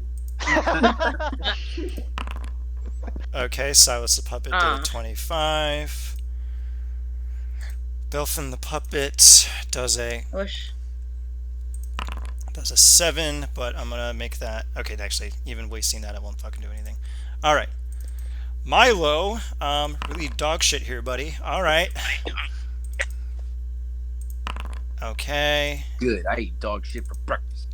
Okay, Silas the Puppet did 25. Belfin the Puppet does a Push. 7, but I'm gonna make that. Okay, actually, even wasting that, I won't fucking do anything. All right, Milo, really dog shit here, buddy. All right. Okay. Good. I eat dog shit for breakfast.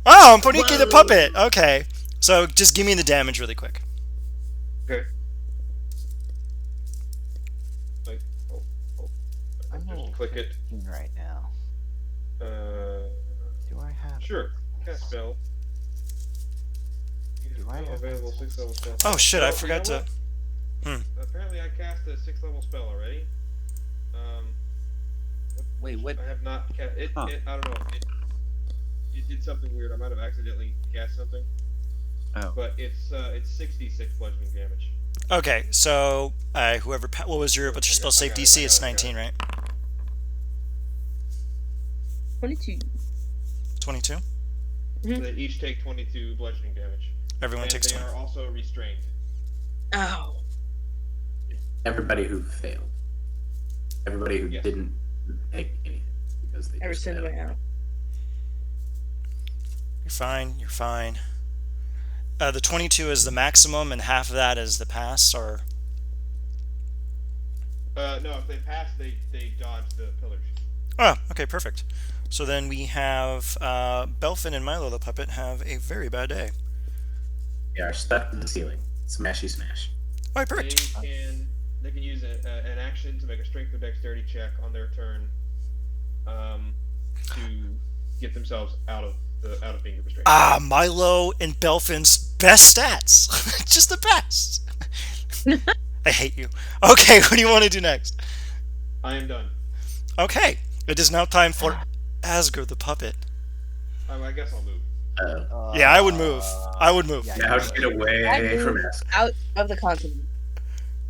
Oh, I'm Poniki the Puppet. Okay, so just give me the damage really quick. Okay. I'm Just level click it. 15 right now. Do I have? Sure. Cast spell. Do I have Available that? 6th level spell. Oh shit, I Well, you forgot know to. what? Apparently, I cast a 6th level spell already. Wait, what? I have not cast it. Huh. I don't know. It did something weird. I might have accidentally cast something. Oh. But it's 66 bludgeoning damage. Okay, so whoever. What was your? What's your spell save I got it, DC? I got It's it, I got 19, it. right? 22. 22. So they each take 22 bludgeoning damage. Everyone And takes they 2. are also restrained. Ow. Everybody who failed. Everybody who Yes. didn't take anything because they Ever just since failed. my out. You're fine. You're fine. The 22 is the maximum, and half of that is the pass, or No, if they pass, they dodge the pillars. oh, okay, perfect. So then we have Belfin and Milo the Puppet have a very bad day. They are stuck to the ceiling. Smashy smash. All right, perfect. They can use an action to make a strength or dexterity check on their turn, to get themselves out of being restrained. Ah, Milo and Belfin's best stats. Just the best. I hate you. Okay, what do you want to do next? I am done. Okay, it is now time for Asgard the Puppet. I guess I'll move. Yeah, I would move. I would move. Yeah, Yeah, how to get away I from moved us. out of the continent.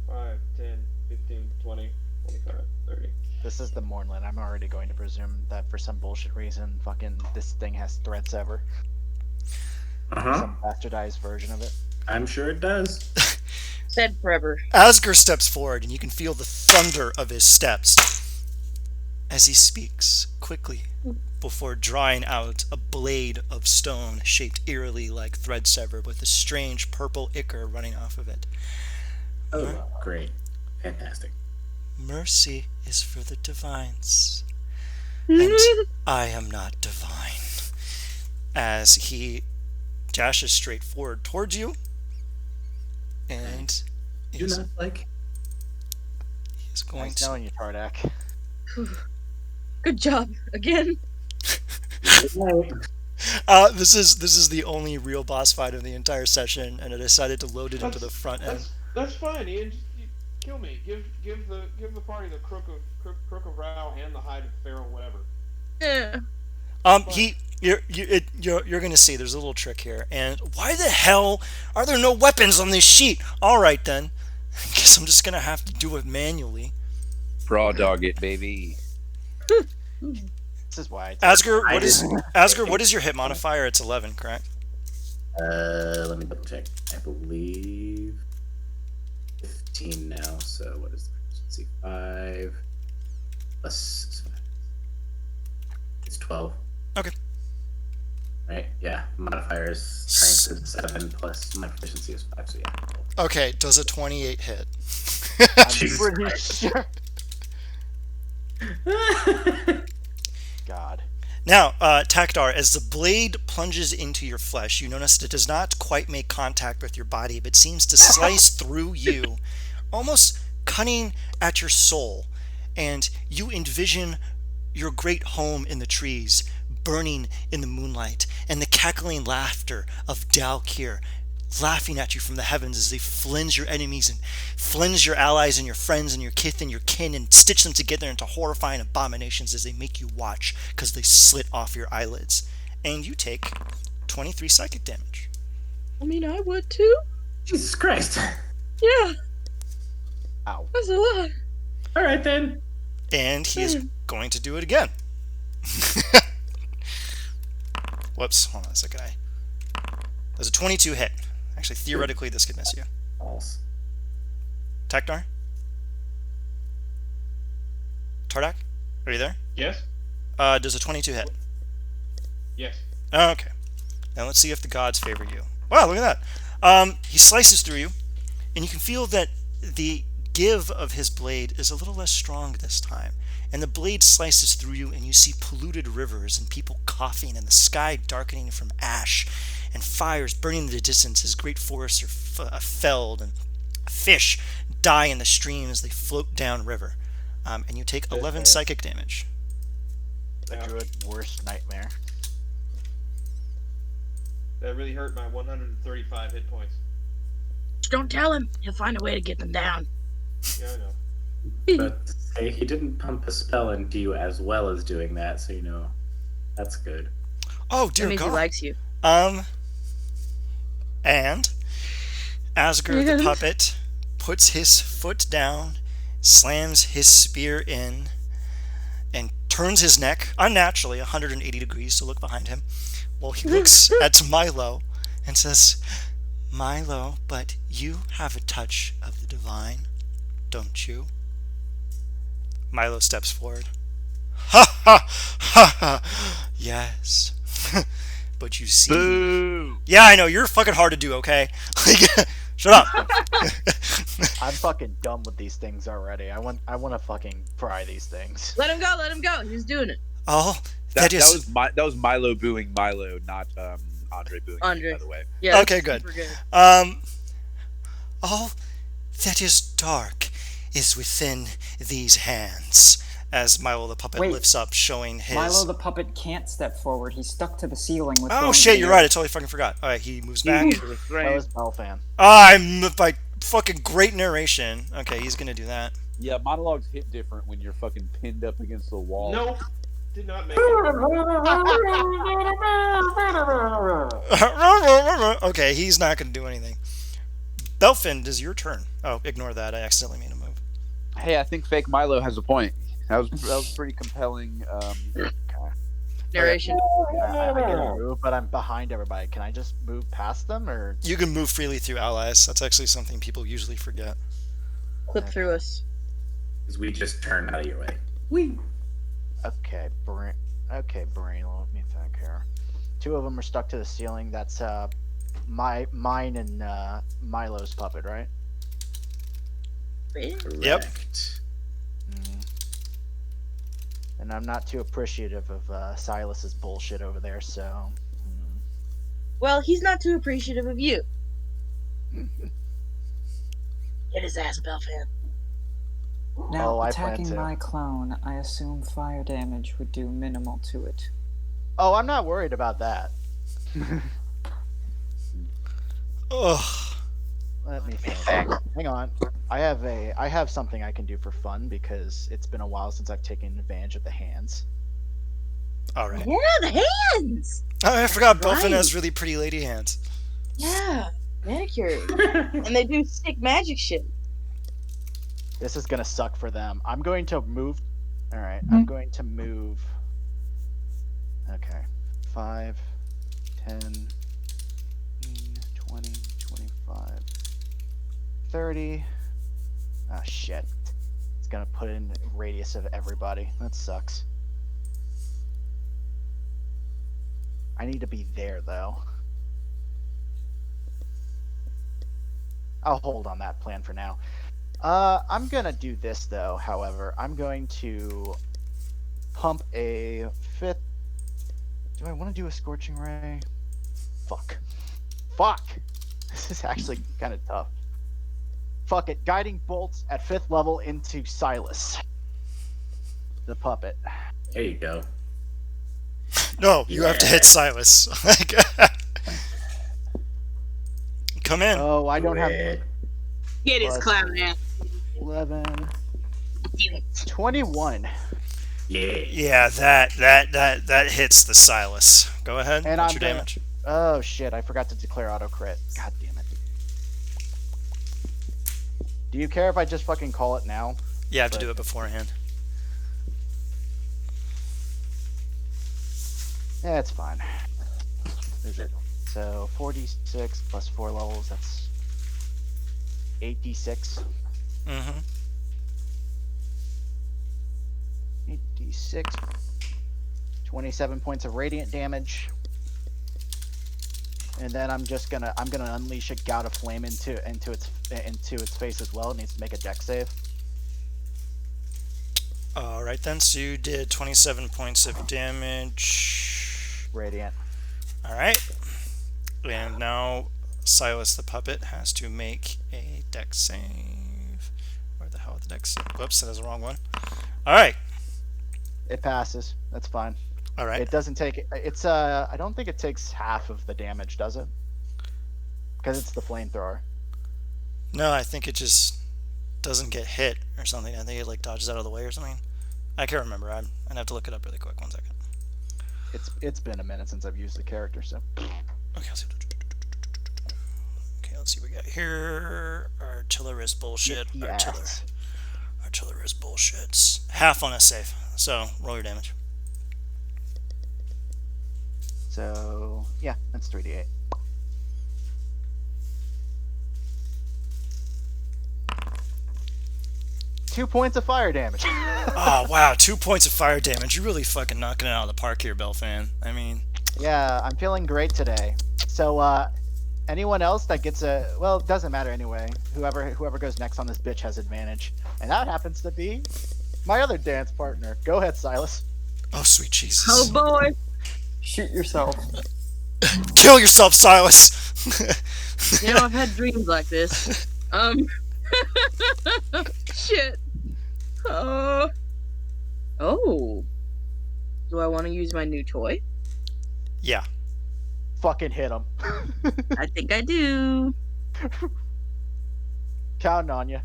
5, 10, 15, 20, 25, 30. This is the Mournland. I'm already going to presume that for some bullshit reason, fucking this thing has thread sever. Uh-huh. Some bastardized version of it. I'm sure it does. Said forever. Asger steps forward, and you can feel the thunder of his steps as he speaks quickly before drawing out a blade of stone shaped eerily like thread sever with a strange purple ichor running off of it. Oh, great. Fantastic. Mercy is for the divines, and I am not divine. As he dashes straight forward towards you, and Do is, not like. is going Nice to. knowing you, Tardak. Good job again. This is the only real boss fight of the entire session, and I decided to load it into the front end. That's fine, Ian. Just kill me. Give the party the crook of Rao and the hide of Pharaoh, whatever. Yeah. You're gonna see there's a little trick here. And why the hell are there no weapons on this sheet? All right then, I guess I'm just gonna have to do it manually. Raw dog it, baby. This is why. Asger, what is your hit modifier? It's 11, correct? Let me double check. I believe 15 now. So what is the proficiency? 5 plus. It's 12. Okay. Right? Yeah. Modifier is strength is 7 plus my proficiency is 5. So yeah. 12. Okay. Does a 28 hit? Jesus Pretty Christ. sure. God. Now, Takdar, as the blade plunges into your flesh, you notice it does not quite make contact with your body, but seems to slice through you, almost cutting at your soul. And you envision your great home in the trees, burning in the moonlight, and the cackling laughter of Dalkir laughing at you from the heavens as they flinge your enemies and flinge your allies and your friends and your kith and your kin and stitch them together into horrifying abominations as they make you watch because they slit off your eyelids. And you take 23 psychic damage. I mean, I would too. Jesus Christ. Yeah, Ow. that's a lot. All right then. And he is going to do it again. Whoops, hold on a second. There's a 22 hit. Actually, theoretically, this could miss you. False. Takdar? Tardak? Are you there? Yes. Does a 22 hit? Yes. Okay. Now let's see if the gods favor you. Wow, look at that. He slices through you, and you can feel that the give of his blade is a little less strong this time. And the blade slices through you, and you see polluted rivers and people coughing, and the sky darkening from ash, and fires burning in the distance as great forests are felled, and fish die in the stream as they float downriver. And you take 11 psychic damage. The druid's worst nightmare. That really hurt my 135 hit points. Don't tell him. He'll find a way to get them down. Yeah, I know. But say he didn't pump a spell into you as well as doing that, so you know that's good. Oh, That dear means he God. likes you. And Asger the puppet puts his foot down, slams his spear in, and turns his neck unnaturally 180 degrees to look behind him while he looks at Milo and says, Milo, but you have a touch of the divine, don't you? Milo steps forward. Ha ha ha ha! Yes. But you see... Boo! Yeah, I know, you're fucking hard to do, okay? Like, shut up! I'm fucking done with these things already. I want to fucking fry these things. Let him go. Let him go. He's doing it. Oh, That is... that was Milo booing Milo, not Andre booing Andre. me, by the way. Yeah. Okay, good. Super good. All that is dark is within these hands. As Milo the puppet Wait. lifts up, showing his... Milo the puppet can't step forward. He's stuck to the ceiling with. Oh going shit, to you're the- right. I totally fucking forgot. All right, he moves back. I was Belfan. I'm by fucking great narration. Okay, he's gonna do that. Yeah, monologues hit different when you're fucking pinned up against the wall. No, Did not make it. Okay, he's not going to do anything. Belfin, is your turn. Oh, ignore that. I accidentally made a move. Hey, I think fake Milo has a point. That was pretty compelling. Narration. I get a move, but I'm behind everybody. Can I just move past them, or You can move freely through allies. That's actually something people usually forget. Clip through us. Because we just turned out of your way. Whee! okay, brain? Okay, brain. Let me think here. 2 of them are stuck to the ceiling. That's mine and Milo's puppet, right? Yep. Correct. And I'm not too appreciative of Silas's bullshit over there, so. Well, he's not too appreciative of you. Get his ass, Belfan. Now, Oh, I plan attacking to. my clone, I assume fire damage would do minimal to it. Oh, I'm not worried about that. Ugh. Let me think. Hang on. I have something I can do for fun because it's been a while since I've taken advantage of the hands. All right. Yeah, the hands. Oh, I forgot Belfin Right. has really pretty lady hands. Yeah, manicured, and they do sick magic shit. This is gonna suck for them. I'm going to move. All right, I'm going to move. Okay, 5, 10, 15, 20, 25, 30. Oh shit! It's gonna put in radius of everybody. That sucks. I need to be there though. I'll hold on that plan for now. I'm gonna do this though. However, I'm going to pump a 5th. Do I want to do a scorching ray? Fuck. This is actually kind of tough. Fuck it. Guiding bolts at 5th level into Silas, the puppet. There you go. No, you have to hit Silas. Come in. Oh, I don't have Get his Plus- clown ass. 11, 21, Yeah. Yeah, that hits the Silas. Go ahead. and What's I'm your gonna- damage? Oh shit! I forgot to declare auto crit. God damn it. Do you care if I just fucking call it now? You have to do it beforehand. Yeah, it's fine. Is it? So 46 plus 4 levels. That's 86. Mm-hmm. 86. 27 points of radiant damage. And then I'm gonna unleash a gout of flame into its face as well. It needs to make a dex save. All right then. So you did 27 points of damage. Radiant. All right. And now Silas the puppet has to make a dex save. Where the hell is the dex save? Whoops, that is the wrong one. All right. It passes. That's fine. All right. It doesn't take. It's I don't think it takes half of the damage, does it? Because it's the flamethrower. No, I think it just doesn't get hit or something. I think it like dodges out of the way or something. I can't remember. I'd have to look it up really quick. 1 second. It's been a minute since I've used the character, so. Okay, let's see what we got here. Artillerist bullshit. Yes. Artillerist bullshits. Half on a save. So roll your damage. So yeah, that's 3d8. Two points of fire damage. Oh wow, 2 points of fire damage. You're really fucking knocking it out of the park here, Belfan. I mean, Yeah, I'm feeling great today. So anyone else that gets a well, it doesn't matter anyway. Whoever goes next on this bitch has advantage, and that happens to be my other dance partner. Go ahead, Silas. oh sweet Jesus. Oh boy. Shoot yourself. Kill yourself, Silas. You know, I've had dreams like this. Shit. Oh. Do I want to use my new toy? Yeah. Fucking hit him. I think I do. Counting on you.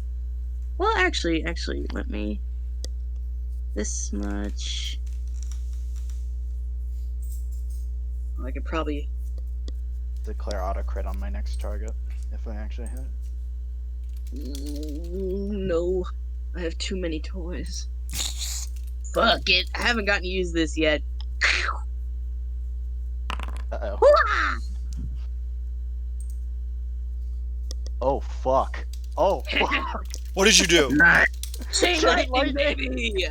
Well, actually, let me. This much. I could probably. Declare auto crit on my next target if I actually hit. No, I have too many toys. Fuck it, I haven't gotten to use this yet. Uh-oh. Hoo-ah! Oh, fuck. Oh, fuck. What did you do? Chain Chain lightning, lightning. baby!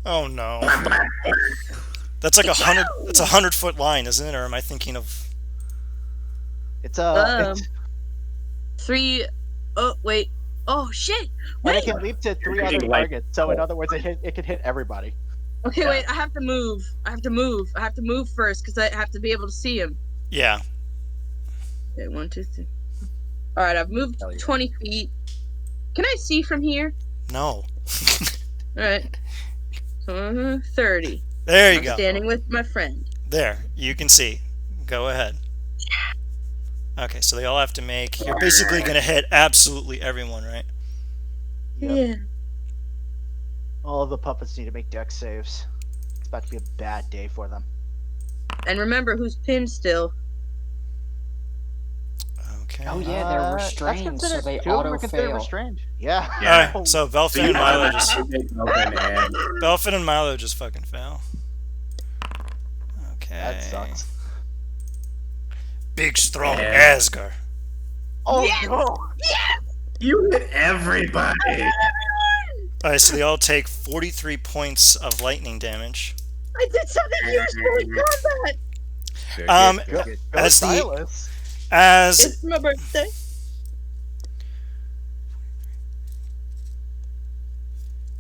Oh no. That's like 100. That's 100-foot line, isn't it? Or am I thinking of? It's, Um, it's, 3. Oh, wait. Oh, shit! and Wait! it can leap to 3 other getting, like- targets. So in other words, it could hit everybody. Okay, Yeah. wait, I have to move. I have to move first, because I have to be able to see him. Yeah. Okay, 1, 2, 3. Alright, I've moved Hell yeah. 20 feet. Can I see from here? No. Alright. So, 30. There you I'm go. standing with my friend. There. You can see. Go ahead. Okay, so they all have to make. You're basically gonna hit absolutely everyone, right? Yep. Yeah. All of the puppets need to make dex saves. It's about to be a bad day for them. And remember who's pinned still. Okay. Oh yeah, they're That's restrained, so considered- they 2 of them are considered auto-fail. restrained. Yeah. Yeah. Alright, so So Belfin you and Milo have just to make open and Belfin and Milo just fucking fail. Okay. That sucks. Big strong Yeah. Asgar. Oh, Yes! no. you hit everybody. Alright, so they all take 43 points of lightning damage. I did something useful in combat! Good, Um, good, Go, good. go As the- Silas. As It's my birthday.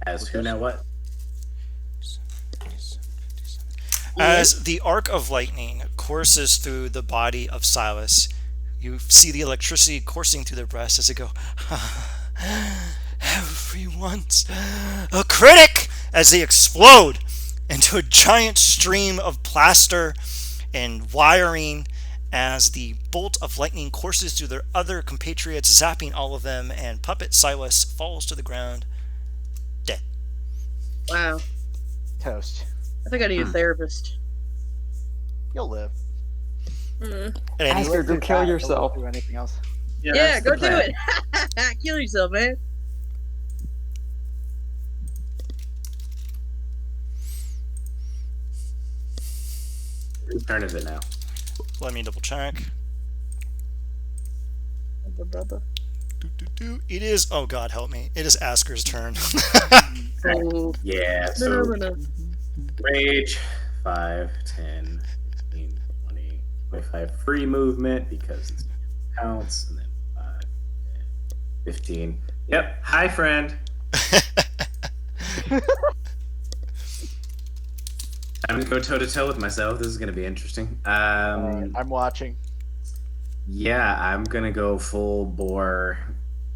As who now what? As the arc of lightning courses through the body of Silas, you see the electricity coursing through their breasts as they go, everyone's a critic! As they explode into a giant stream of plaster and wiring as the bolt of lightning courses through their other compatriots, zapping all of them, and Puppet Silas falls to the ground, dead. Wow. Toast. I think I need a therapist. You'll live. Mm. And Asgar, go kill yourself. Do anything else? Yeah, that's go the do plan. it. Kill yourself, man. Whose turn is it now? let me double check. It is, oh god help me, it is Asker's turn. Oh, Yeah, so no. rage, 5, 10, 15, 20, 25 free movement because it counts, and then 5, 10, 15. Yep, hi friend. I'm gonna go toe to toe with myself. This is gonna be interesting. I'm watching. Yeah, I'm gonna go full bore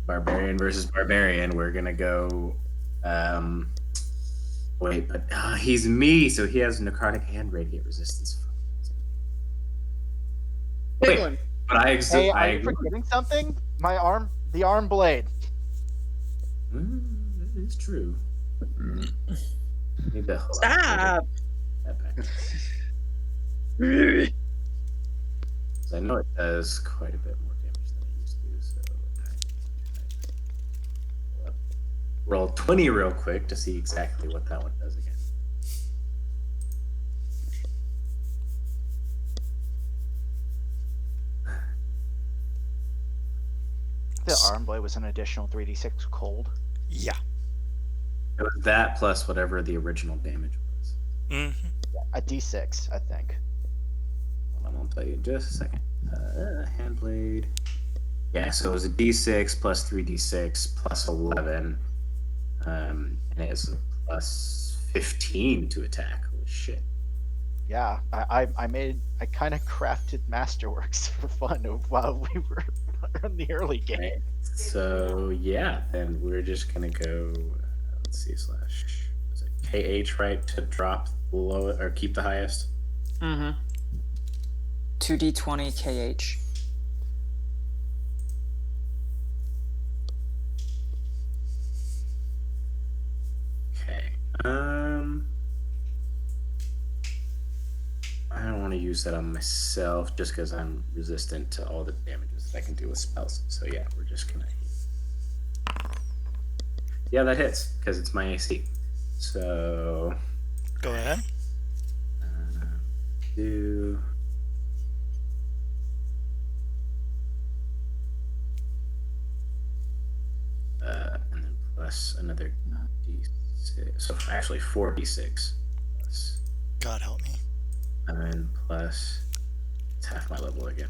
barbarian versus barbarian. We're gonna go wait, but he's me, so he has necrotic and radiant resistance. Big Wait, one. but I Hey, I are you forgetting something? The arm blade. That is true. Need to hold on, Stop. that back. So I know it does quite a bit more damage than it used to, so roll 20 real quick to see exactly what that one does again. The arm blade was an additional 3d6 cold. Yeah. It was that plus whatever the original damage was. Mm-hmm. A d6, I think. Hold on, I'll tell you in just a second. Hand blade. Yeah, so it was a d6 plus 3d6 plus 11. And it is a plus 15 to attack. Holy shit. Yeah, I kind of crafted Masterworks for fun while we were in the early game. Right. So yeah, then we're just gonna go. Let's see, slash. Is it KH right to drop below it or keep the highest? Mm-hmm. 2d20 KH. Okay. I don't want to use that on myself just because I'm resistant to all the damages that I can do with spells. So yeah, we're just gonna. Yeah, that hits because it's my AC. So Go ahead. do. And then plus another d6. So actually 4d6 plus God help me. 9 plus. It's half my level again.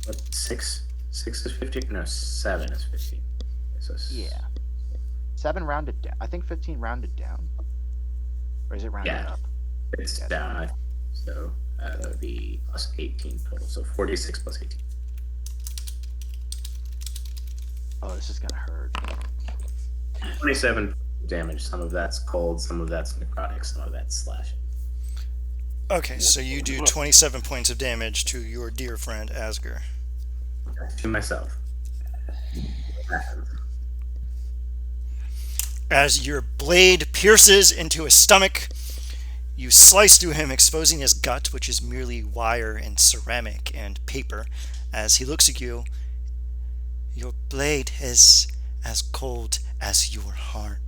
What? 6? 6 is 15? No, 7 is 15. So Yeah. 7 rounded down. I think 15 rounded down. Or is it rounded Yeah. up? It's Yeah, down. So that would be plus 18 total. So 46 plus 18. Oh, this is gonna hurt. 27 damage. Some of that's cold, some of that's necrotic, some of that's slashing. Okay, so you do 27 points of damage to your dear friend Asger. To myself. As your blade pierces into his stomach, you slice through him, exposing his gut, which is merely wire and ceramic and paper. As he looks at you, your blade is as cold as your heart.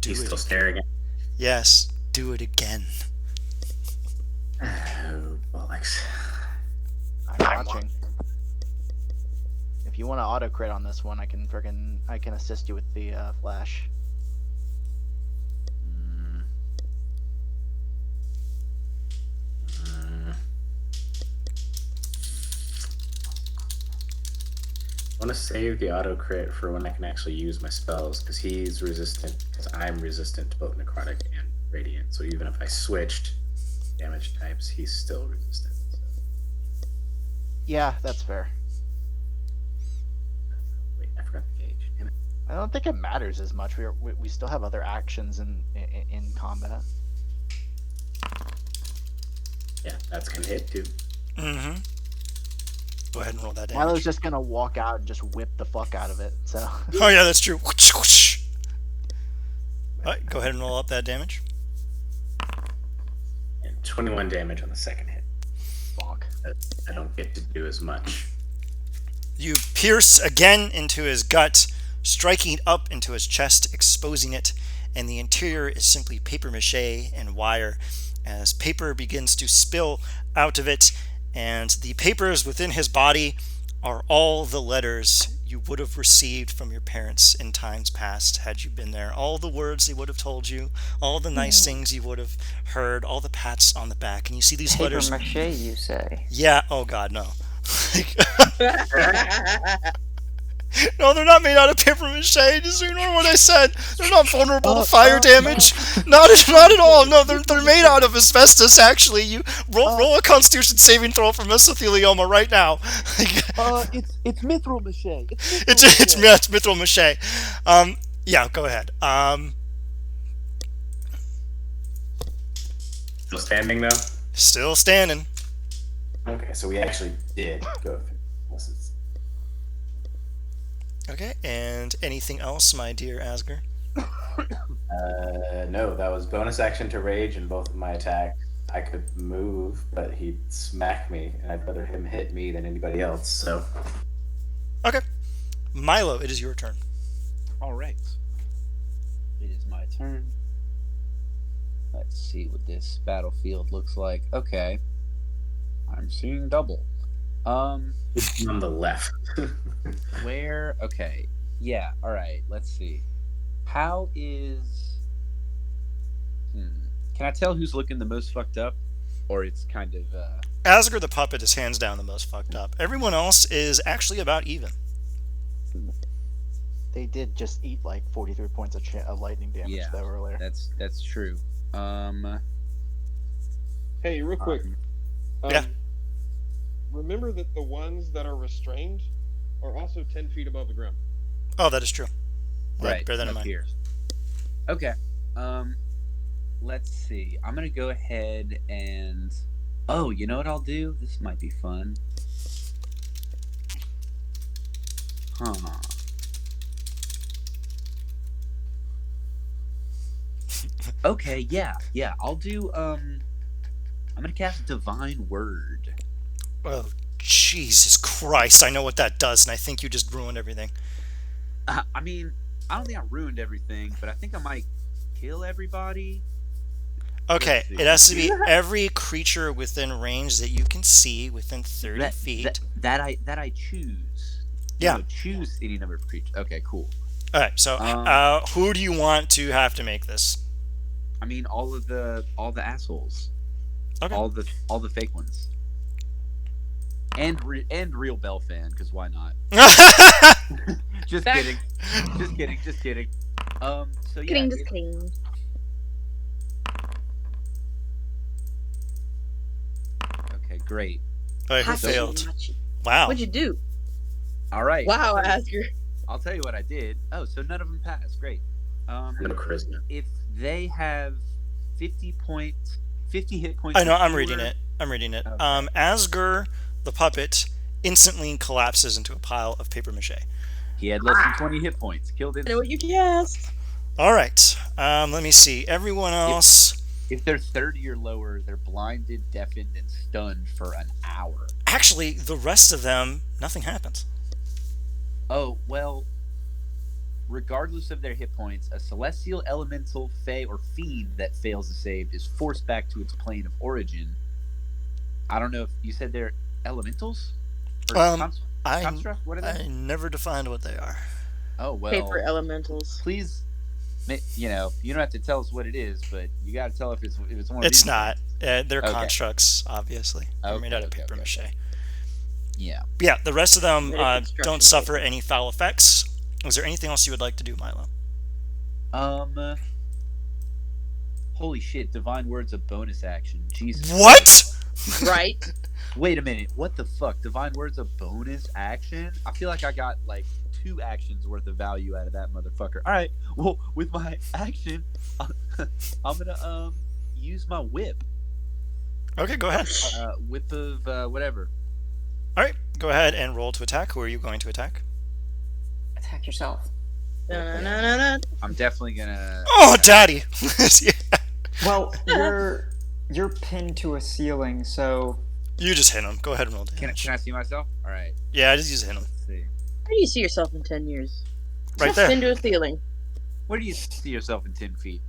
He's still staring at me. Yes, do it again. Oh, bollocks. I'm watching. If you want to auto crit on this one, I can assist you with the flash. I want to save the auto crit for when I can actually use my spells because he's resistant, because I'm resistant to both necrotic and radiant. So even if I switched damage types, he's still resistant. So. Yeah, that's fair. Wait, I forgot the gauge. Damn it. I don't think it matters as much. We still have other actions in combat. Yeah, that's gonna hit too. Mm-hmm. Go ahead and roll that damage. Milo's just gonna walk out and just whip the fuck out of it. So. Oh yeah, that's true. Whoosh, whoosh. All right, go ahead and roll up that damage. And 21 damage on the second hit. Bonk. I don't get to do as much. You pierce again into his gut, striking up into his chest, exposing it, and the interior is simply paper mache and wire as paper begins to spill out of it, and the papers within his body are all the letters you would have received from your parents in times past had you been there. All the words they would have told you, all the nice things you would have heard, all the pats on the back. And you see these Paper letters. mache, you say? Yeah, oh god, no. No, they're not made out of paper mache. Just ignore what I said. They're not vulnerable to fire damage. Not at all. No, they're made out of asbestos. Actually, you roll a Constitution saving throw for mesothelioma right now. It's mithril mache. It's mithril mache. Yeah, go ahead. Still standing though? Still standing. Okay, so we actually did go through. Okay, and anything else, my dear Asger? No, that was bonus action to rage in both of my attacks. I could move, but he'd smack me, and I'd rather him hit me than anybody else, so. Okay. Milo, it is your turn. All right. It is my turn. Let's see what this battlefield looks like. Okay. I'm seeing double. It's on the left. Where? Okay. Yeah, alright. Let's see. How is... Can I tell who's looking the most fucked up? Or it's kind of, Asger the puppet is hands down the most fucked up. Everyone else is actually about even. They did just eat like 43 points of lightning damage Yeah, though earlier. that's true. Hey, real quick. Yeah. Remember that the ones that are restrained are also 10 feet above the ground. Oh, that is true. Right, Bear that in up mind. here. Okay. Let's see. I'm gonna go ahead and... Oh, you know what I'll do? This might be fun. Okay, yeah. I'll do. I'm gonna cast Divine Word. Oh, Jesus Christ! I know what that does, and I think you just ruined everything. I mean, I don't think I ruined everything, but I think I might kill everybody. Let's Okay, see. it has to be every creature within range that you can see within 30 that feet. that I choose. Yeah. No, choose any number of creatures. Okay, cool. All right. So, who do you want to have to make this? I mean, all the assholes, Okay. all the fake ones, and real Bell fan, because why not? Just Back- kidding. Just kidding. So yeah. Kidding, just kidding. Okay, great. All right, who Hachi, failed? Hachi. Wow. What'd you do? All right. Wow, Asger. I'll tell you what I did. Oh, so none of them passed. Great. No charisma. If they have 50 hit points. I know. or I'm fewer- reading it. Okay. Okay. Asger, the puppet, instantly collapses into a pile of paper mache. He had less than 20 hit points. Killed I know what instantly. you guessed. All right. Let me see. Everyone else. If they're 30 or lower, they're blinded, deafened, and stunned for an hour. Actually, the rest of them, nothing happens. Oh, well, regardless of their hit points, a celestial, elemental, fey, or fiend that fails to save is forced back to its plane of origin. I don't know if you said they're elementals? Or construct? What are they? I never defined what they are. Oh, well. Paper elementals. Please, you don't have to tell us what it is, but you got to tell if it's one of It's these not. They're Okay. constructs, obviously. They're made out of paper mache. Yeah. But yeah, the rest of them Made of construction don't suffer any foul effects. Is there anything else you would like to do, Milo? Holy shit! Divine Word's a bonus action. Jesus. What? Right? Wait a minute. What the fuck? Divine Word's a bonus action? I feel like I got like 2 actions worth of value out of that motherfucker. All right. Well, with my action, I'm gonna use my whip. Okay, go ahead. Whip of whatever. All right, go ahead and roll to attack. Who are you going to attack? Attack yourself. Da-na-na-na-na. I'm definitely gonna. Oh, daddy! Yeah. Well, you're pinned to a ceiling, so You just hit him. Go ahead and roll damage. Can I see myself? All right. Yeah, just use hit him. Let's see. Where do you see yourself in 10 years? Right there. Into a ceiling. Where do you see yourself in 10 feet?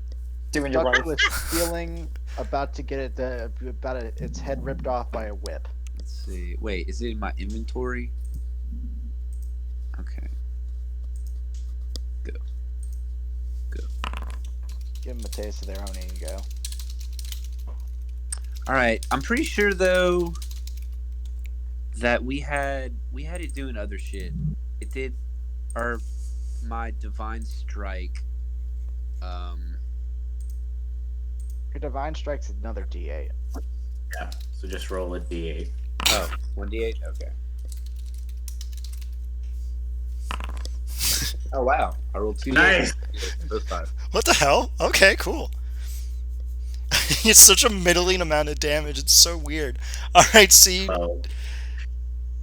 doing your Stuck right. with feeling about to get its head ripped off by a whip. Let's see. Wait, is it in my inventory? Okay. Go. Give them a taste of their own ego. All right. I'm pretty sure though that we had it doing other shit. It did, or my divine strike. Your divine strike's another D8. Yeah. So just roll a d8. Oh, 1d8. Okay. Oh wow! I rolled 2. Nice. Those 5. What the hell? Okay, cool. It's such a middling amount of damage. It's so weird. All right, so Oh.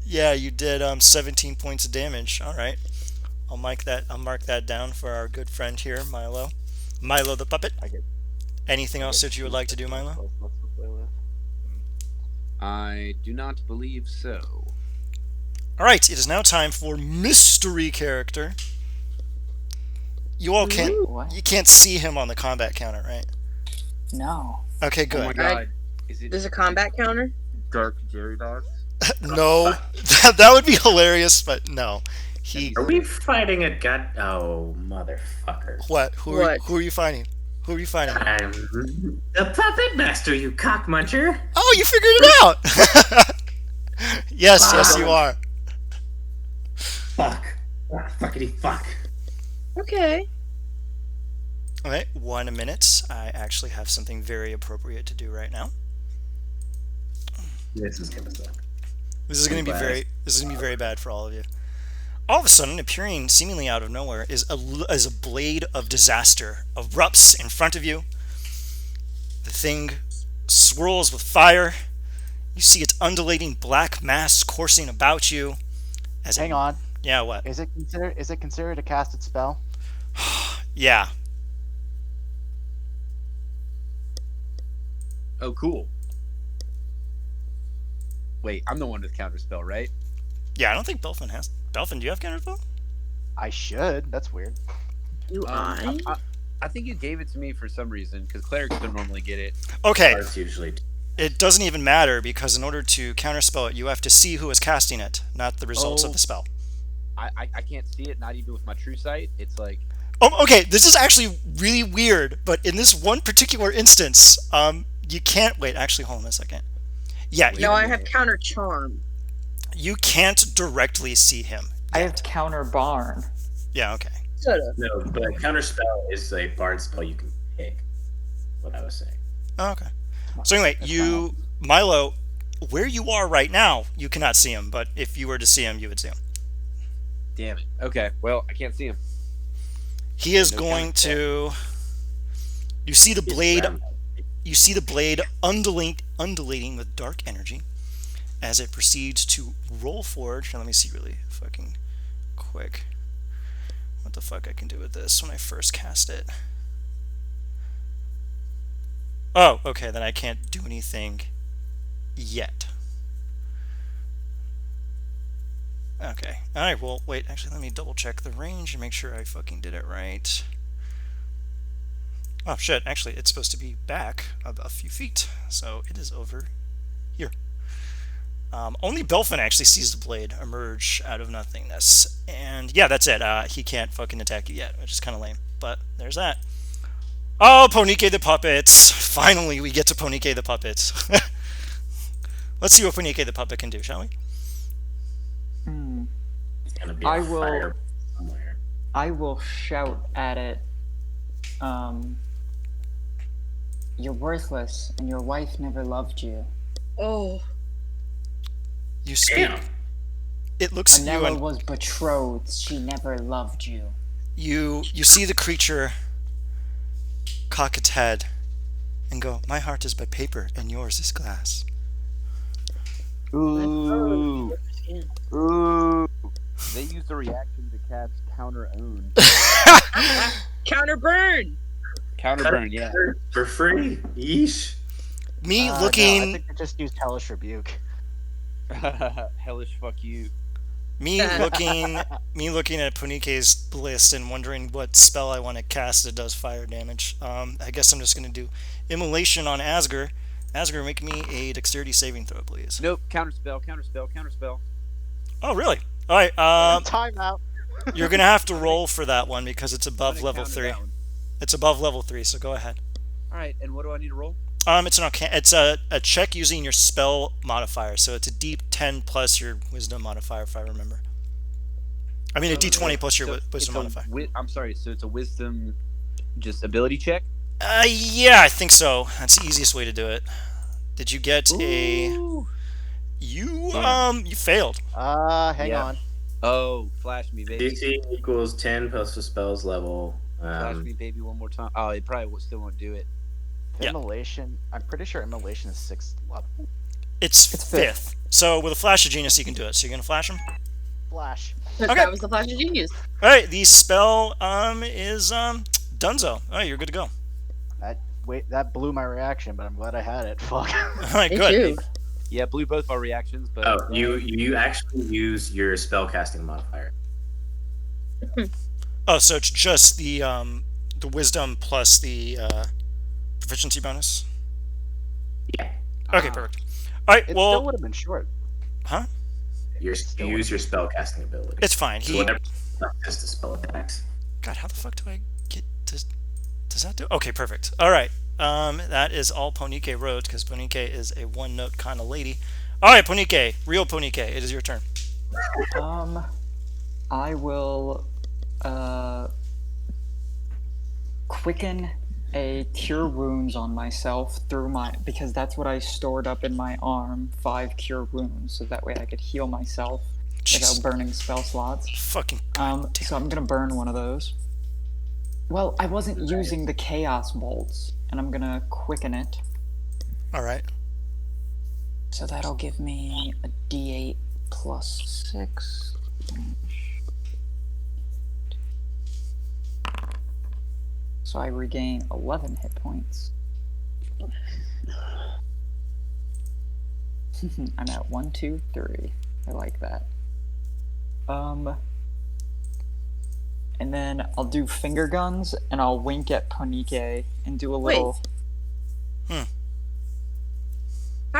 yeah, you did 17 points of damage. All right, I'll mark that down for our good friend here, Milo. Milo the puppet. Anything else that you would like to do, Milo? I do not believe so. All right, it is now time for mystery character. You all What? you can't see him on the combat counter, right? No. Okay, Oh my good. god! Is it There's a combat counter? Dark Jerry Dogs? No, that would be hilarious, but no. He Are we fighting a gut? Oh, motherfucker. what? Who are you fighting? Who are you fighting? I'm the puppet master, you cockmuncher. Oh, you figured it out. Yes, you are. Fuck. Ah, fuckity fuck. Okay. All right, 1 minute. I actually have something very appropriate to do right now. This is gonna suck. This is going to be very bad for all of you. All of a sudden, appearing seemingly out of nowhere, is a blade of disaster erupts in front of you. The thing swirls with fire. You see its undulating black mass coursing about you. Hang on. Yeah, what? Is it considered a casted spell? Yeah. Oh, cool. Wait, I'm the one with counterspell, right? Yeah, I don't think Belfin has. Belfin, do you have counterspell? I should. That's weird. Do I, I? I, I think you gave it to me for some reason because clerics don't normally get it. Okay, Bards usually. it doesn't even matter because in order to counterspell it, you have to see who is casting it, not the results of Oh, the spell. I can't see it, not even with my true sight. It's like, Oh, okay. This is actually really weird, but in this one particular instance, you can't wait. Actually, hold on a second. Yeah, No, I have counter charm. you can't directly see him. I have yet. counter barn. Yeah, okay. Should've. No, but counterspell is a bard spell you can pick. What I was saying. Oh, okay. So anyway, you, Milo, where you are right now, you cannot see him, but if you were to see him, you would see him. damn it. Okay, well, I can't see him. He is No going to. You see the It's blade. round. You see the blade undulating with dark energy as it proceeds to roll forward. Now let me see really fucking quick what the fuck I can do with this when I first cast it. Oh, okay, then I can't do anything yet. Okay. Alright, well, wait, actually, let me double check the range and make sure I fucking did it right. Oh, shit, actually, it's supposed to be back a few feet, so it is over here. Only Belfin actually sees the blade emerge out of nothingness. And yeah, that's it. He can't fucking attack you yet, which is kind of lame. But there's that. Oh, Ponike the Puppets. Finally, we get to Ponike the Puppets. Let's see what Ponike the Puppet can do, shall we? It's gonna be I a will- fire somewhere. I will shout at it. You're worthless, and your wife never loved you. Oh. You speak. Damn. It looks at you Anella and was betrothed. She never loved you. you see the creature cock its head and go, "My heart is but paper, and yours is glass." Ooh. Yeah. Ooh. They use the reaction to cast counter own. Counter burn. Counter burn, yeah. For free. Yeesh. Me No, I looking, think they just used Hellish Rebuke. Hellish fuck you. me looking at Punike's list and wondering what spell I want to cast that does fire damage. I guess I'm just gonna do Immolation on Asger. Asger, make me a dexterity saving throw, please. Nope, counterspell, counterspell, counterspell. Oh, really? All right. Timeout. You're gonna have to roll for that one because it's above I'm gonna level counter 3. that one. It's above level 3, so go ahead. Alright, and what do I need to roll? It's a check using your spell modifier, so it's a D10 plus your wisdom modifier, if I remember. I mean a D20 plus your So wisdom it's a modifier. I'm sorry, so it's a wisdom just ability check? Yeah, I think so. That's the easiest way to do it. Did you get a? Ooh. You Damn. you failed. Hang Yeah. on. Oh, flash me, baby. DC equals 10 plus the spell's level. Flash me, baby, one more time. Oh, it probably still won't do it. Yeah. Immolation. I'm pretty sure Immolation is 6th level. It's fifth. 5th. So with a flash of genius, you can do it. So you're gonna flash him. Flash. Okay. That was the flash of genius. All right. The spell is Dunzo. All right, you're good to go. That blew my reaction, but I'm glad I had it. Fuck. All right, Me good. too. Yeah, blew both our reactions, but Oh, you actually use your spellcasting modifier. Oh, so it's just the wisdom plus the proficiency bonus. Yeah. Okay, perfect. All right, It still well, would have been short. huh? You Still use your spellcasting ability. It's fine. So whatever just the spell attacks. God, how the fuck do I get? Does that do? Okay, perfect. All right. That is all Ponike wrote because Ponike is a one-note kind of lady. All right, Ponike, real Ponike, it is your turn. I will quicken a cure wounds on myself through because that's what I stored up in my arm, 5 cure wounds, so that way I could heal myself Jeez. without burning spell slots. Fucking. So I'm gonna burn one of those. Well, I wasn't using the chaos bolts, and I'm gonna quicken it. All right. So that'll give me a D8 plus 6. So I regain 11 hit points. I'm at 1, 2, 3. I like that. And then I'll do finger guns, and I'll wink at Ponike and do a little. How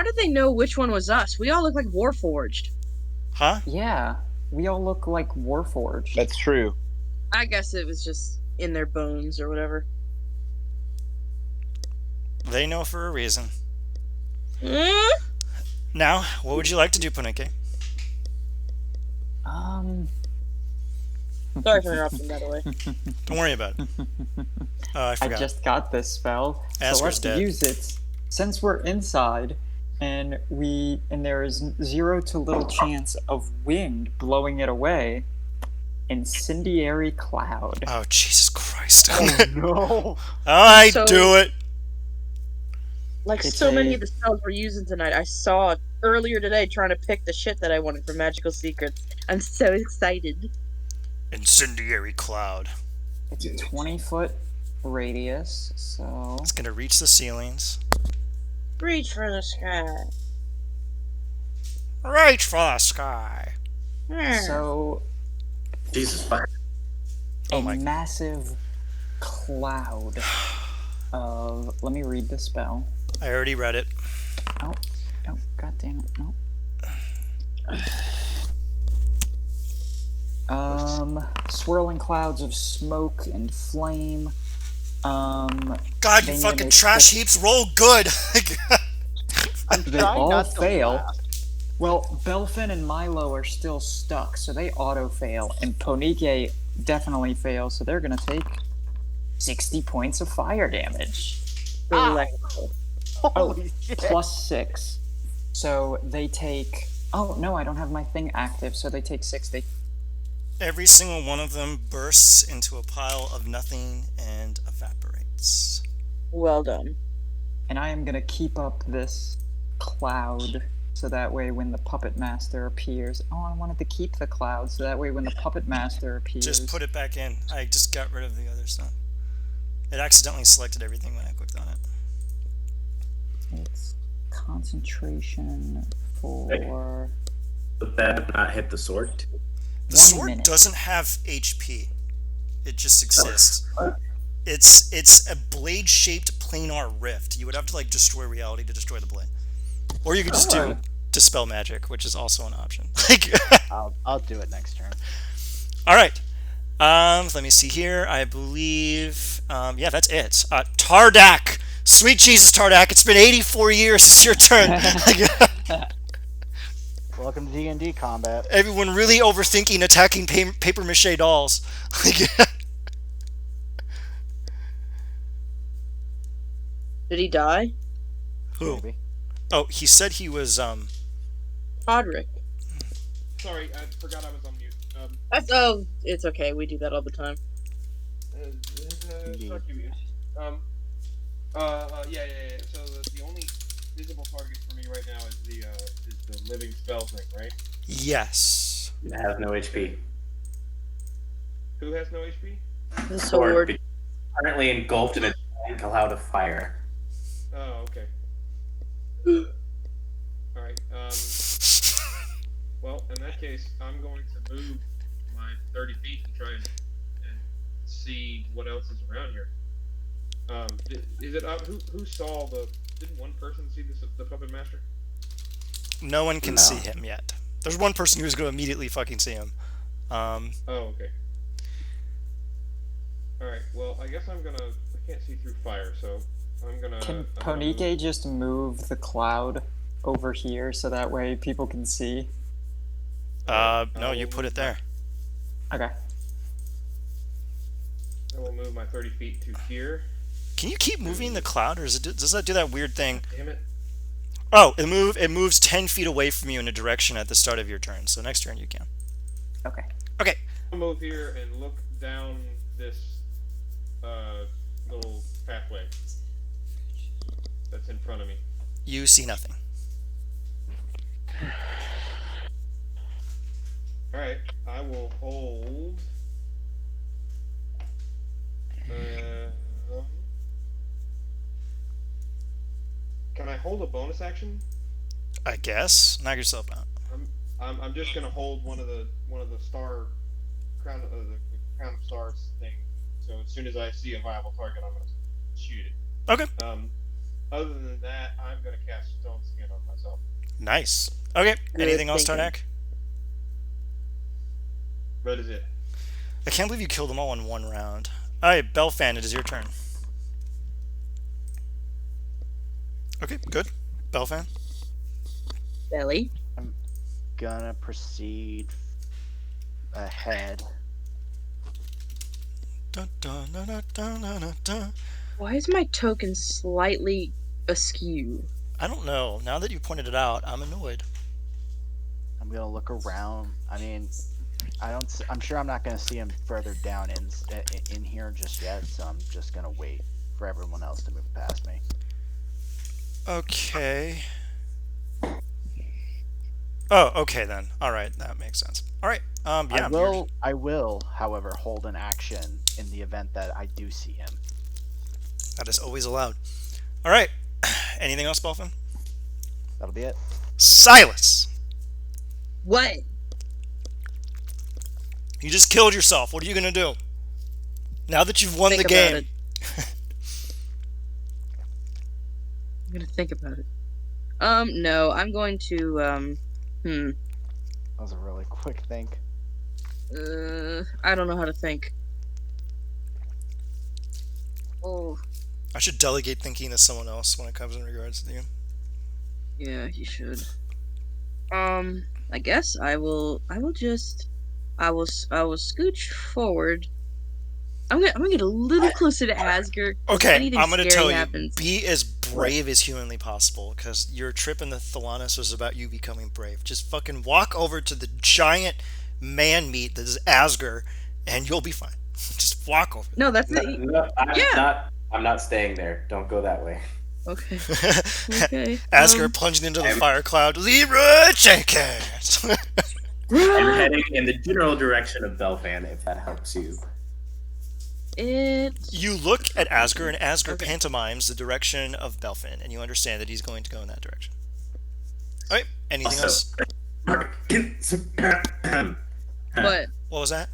did they know which one was us? We all look like Warforged. Huh? Yeah, we all look like Warforged. That's true. I guess it was just in their bones or whatever. They know for a reason. Mm? Now, what would you like to do, Punike? Sorry for interrupting, by the way. Don't worry about it. I I forgot. just got this spell, so Asger's let's dead. use it. Since we're inside, and there is 0 to little chance of wind blowing it away, incendiary cloud. Oh, Jesus Christ. No. I So- do it. Like It's so a- many of the spells we're using tonight, I saw earlier today trying to pick the shit that I wanted for Magical Secrets. I'm so excited. Incendiary cloud. It's a 20-foot radius, so It's gonna reach the ceilings. Reach for the sky. Reach for the sky. so Jesus, fire. Oh a my- massive cloud of. Let me read the spell. I already read it. Oh, god damn it, no. Swirling clouds of smoke and flame. God, They you need fucking to trash make- heaps roll good. I'm They trying all not to fail. laugh. Well, Belfin and Milo are still stuck, so they auto-fail, and Ponike definitely fails, so they're gonna take 60 points of fire damage. Delectable. Holy shit. Plus 6. So they take... Oh, no, I don't have my thing active, so they take 60. Every single one of them bursts into a pile of nothing and evaporates. Well done. And I am gonna keep up this cloud, so that way when the Puppet Master appears... Oh, I wanted to keep the cloud, so that way when the Puppet Master appears... Just put it back in. I just got rid of the other stuff. It accidentally selected everything when I clicked on it. It's concentration for... Would that not hit the sword too? The 1 sword minute. doesn't have HP. It just exists. It's a blade-shaped planar rift. You would have to like destroy reality to destroy the blade, or you could just do dispel magic, which is also an option. Like, I'll do it next turn. all right. Let me see here. I believe, yeah, that's it. Tardak, sweet Jesus, Tardak. It's been 84 years. It's your turn. Welcome to D&D combat. Everyone really overthinking attacking paper mache dolls. Did he die? Who? Maybe. Oh, he said he was Podrick. Sorry, I forgot I was on mute. Oh, it's okay. We do that all the time. Fuck you, mute. Yeah. So the only visible target for me right now is the living spell thing, right? yes. It has no HP. Who has no HP? The sword. Currently engulfed in a giant cloud of fire. Oh, okay. Alright, well, in that case, I'm going to move my 30 feet to try and see what else is around here. Is it who saw didn't one person see the puppet master? No one can No. see him yet. There's one person who's going to immediately fucking see him. Oh, okay. Alright, well, I guess I can't see through fire, so I'm gonna... Can I'm gonna move- Ponike just move the cloud over here so that way people can see? No, you put it there. Okay. I will move my 30 feet to here. Can you keep moving the cloud, or does that do that weird thing? Damn it. Oh, it moves 10 feet away from you in a direction at the start of your turn. So next turn you can. Okay. Okay. I'll move here and look down this little pathway that's in front of me. You see nothing. Alright, I will hold. hold a bonus action? I guess. Knock yourself out. I'm just gonna hold one of the star crown the crown of stars thing. So as soon as I see a viable target, I'm gonna shoot it. Okay. Other than that, I'm gonna cast Stone Skin on myself. Nice. Okay. Good Anything else, thinking. Tarnak? That is it. I can't believe you killed them all in one round. Alright, Belfan, it is your turn. Okay, good. Belfan. Belly. I'm gonna proceed ahead. Dun, dun, dun, dun, dun, dun, dun. Why is my token slightly askew? I don't know. Now that you pointed it out, I'm annoyed. I'm gonna look around. I mean, I'm sure I'm not gonna see him further down in here just yet. So I'm just gonna wait for everyone else to move past me. Okay. Oh, okay then. Alright, that makes sense. Alright. Yeah. I will, however, hold an action in the event that I do see him. That is always allowed. Alright. Anything else, Belfan? That'll be it. Silas! What? You just killed yourself. What are you gonna do? Now that you've won Think the about game. it. I'm gonna think about it. No, I'm going to, That was a really quick think. I don't know how to think. Oh, I should delegate thinking to someone else when it comes in regards to you. yeah, you should. I guess I will scooch forward. I'm gonna get a little closer to Asger. Okay, anything I'm gonna scary tell happens. you, be as brave as humanly possible, because your trip in the Thalanis was about you becoming brave. Just fucking walk over to the giant man meat that is Asger, and you'll be fine. Just walk over. No, that's No, it. no, Yeah. I'm not staying there. Don't go that way. Okay. Okay. Asger plunging into the fire cloud. Leroy Jenkins. I'm heading in the general direction of Belfan, if that helps you. You look at Asger, and Asger Okay. pantomimes the direction of Belfin, and you understand that he's going to go in that direction. All right. Anything else? What? What was that?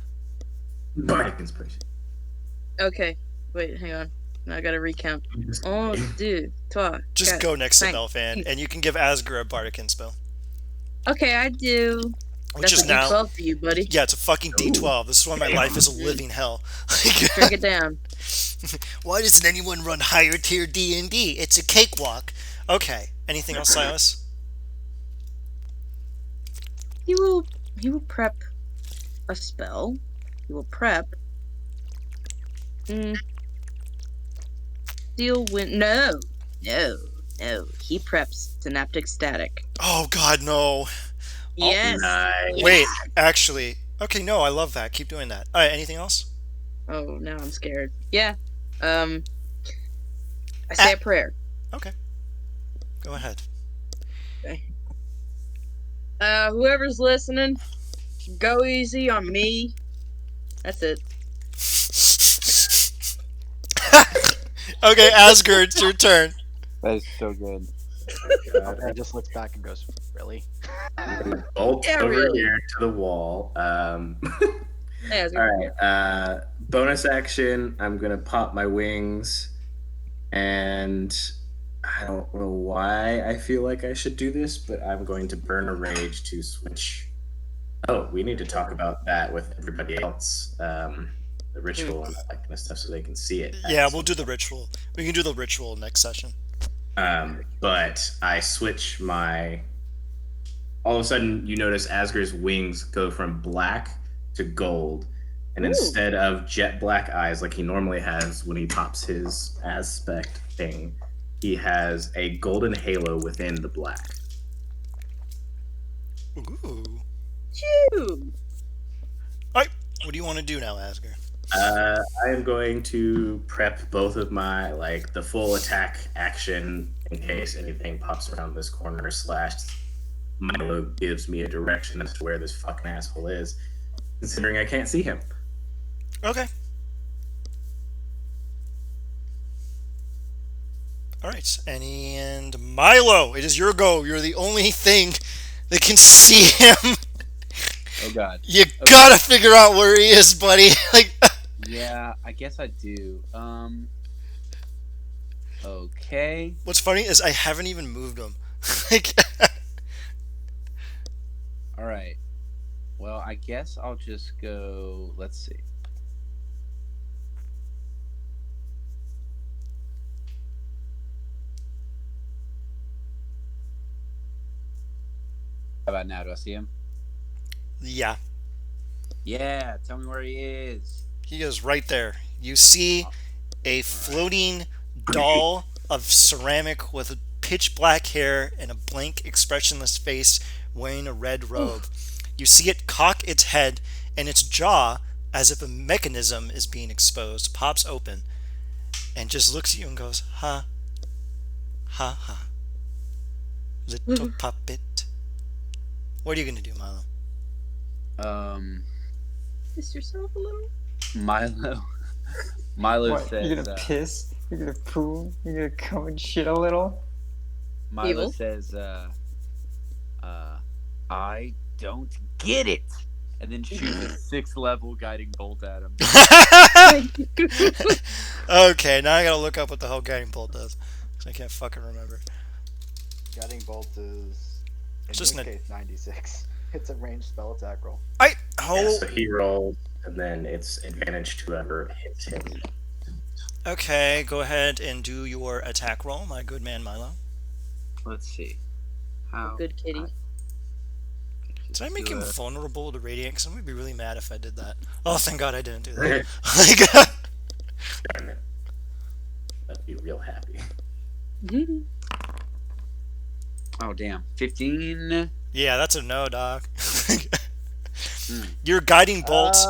Bardic inspiration. Okay. Wait, hang on. Now I gotta recount. Oh, dude. Just go next to Belfan, and you can give Asger a bardic spell. Okay, I do. Which That's is a now. D12 for you, buddy. Yeah, it's a fucking D12. This is why my life is a living hell. Drink it down. Why doesn't anyone run higher tier D&D? It's a cakewalk. Okay. Anything else, Silas? He will prep a spell. He will prep. Steel wind. No. He preps synaptic static. Oh God, no. Yes. Nice. Wait, actually. Okay, no, I love that. Keep doing that. All right. Anything else? Oh, now I'm scared. Yeah. I say a prayer. Okay. Go ahead. Okay. Whoever's listening, go easy on me. That's it. Okay, Asger, it's your turn. That is so good. He just looks back and goes, "Really?" Bolt Yeah, over really. here to the wall. Hey, Asger. All right. Bonus action. I'm gonna pop my wings, and I don't know why I feel like I should do this, but I'm going to burn a rage to switch. Oh, we need to talk about that with everybody else. The ritual and that kind of stuff, so they can see it. Yeah, we'll do the ritual. We can do the ritual next session. But I switch my. All of a sudden, you notice Asger's wings go from black to gold, and instead of jet black eyes like he normally has when he pops his aspect thing, he has a golden halo within the black. Ooh. Phew. Alright, what do you want to do now, Asger? I am going to prep both of my, the full attack action in case anything pops around this corner / Milo gives me a direction as to where this fucking asshole is, considering I can't see him. Okay. All right, and Milo, it is your go. You're the only thing that can see him. Oh God. You Okay. gotta figure out where he is, buddy. Like, Yeah, I guess I do. Okay. what's funny is I haven't even moved him. Like, All right. Well, I guess I'll just go. Let's see. How about now? Do I see him? yeah, Yeah. Tell me where he is. he is right there. You see a floating doll of ceramic with pitch black hair and a blank, expressionless face, wearing a red robe. You see it cock its head, and its jaw, as if a mechanism is being exposed, pops open and just looks at you and goes, ha, ha, ha. Little puppet. What are you going to do, Milo? Piss yourself a little. Milo. Milo What? says. You're gonna piss? You're gonna poo? You're gonna come and shit a little? Milo Evil. says. I don't get it, and then shoots a 6th level guiding bolt at him. Okay, now I gotta look up what the hell guiding bolt does. Because I can't fucking remember. Guiding bolt is in It's this just case 96. It's a ranged spell attack roll. Yeah, so he rolls, and then it's advantage to whoever hits him. Okay, go ahead and do your attack roll, my good man Milo. Let's see. How? Good kitty. Did I make him vulnerable to radiant? Because I'm gonna be really mad if I did that. Oh, thank God I didn't do that. Like, Darn it. I'd be real happy. Oh damn! 15. yeah, that's a no, dog. Your guiding bolts.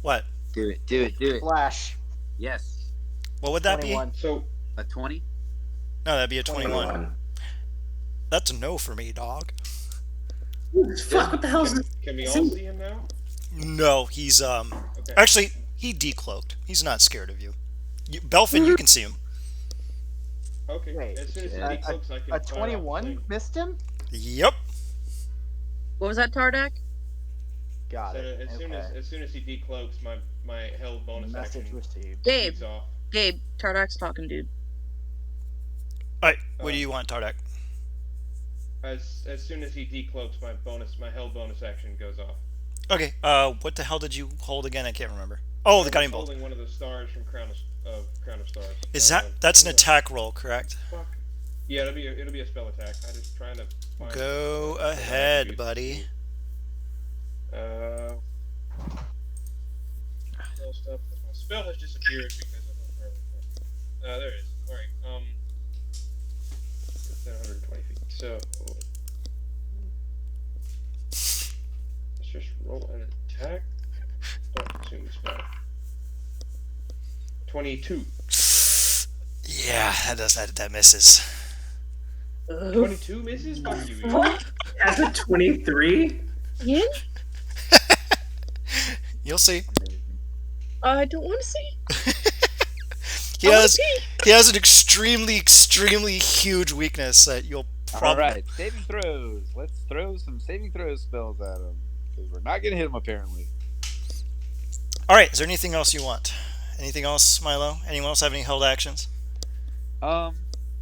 What? Do it! Do it! Do it! Flash. Yes. What would that 21. So A 20. be? No, that'd be a 21. 21. That's a no for me, dog. Fuck, what the hell is this? can we all see him now? No, he's Okay. actually he decloaked. He's not scared of you. Belfin, you can see him. Okay. Wait, as soon as he a- decloaks, I can. A fire off the 21 thing. missed him? Yep. What was that, Tardak? Got So it. as soon as he decloaks, my held bonus Message action received. Gabe. shoots off. Gabe, Tardak's talking, dude. Alright, what do you want, Tardak? As soon as he decloaks, my held bonus action goes off. Okay, what the hell did you hold again? I can't remember. Oh, the I guiding was bolt. holding one of the stars from Crown of Stars. Is that's an what the attack roll, correct? Fuck. Yeah, it'll be a spell attack. I just trying to find Go the ahead, attributes. buddy. Spell stuff. My spell has disappeared because I don't remember. There it is. All right. It's at 120 feet. So let's just roll an attack. Don't consume the spell. 22. Yeah, that misses. 22 misses? Fuck you. As a 23? Yeah? You'll see. I don't want to see. He has an extremely huge weakness that you'll All probably. right, saving throws. Let's throw some saving throw spells at him because we're not gonna hit him apparently. All right. Is there anything else you want? Anything else, Milo? Anyone else have any held actions?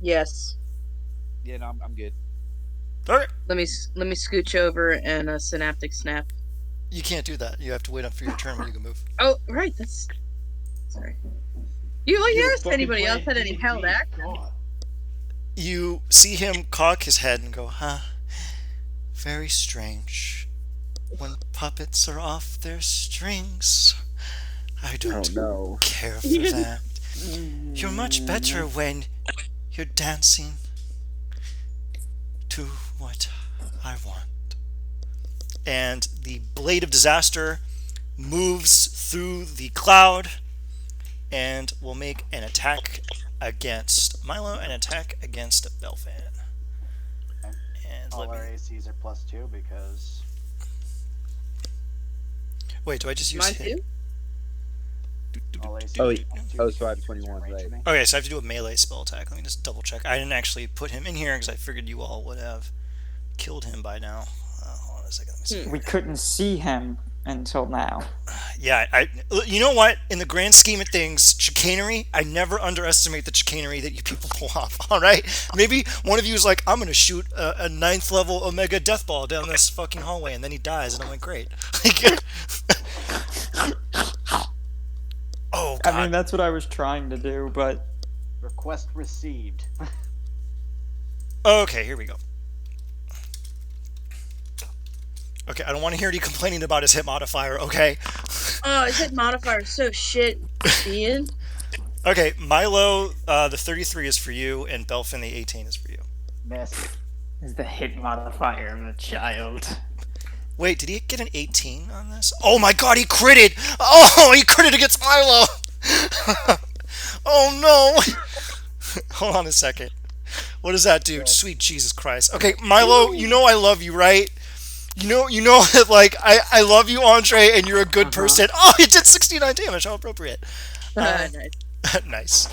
Yes. Yeah, no, I'm good. All right. Let me scooch over and a synaptic snap. You can't do that. You have to wait up for your turn when you can move. Oh, right. That's sorry. You asked anybody else had any held action? You see him cock his head and go, huh? Very strange. When puppets are off their strings, I don't no. care for that. You're much better when you're dancing to what I want. And the blade of disaster moves through the cloud and will make an attack against Milo, an attack against Belfan. And All let our me... ACs are +2 because Wait, do I just use Mine hit? too? All AC Oh, two so I have D6 is your 21, range right. for me. Okay, so I have to do a melee spell attack. Let me just double check. I didn't actually put him in here because I figured you all would have killed him by now. Hold on a second. Let me see. We couldn't see him until now. Yeah, you know what? In the grand scheme of things, chicanery, I never underestimate the chicanery that you people pull off, all right? Maybe one of you is like, I'm going to shoot a 9th level Omega Death Ball down this fucking hallway, and then he dies, and I'm like, great. Oh, God. I mean, that's what I was trying to do, but Request received. Okay, here we go. Okay, I don't want to hear you complaining about his hit modifier, okay? Oh, his hit modifier is so shit, Ian. Okay, Milo, the 33 is for you, and Belfin, the 18 is for you. Miss. is the hit modifier of a child. Wait, did he get an 18 on this? Oh my god, he critted! Oh, he critted against Milo! Oh no! Hold on a second. What does that do? Sweet Jesus Christ. Okay, Milo, you know I love you, right? You know that, like, I love you, Andre, and you're a good person. Oh, it did 69 damage. How appropriate. Nice. Nice.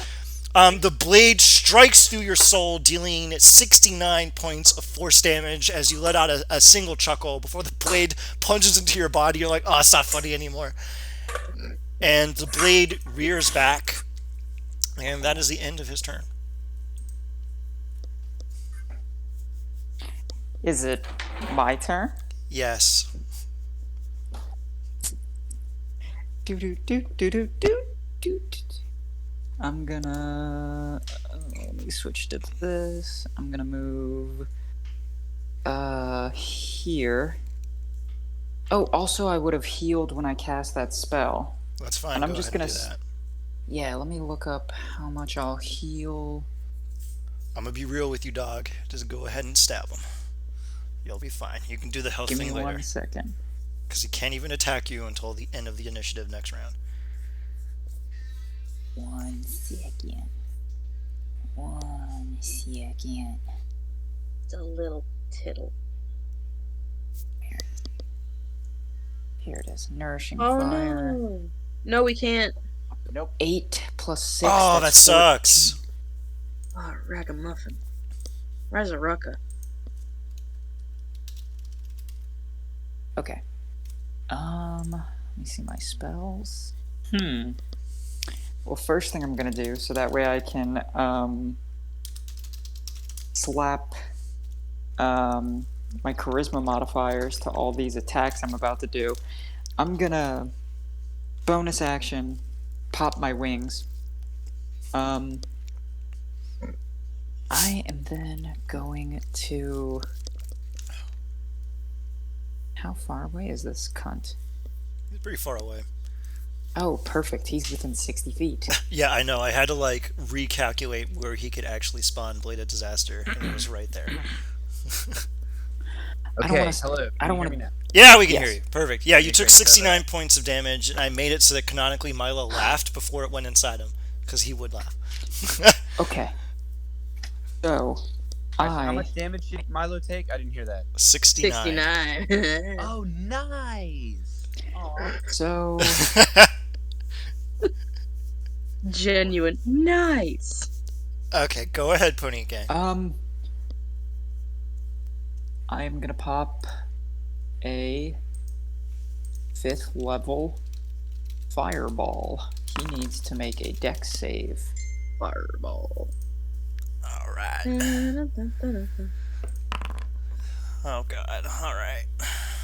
The blade strikes through your soul, dealing 69 points of force damage as you let out a single chuckle before the blade plunges into your body. You're like, oh, it's not funny anymore. And the blade rears back, and that is the end of his turn. Is it my turn? Yes. Do do do do do do do. I'm gonna let me switch to this. I'm gonna move here. Oh, also I would have healed when I cast that spell. That's fine. And I'm Go just ahead gonna and do that. Yeah, let me look up how much I'll heal. I'm gonna be real with you, dog. Just go ahead and stab him. You'll be fine. You can do the health Give me thing later. 1 second. Because he can't even attack you until the end of the initiative next round. 1 second. 1 second. It's a little tittle. Here it is. Nourishing Oh fire. no. No, we can't. Nope. 8 plus 6. Oh, that that's sucks. Oh, ragamuffin. Razarucka. Okay. Let me see my spells. Well, first thing I'm gonna do, so that way I can slap my charisma modifiers to all these attacks I'm about to do. I'm gonna bonus action pop my wings. I am then going to. How far away is this cunt? He's pretty far away. Oh, perfect. He's within 60 feet. Yeah, I know. I had to, like, recalculate where he could actually spawn Blade of Disaster, and it was right there. I don't Okay, wanna hello. I don't Can want you hear me to. now? Yeah, we can Yes. hear you. Perfect. Yeah, you Okay, took great. 69 points of damage, and I made it so that canonically Milo laughed before it went inside him, because he would laugh. Okay. So, How much damage did Milo take? I didn't hear that. 69. 69. Oh, nice. Aw. So, Genuine. Nice. Okay, go ahead, Pony Gang. I am gonna pop a 5th level fireball. He needs to make a dex save. Fireball. Alright. Oh, God. Alright.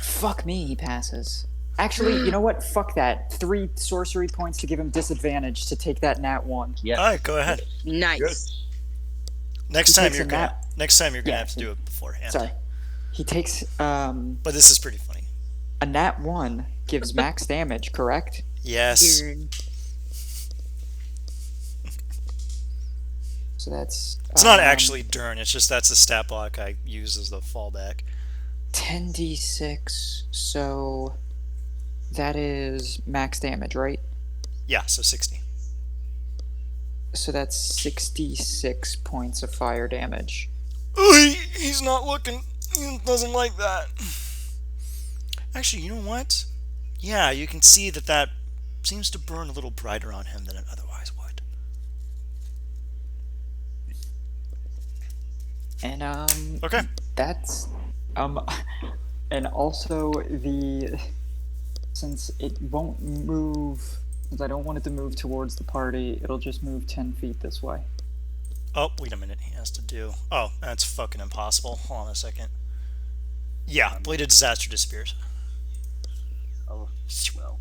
Fuck me, he passes. Actually, you know what? Fuck that. 3 sorcery points to give him disadvantage to take that nat 1. Yeah. Alright, go ahead. Nice. Next He time takes you're a gonna nap. next time you're gonna Yeah, have to do it beforehand. Sorry. He takes But this is pretty funny. a nat 1 gives max damage, correct? Yes. Weird. So that's It's not actually Dern, it's just that's the stat block I use as the fallback. 10d6. So that is max damage, right? Yeah, so 60. So that's 66 points of fire damage. He's not looking. He doesn't like that. Actually, you know what? Yeah, you can see that seems to burn a little brighter on him than it otherwise would. And Okay. that's and also since it won't move, since I don't want it to move towards the party, it'll just move 10 feet this way. Oh, wait a minute. He has to do. Oh, that's fucking impossible. Hold on a second. Yeah, bladed disaster disappears. Oh, well.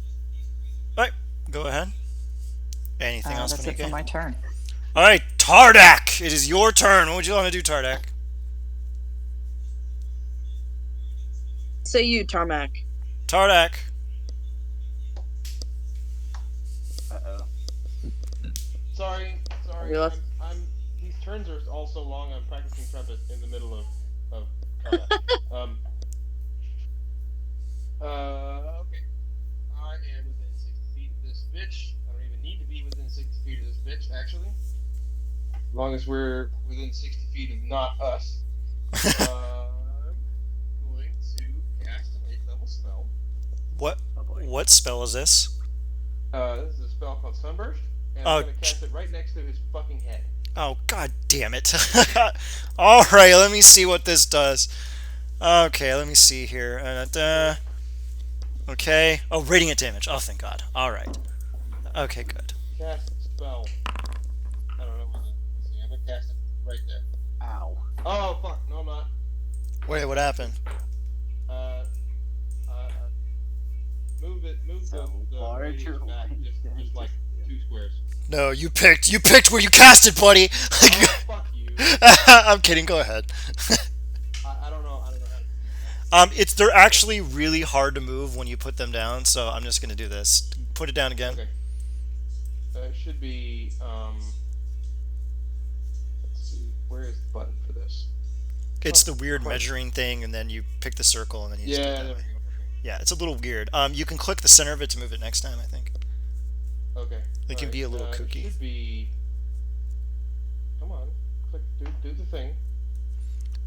Alright, go ahead. Anything else, That's it for Fanike? my turn. Alright, Tardak! It is your turn. What would you want to do, Tardak? Say you, Tarmac. Tardak. Uh-oh. Sorry. We left. These turns are all so long. I'm practicing trumpet in the middle of combat. Okay. I am within 60 feet of this bitch. I don't even need to be within 60 feet of this bitch, actually. As long as we're within 60 feet of not us. I'm going to cast an 8th level spell. What? Oh boy. What spell is this? This is a spell called Sunburst, and Oh, I'm going to cast it right next to his fucking head. Oh, god damn it. Alright, let me see what this does. Okay, let me see here. Okay. Oh, radiant damage. Oh, thank god. Alright. Okay, good. Cast spell. I don't know where let's see, I'm going to cast it right there. Ow. Oh, fuck. No, I'm not. Wait, what happened? Move the large radius or back just like 2 squares. No, you picked where you cast it, buddy! Oh, fuck you. I'm kidding, go ahead. I don't know how to do that. They're actually really hard to move when you put them down, so I'm just gonna do this. Put it down again. Okay. It should be, let's see, where is the button for this? It's the weird Quite. measuring thing, and then you pick the circle, and then you just do it Yeah, that there we way. go. Yeah, it's a little weird. You can click the center of it to move it next time, I think. Okay. It can be a little kooky. It should be, come on, click, do the thing.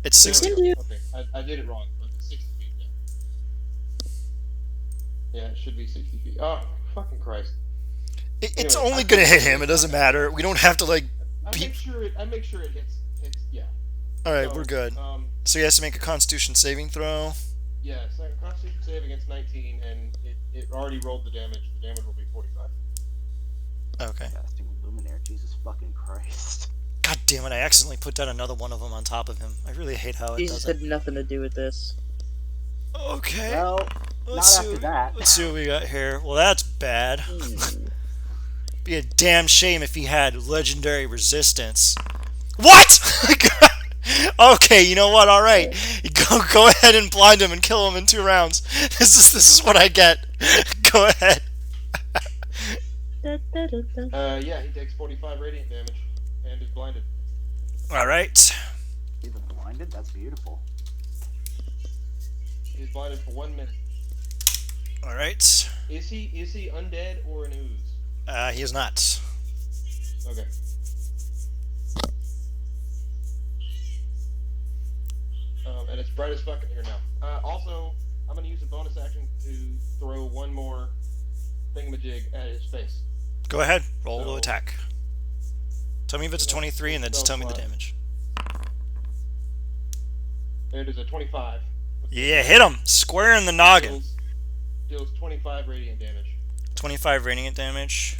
It's There 60. we go. Okay, I did it wrong, but it's 60 feet, yeah. Yeah, it should be 60 feet. Oh, fucking Christ. It's Anyway, only I gonna think- hit him, it doesn't matter. We don't have to, like, I make sure it hits, yeah. Alright, So, we're good. So he has to make a constitution saving throw. Yeah, it's a Constitution save against 19, and it already rolled the damage. The damage will be 45. Okay. Casting Luminaire, Jesus fucking Christ. God damn it, I accidentally put down another one of them on top of him. I really hate how it Jesus does it. had nothing to do with this. Okay. Well, Let's not after that. Let's see what we got here. Well, that's bad. Be a damn shame if he had legendary resistance. What? Okay, you know what? All right, go ahead and blind him and kill him in 2 rounds. This is what I get. Go ahead. Yeah, he takes 45 radiant damage and is blinded. All right. He's blinded? That's beautiful. He's blinded for 1 minute. All right. Is he undead or an ooze? He is not. Okay. And it's bright as fuck in here now. Also, I'm gonna use a bonus action to throw one more thingamajig at his face. Go ahead. Roll to So- attack. Tell me if it's a 23, and then just tell me the damage. It is a 25. Yeah, hit him square in the noggin. Deals 25 radiant damage. 25 radiant damage.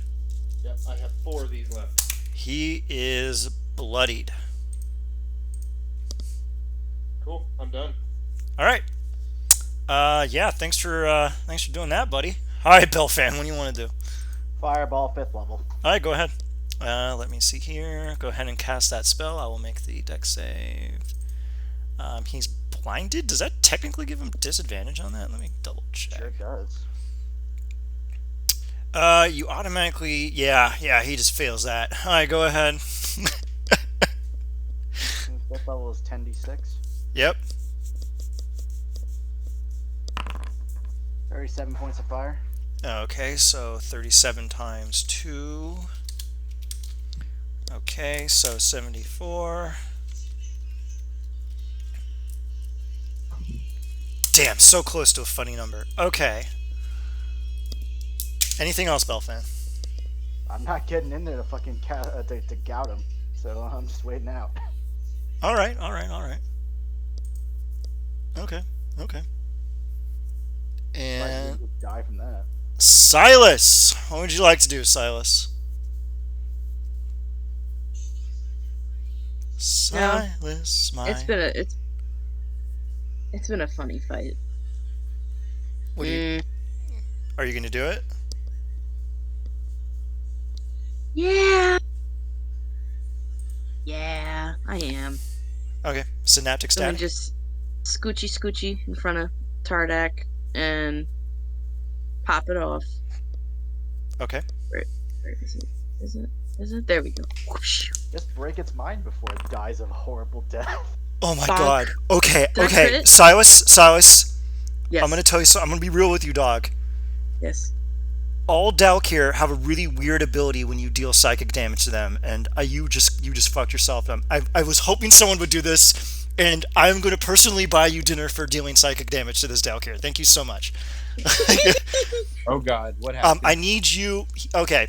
Yep, I have 4 of these left. He is bloodied. Cool, I'm done. All right. Yeah. Thanks for doing that, buddy. All right, Bill fan. What do you want to do? Fireball, 5th level. All right, go ahead. Let me see here. Go ahead and cast that spell. I will make the dex save. He's blinded. Does that technically give him disadvantage on that? Let me double check. Sure does. You automatically, yeah, he just fails that. All right, go ahead. 5th level is 10d6. Yep. 37 points of fire. Okay, so 37 times 2. Okay, so 74. Damn, so close to a funny number. Okay. Anything else, Belfan? I'm not getting in there to fucking to gout him, so I'm just waiting out. All right, all right, all right. Okay, okay. Might as well And just die from that. Silas, what would you like to do, Silas? No, Silas, it's my. been a it's been a funny fight. What do you? Mm, Are you gonna do it? yeah, yeah, I am. Okay. Synaptic I'm gonna static. just scoochy in front of Tardak and pop it off. Okay. Where is it? Is it? Is it? There we go. Whoosh. Just break its mind before it dies of a horrible death. Oh my Bonk. God. Okay. Did I Okay. crit? Silas. Yes. I'm gonna tell you something. I'm gonna be real with you, dog. Yes. All Dalkir have a really weird ability when you deal psychic damage to them, and you just fucked yourself. I was hoping someone would do this, and I'm going to personally buy you dinner for dealing psychic damage to this Dalkir. Thank you so much. Oh God, what happened? I need you. Okay,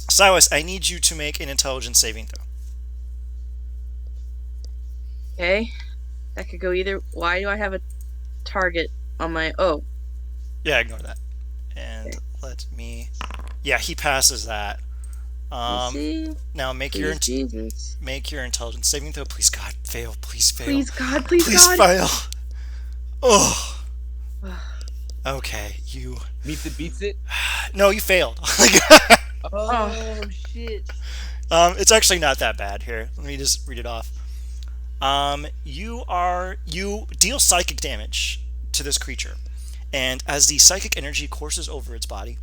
Silas, I need you to make an intelligence saving throw. Okay. That could go either. Why do I have a target on my? Oh, Yeah, ignore that. And Okay. let me. Yeah, he passes that. let's see. Now make your Please, Jesus. make your intelligence saving throw. Please God, fail. Please fail. Please, God. Please, Please God. fail. Oh. Okay, you. Meets it, beats it. No, you failed. Oh shit! It's actually not that bad. Here, let me just read it off. You deal psychic damage to this creature, and as the psychic energy courses over its body,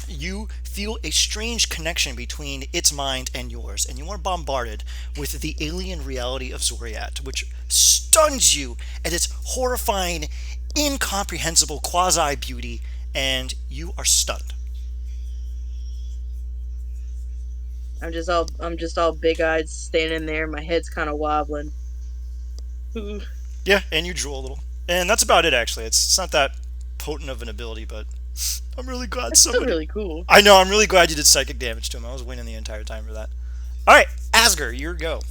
you feel a strange connection between its mind and yours, and you are bombarded with the alien reality of Zoriat, which stuns you at its horrifying, incomprehensible quasi beauty, and you are stunned. I'm just all big-eyed standing there. My head's kind of wobbling. Yeah, and you drool a little, and that's about it. Actually, it's not that potent of an ability, but I'm really glad That's still somebody. really cool. I know. I'm really glad you did psychic damage to him. I was winning the entire time for that. All right, Asger, your go.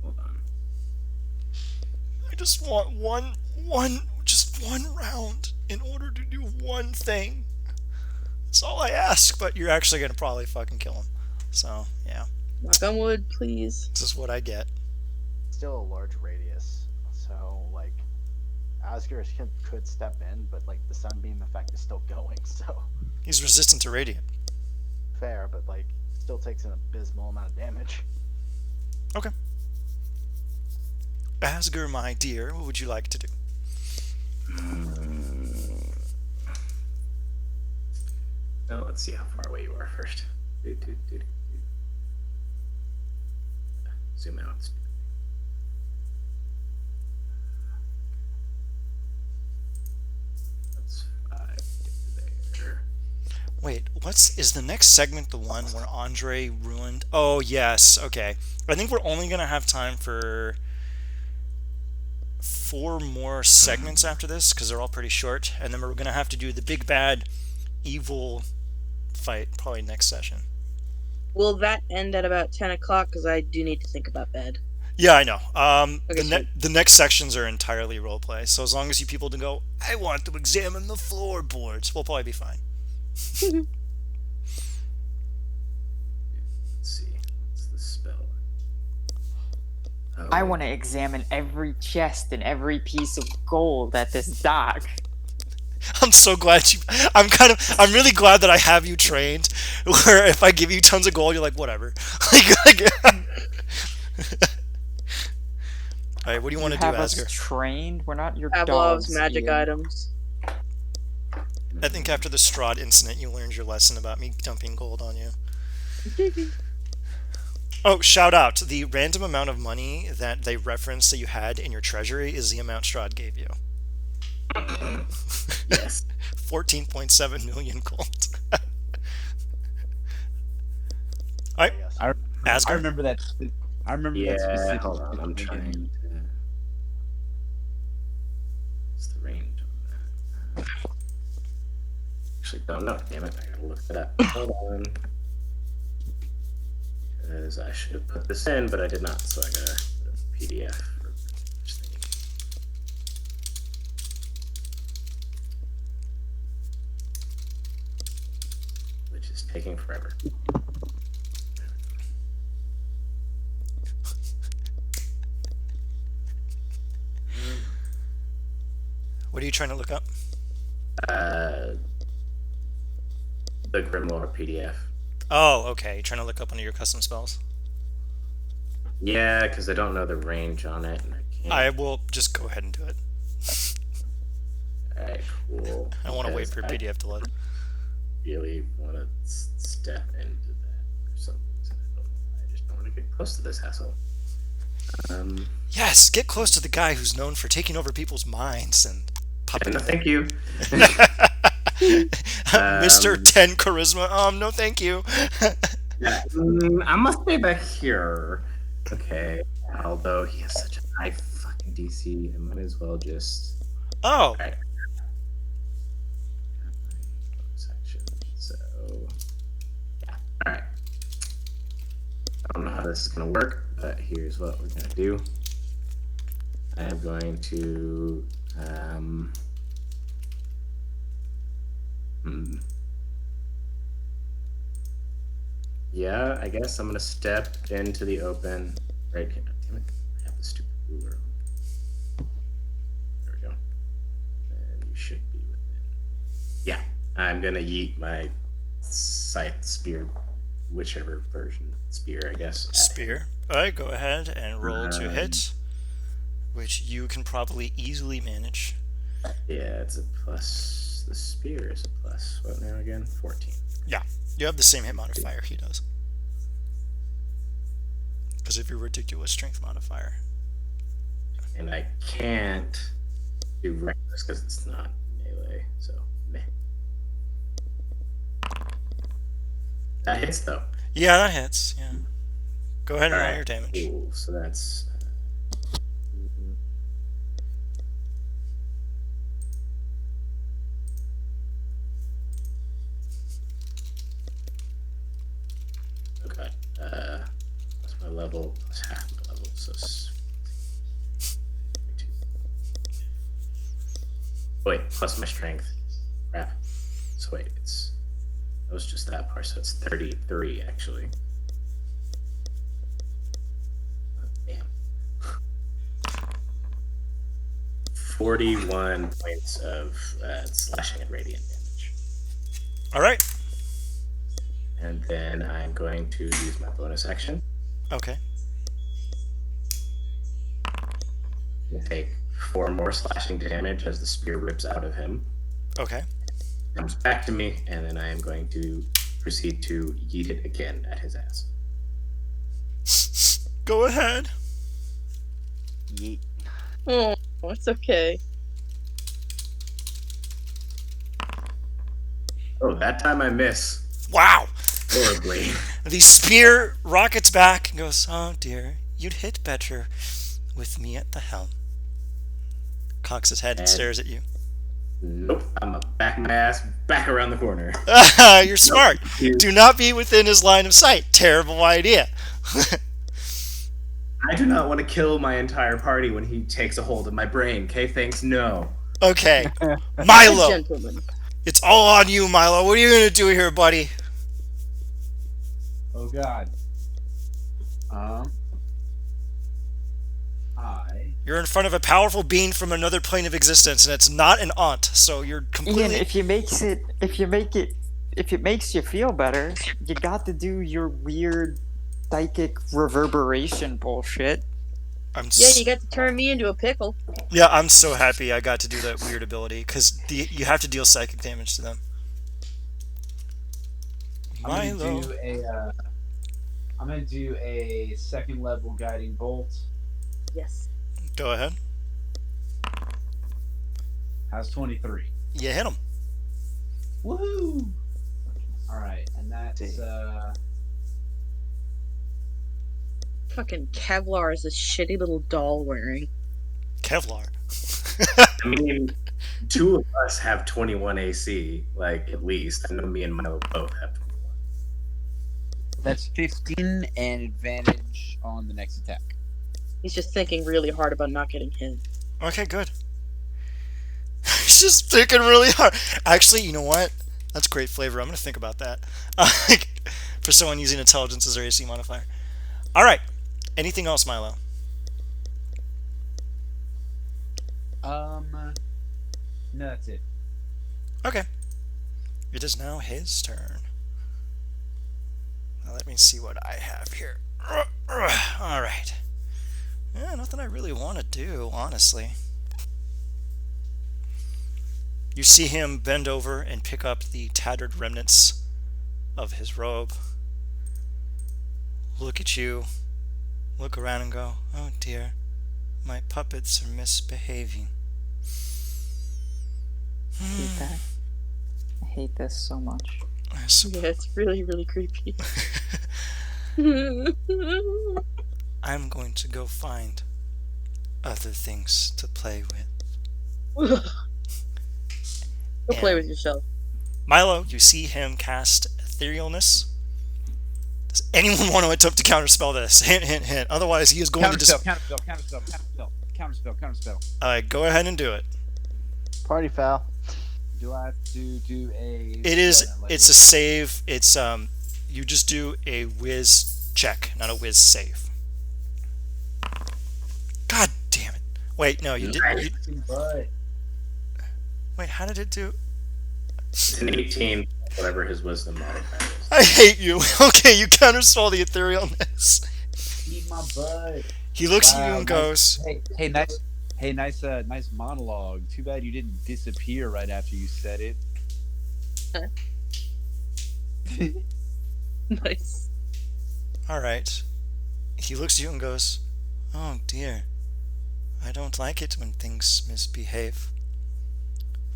Hold on. I just want just one round in order to do one thing. That's all I ask. But you're actually gonna probably fucking kill him. So yeah, Knock on wood, please. this is what I get. Still a large radius, so like Asger could step in, but like the sunbeam effect is still going. So He's resistant to radiant. fair, but like still takes an abysmal amount of damage. Okay. Asger, my dear, what would you like to do? Oh, let's see how far away you are first. Zoom out. That's 5. Get to there. Wait, is the next segment the one where Andre ruined? Oh yes, okay. I think we're only gonna have time for 4 more segments after this because they're all pretty short, and then we're gonna have to do the big bad evil fight probably next session. Will that end at about 10 o'clock? Because I do need to think about bed. Yeah, I know. Okay, sweet. The next sections are entirely roleplay, so as long as you people to go, I want to examine the floorboards, we'll probably be fine. Let's see. What's the spell? Oh, I want to examine every chest and every piece of gold at this dock. I'm so glad you. I'm really glad that I have you trained. Where if I give you tons of gold, you're like whatever. All right, what do you want to do, have us Asger? trained? We're not your Pavlov's dogs. magic Ian. items. I think after the Strahd incident, you learned your lesson about me dumping gold on you. Oh, shout out! The random amount of money that they referenced that you had in your treasury is the amount Strahd gave you. yes. 14.7 million gold. All right, Yes. Asger. I remember that. I remember that Yeah, specific. hold on. I'm thing. trying to. actually don't know. Damn it, I gotta look it up. Hold on. Because I should have put this in, but I did not, so I gotta put a PDF for each thing. Which is taking forever. What are you trying to look up? The Grimoire PDF. Oh, okay. You're trying to look up one of your custom spells. Yeah, because I don't know the range on it, and I can't. I will just go ahead and do it. Alright, cool. I don't want to wait for your Because PDF to load. I really want to step into that for some reason. I don't know why. I just don't want to get close to this hassle. Yes, get close to the guy who's known for taking over people's minds and popping. No, thank you. Mr. 10 Charisma. No, thank you. Yeah, I must stay back here. Okay, although he has such a high fucking DC, I might as well just. Oh, Alright. Section. So, yeah. Alright. I don't know how this is going to work, but here's what we're going to do. I am going to. Yeah, I guess I'm going to step into the open. Right. Damn it. I have the stupid ruler. There we go. And you should be within. Yeah, I'm going to yeet my scythe spear, whichever version spear, I guess. spear. Alright, go ahead and roll to hit, which you can probably easily manage. Yeah, it's a plus. The spear is a plus. What now again? 14. Yeah, you have the same hit modifier he does. Because of your ridiculous strength modifier. And I can't do reckless because it's not melee, so meh. That hits though. Yeah, that hits. Yeah. Go ahead and roll Alright, your damage. cool. So that's. Okay. That's my level plus half my level, so. Wait, plus my strength. Crap. So wait, that was just that part, so it's 33 actually. Oh, damn. 41 points of slashing and radiant damage. Alright. And then I'm going to use my bonus action Okay. and take 4 more slashing damage as the spear rips out of him. Okay. Comes back to me, and then I am going to proceed to yeet it again at his ass. Go ahead. Yeet. Oh, it's okay. Oh, that time I miss Wow. horribly. The spear rockets back and goes, oh dear, you'd hit better with me at the helm. Cocks his head and stares at you. Nope, I'm gonna back my ass back around the corner. You're smart. Do not be within his line of sight. Terrible idea. I do not want to kill my entire party when he takes a hold of my brain. Okay, thanks, no. Okay. Milo. Gentlemen. It's all on you, Milo. What are you going to do here, buddy? Oh God. You're in front of a powerful being from another plane of existence, and it's not an aunt, so you're Ian, completely... if it makes you feel better, you got to do your weird psychic reverberation bullshit. Yeah, you got to turn me into a pickle. Yeah, I'm so happy I got to do that weird ability, because you have to deal psychic damage to them. Milo. I'm gonna do a second level guiding bolt. Yes. Go ahead. Has 23. You hit him. Woohoo! All right, and that's Fucking Kevlar is this shitty little doll wearing. Kevlar. I mean, two of us have 21 AC, like at least. I know me and Milo both have 21. That's 15 and advantage on the next attack. He's just thinking really hard about not getting hit. Okay, good. He's just thinking really hard. Actually, you know what? That's great flavor. I'm gonna think about that. For someone using intelligence as their AC modifier. All right. Anything else, Milo? No, that's it. Okay. It is now his turn. Now let me see what I have here. All right. Yeah, nothing I really want to do, honestly. You see him bend over and pick up the tattered remnants of his robe. Look at you. Look around and go, oh dear, my puppets are misbehaving. I hate that. I hate this so much. Yeah, it's really, really creepy. I'm going to go find other things to play with. Go play with yourself. Milo, you see him cast Etherealness. Does anyone want to attempt to counterspell this? Hint, hint, hint. Otherwise, he is going to just... Counterspell. Alright, go ahead and do it. Party foul. Do I have to do a... It's a save. It's, you just do a whiz check, not a whiz save. God damn it. Wait, no, you didn't. Wait, how did it do? It's an 18, whatever his wisdom modifier is. I hate you. Okay, you counterspell the etherealness. Eat my butt. He looks at you and goes, Nice monologue. Too bad you didn't disappear right after you said it. Nice. alright. He looks at you and goes, oh dear. I don't like it when things misbehave.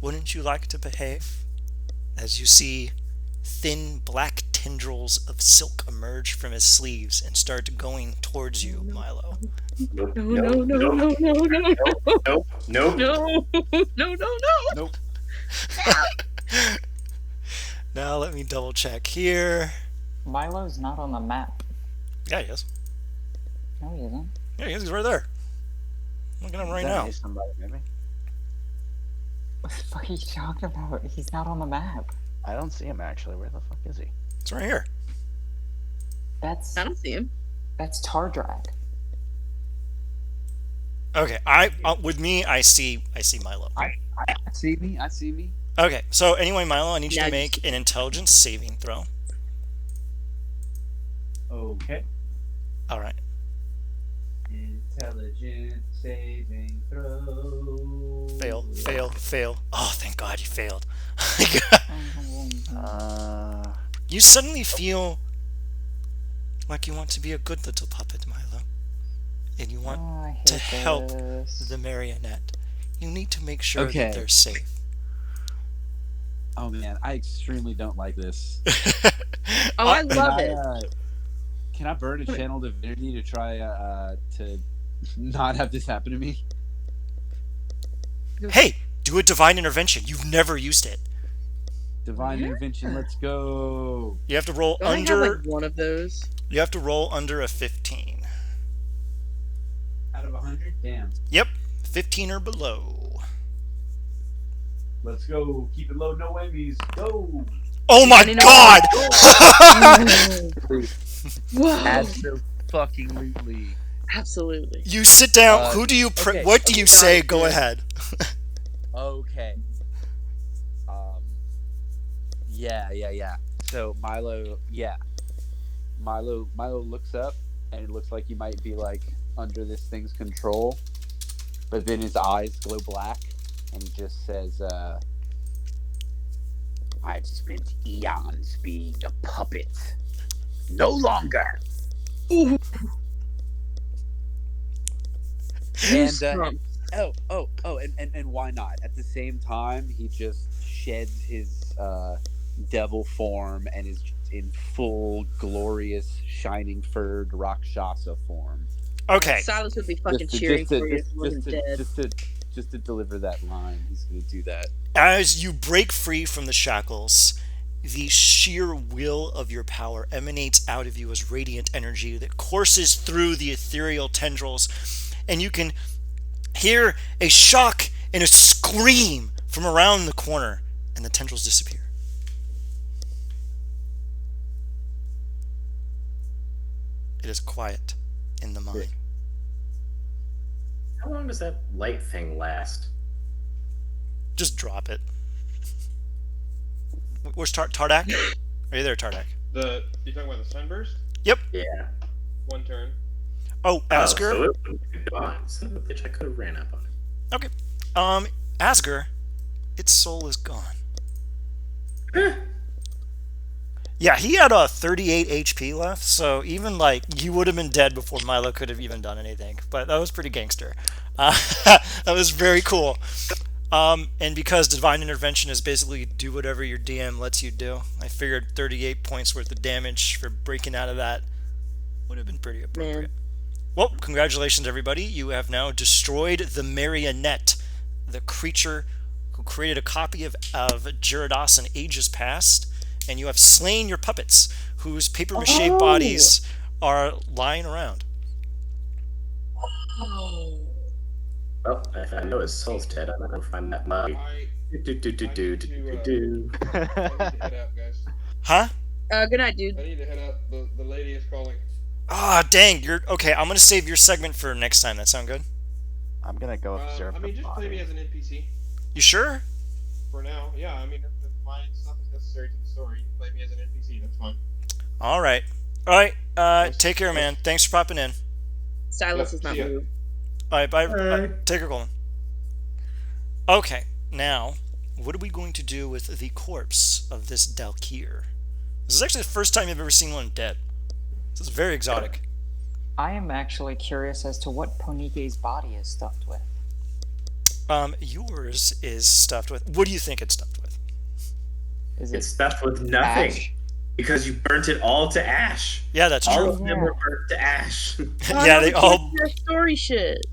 Wouldn't you like to behave? As you see thin black tendrils of silk emerge from his sleeves and start going towards you, Milo. Nope. No, Nope. no, no, Nope. no, no, no, Nope. Nope. no, no, no. Nope. Now let me double check here. Milo's not on the map. Yeah, he is. No, he isn't. Yeah, he is. He's right there. Look at him right now. Somebody, maybe. What the fuck are you talking about? He's not on the map. I don't see him actually. Where the fuck is he? It's right here. That's I don't see him. Tardrag. Okay, with me, I see Milo. I see me. Okay, so anyway, Milo, I need you Now to you make an intelligence saving throw. Okay. All right. Intelligence saving throw. Fail. Oh, thank God you failed. Uh, You suddenly feel like you want to be a good little puppet, Milo. And you want I hate to help this. the marionette. You need to make sure Okay. that they're safe. Oh man, I extremely don't like this. Oh, I love it. Can I burn a channel divinity to try to not have this happen to me? Hey, do a divine intervention. You've never used it. Divine Yeah. intervention, let's go. You have to roll Don't I have under. like one of those? You have to roll under a 15. Out of 100? Damn. Yep, 15 or below. Let's go. Keep it low, no whammies. Go. Oh my 29. God! Whoa! Absolutely. Absolutely. You sit down. Who do you? okay, What do you okay, say? guys, Go yeah. ahead. Okay. Yeah. So Milo looks up, and it looks like he might be like under this thing's control, but then his eyes glow black, and he just says, "I've spent eons being a puppet. No longer." Ooh. And Goosebumps. and why not? At the same time, he just sheds his devil form and is in full glorious shining furred Rakshasa form. Okay. Silas would be fucking cheering for you if he wasn't dead. just to deliver that line. He's going to do that. As you break free from the shackles, the sheer will of your power emanates out of you as radiant energy that courses through the ethereal tendrils, and you can hear a shock and a scream from around the corner, and the tendrils disappear. It is quiet in the mine. How long does that light thing last? Just drop it. Where's Tardak? Are you there, Tardak? You talking about the sunburst? Yep. Yeah. 1 turn. Oh, Asger. Oh, so it would be gone. Son of a bitch, I could have ran up on it. Okay. Asger, its soul is gone. Yeah, he had a 38 HP left, so even like you would have been dead before Milo could have even done anything. But that was pretty gangster. That was very cool. And because divine intervention is basically do whatever your DM lets you do, I figured 38 points worth of damage for breaking out of that would have been pretty appropriate. Man. Well, congratulations, everybody. You have now destroyed the marionette, the creature who created a copy of Gyarados in ages past, and you have slain your puppets, whose papier-mâché bodies are lying around. Well, if I know his soul's dead, I'm gonna go find that mummy. I need to Do. head out, guys. Huh? Good night, dude. I need to head out. The lady is calling. Ah, dang. You're okay. I'm gonna save your segment for next time. That sound good? I'm gonna go observe I mean, the just play body. me as an NPC You sure? for now. Yeah, I mean, if my stuff is necessary to the story, you can play me as an NPC. That's fine. All right. Take care, man. Thanks for popping in. Silas Yeah, is not see ya. moved. All right, bye. Take care, Colin. Okay, now, what are we going to do with the corpse of this Dalkir? This is actually the first time I've ever seen one dead. This is very exotic. I am actually curious as to what Ponike's body is stuffed with. Yours is stuffed with. What do you think it's stuffed with? Is It's it stuffed with nothing. ash? Because you burnt it all to ash. Yeah, that's All true. of them were burnt to ash. Yeah, they all. Your story shit.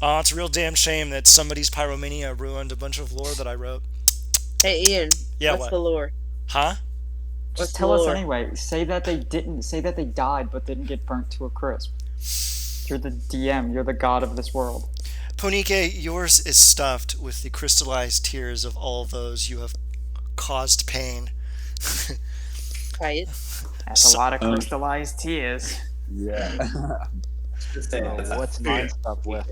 It's a real damn shame that somebody's pyromania ruined a bunch of lore that I wrote. Hey, Ian. Yeah, what's what? the lore? Huh? What's Just the tell us lore? anyway. Say that they didn't. Say that they died but didn't get burnt to a crisp. You're the DM. You're the god of this world. Ponike, yours is stuffed with the crystallized tears of all those you have caused pain. Right. That's a lot of crystallized tears. Yeah. What's mine stuff with?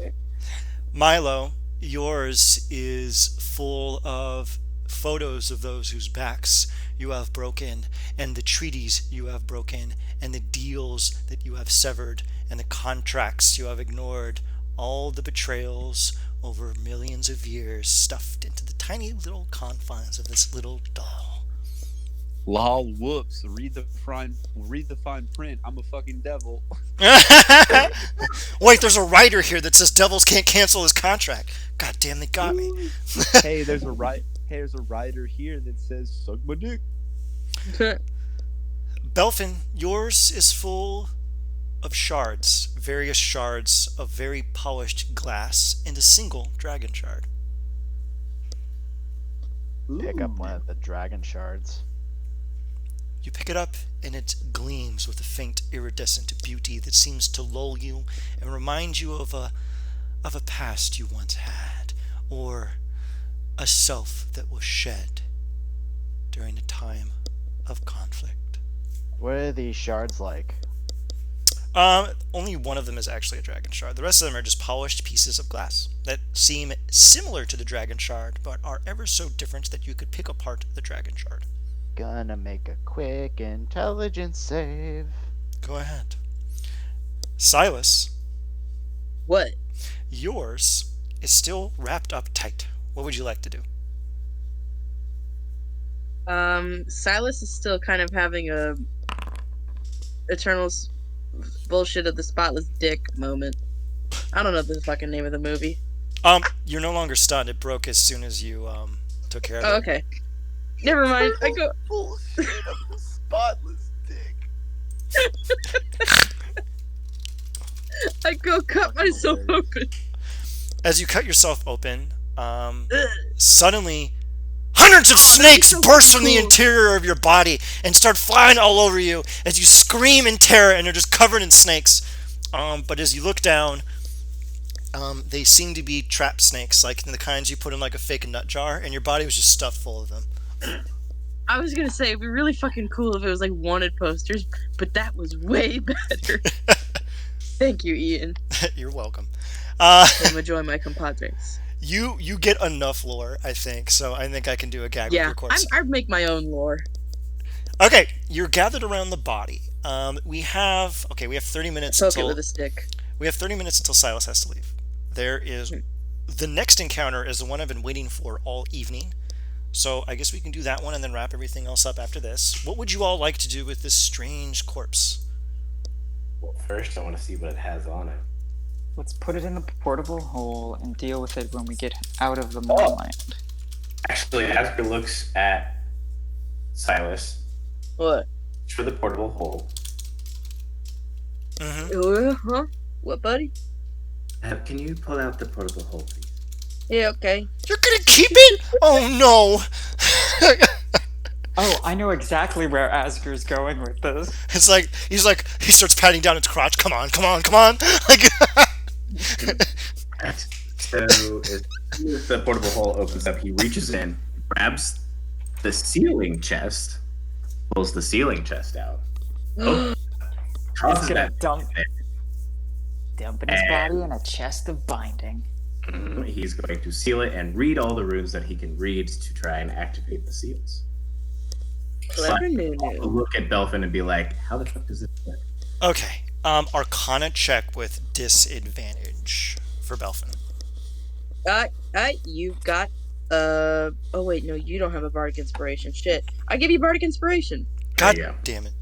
Milo, yours is full of photos of those whose backs you have broken, and the treaties you have broken, and the deals that you have severed, and the contracts you have ignored, all the betrayals over millions of years stuffed into the tiny little confines of this little doll. Lol, whoops. Read the fine print. I'm a fucking devil. Wait, there's a writer here that says devils can't cancel his contract. God damn, they got me. Hey, there's a writer here that says suck my dick. Belfin, yours is full of shards, various shards of very polished glass, and a single dragon shard. Pick up one of the dragon shards. You pick it up, and it gleams with a faint iridescent beauty that seems to lull you and remind you of a past you once had, or a self that was shed during a time of conflict. What are these shards like? Only one of them is actually a dragon shard. The rest of them are just polished pieces of glass that seem similar to the dragon shard, but are ever so different that you could pick apart the dragon shard. Gonna make a quick intelligence save. Go ahead. Silas, What? yours is still wrapped up tight. What would you like to do? Silas is still kind of having a Eternals bullshit of the spotless dick moment. I don't know the fucking name of the movie. You're no longer stunned. It broke as soon as you took care of it. Oh, okay. Never mind. I go. Bullshit of the spotless dick. I go cut myself open. As you cut yourself open, Ugh. suddenly hundreds of Oh, that'd be snakes so burst fucking from the cool. interior of your body and start flying all over you as you scream in terror and they're just covered in snakes. But as you look down, they seem to be trap snakes, like the kinds you put in like a fake nut jar, and your body was just stuffed full of them. I was gonna say it'd be really fucking cool if it was like wanted posters, but that was way better. Thank you, Ian. You're welcome. I'm enjoying my compadres. You get enough lore, I think, so I think I can do a gag with Yeah, your corpse. I'd make my own lore. Okay, you're gathered around the body. We have 30 minutes Poke it until with a stick. we have 30 minutes until Silas has to leave. There is the next encounter is the one I've been waiting for all evening. So I guess we can do that one and then wrap everything else up after this. What would you all like to do with this strange corpse? Well, first I want to see what it has on it. Let's put it in the portable hole and deal with it when we get out of the Mournland. Actually, Asper looks at Silas What? for the portable hole. Huh? What, buddy? Can you pull out the portable hole, please? Yeah, okay. You're gonna keep it? Oh no! Oh, I know exactly where Asger's going with this. It's like he starts patting down its crotch. Come on, come on, come on! Like Right. So as soon as the portable hole opens up, he reaches in, grabs the ceiling chest, pulls the ceiling chest out. He's Tosses gonna that dump in his And- body in a chest of binding. He's going to seal it and read all the runes that he can read to try and activate the seals. Clever new. Look at Belfin and be like, how the fuck does this work? okay, Arcana check with disadvantage for Belfin. You've got oh wait, no, you don't have a bardic inspiration. Shit. I give you bardic inspiration. God you go. damn it!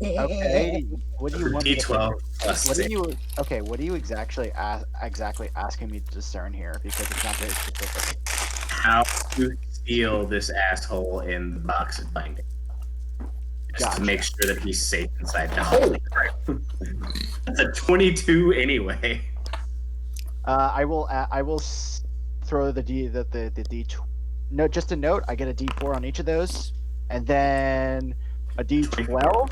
Okay. What do you want? me to- D12 plus What 6. are you? Okay. What are you exactly asking me to discern here? Because it's not very specific. How to seal this asshole in the box of binding. Just Gotcha. to make sure that he's safe inside. Now, holy crap. That's a 22 anyway. I will throw the D. No, just a note. I get a D4 on each of those, and then a D12.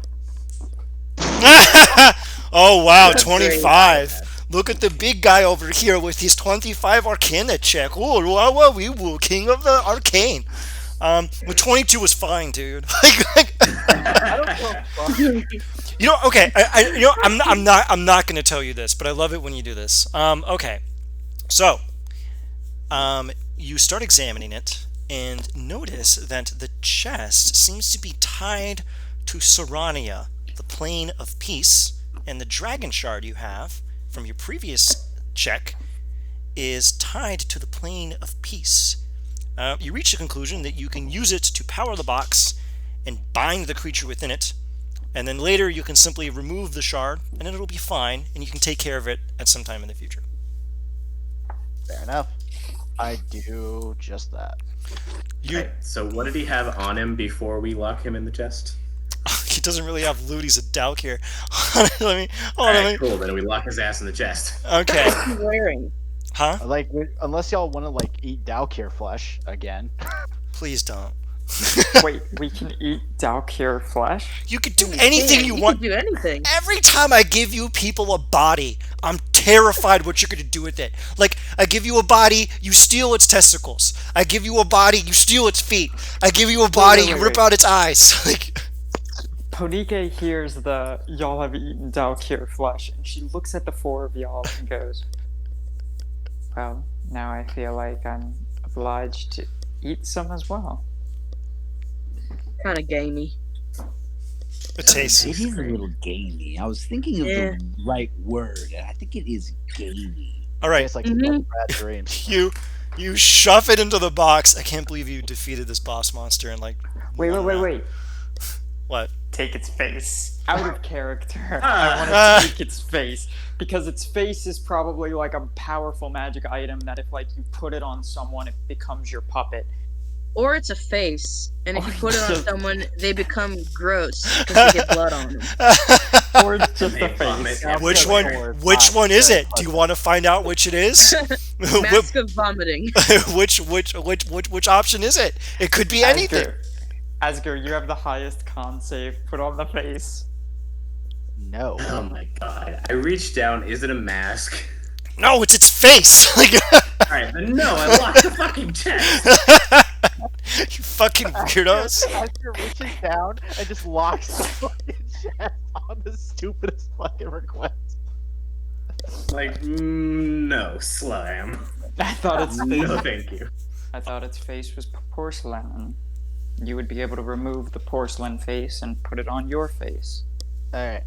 Oh wow, That's 25. Look at the big guy over here with his 25 Arcana check. Oh, wow, we will king of the arcane. The 22 was fine, dude. Okay. I'm not gonna tell you this, but I love it when you do this. Okay. So, you start examining it and notice that the chest seems to be tied to Sarania, the plane of peace, and the dragon shard you have from your previous check is tied to the plane of peace. You reach the conclusion that you can use it to power the box and bind the creature within it, and then later you can simply remove the shard and it'll be fine, and you can take care of it at some time in the future. Fair enough. I do just that. You, Right, so what did he have on him before we lock him in the chest? he doesn't really have loot. He's a dowk here. Hold on, Alright, cool. Then we lock his ass in the chest. Okay. What's he wearing? Huh? Like, unless y'all want to like eat Dalkir flesh again. Please don't. Wait, we can eat Dalkir flesh? You can do anything you want. Can do anything. Every time I give you people a body, I'm terrified what you're going to do with it. Like, I give you a body, you steal its testicles. I give you a body, you steal its feet. I give you a body, you rip out its eyes. Like, Ponike hears the y'all have eaten Dalkir flesh, and she looks at the four of y'all and goes, well, now I feel like I'm obliged to eat some as well. Kind of gamey. it tastes. It is a little gamey. I was thinking of Yeah. the right word, and I think it is gamey. All right, It's like Mhm. bad dreams. you shove it into the box. I can't believe you defeated this boss monster in like. Wait. What? Take its face. Out of character. I want to take its face. Because its face is probably like a powerful magic item that if like you put it on someone, it becomes your puppet. Or it's a face, and if you Or put it on just- someone, they become gross because they get blood on them. Or it's just They a vomit face. Yeah, Which because one? Thor Which not one is very it? Do you pleasant. want to find out which it is? Mask of vomiting. which option is it? It could be anything. Asger, you have the highest con save. Put on the face. No. Oh my god. I reached down. Is it a mask? No, it's its face. Like, Alright, then no, I locked the fucking chest. you fucking weirdos. As you're reaching down and just locks the fucking chest on the stupidest fucking request. Like, no, slime. I thought its face. No, thank you. I thought its face was porcelain. You would be able to remove the porcelain face and put it on your face. Alright.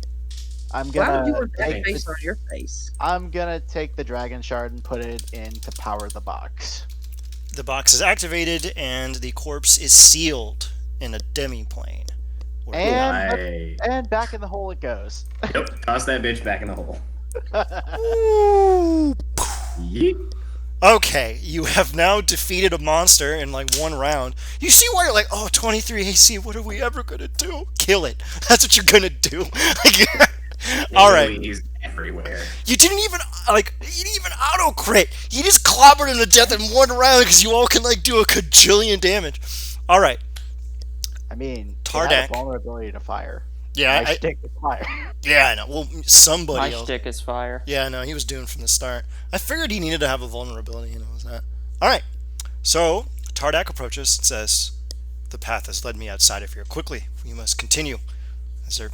I'm Why would you gonna want that take face on your face? I'm gonna take the dragon shard and put it in to power the box. The box is activated and the corpse is sealed in a demi-plane. And Nice. and back in the hole it goes. Yep, toss that bitch back in the hole. Ooh. Yeet. Okay, you have now defeated a monster in like one round. You see why you're like, oh, 23 AC, what are we ever gonna do? Kill it. That's what you're gonna do. All right. He's everywhere. You didn't even auto crit. You just clobbered him to death in one round because you all can like do a cajillion damage. All right. I mean, Tardak. It had a vulnerability to fire. Yeah, My shtick is fire. yeah, I know. Well, somebody My else. shtick is fire. Yeah, no, he was doomed from the start. I figured he needed to have a vulnerability, and it was that. All right. So Tardak approaches and says, "The path has led me outside of here. Quickly, we must continue. Is there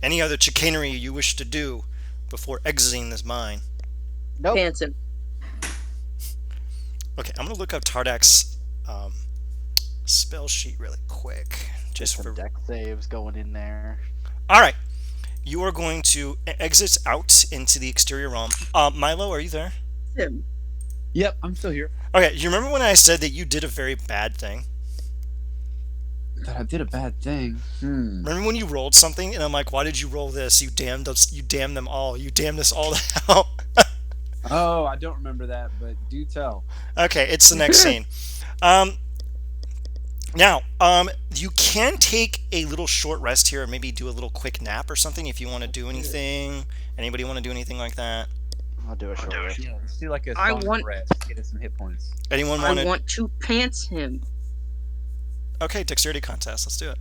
any other chicanery you wish to do before exiting this mine?" Nope. Dancing. Okay, I'm gonna look up Tardak's spell sheet really quick, just Some for. deck saves going in there. All right, you are going to exit out into the exterior realm. Milo, are you there? Him. Yep, I'm still here. Okay, you remember when I said that you did a very bad thing? That I did a bad thing. Remember when you rolled something and I'm like, why did you roll this? You damned us. You damned them all. You damned us all to hell. Oh, I don't remember that, but do tell. Okay, it's the next scene. Now, you can take a little short rest here, or maybe do a little quick nap or something if you want to do anything. Anybody want to do anything like that? I'll do a short rest. Yeah, let's do like a I song want- of rest. Get us some hit points. Anyone I want to? want to pants him. Okay, dexterity contest. Let's do it.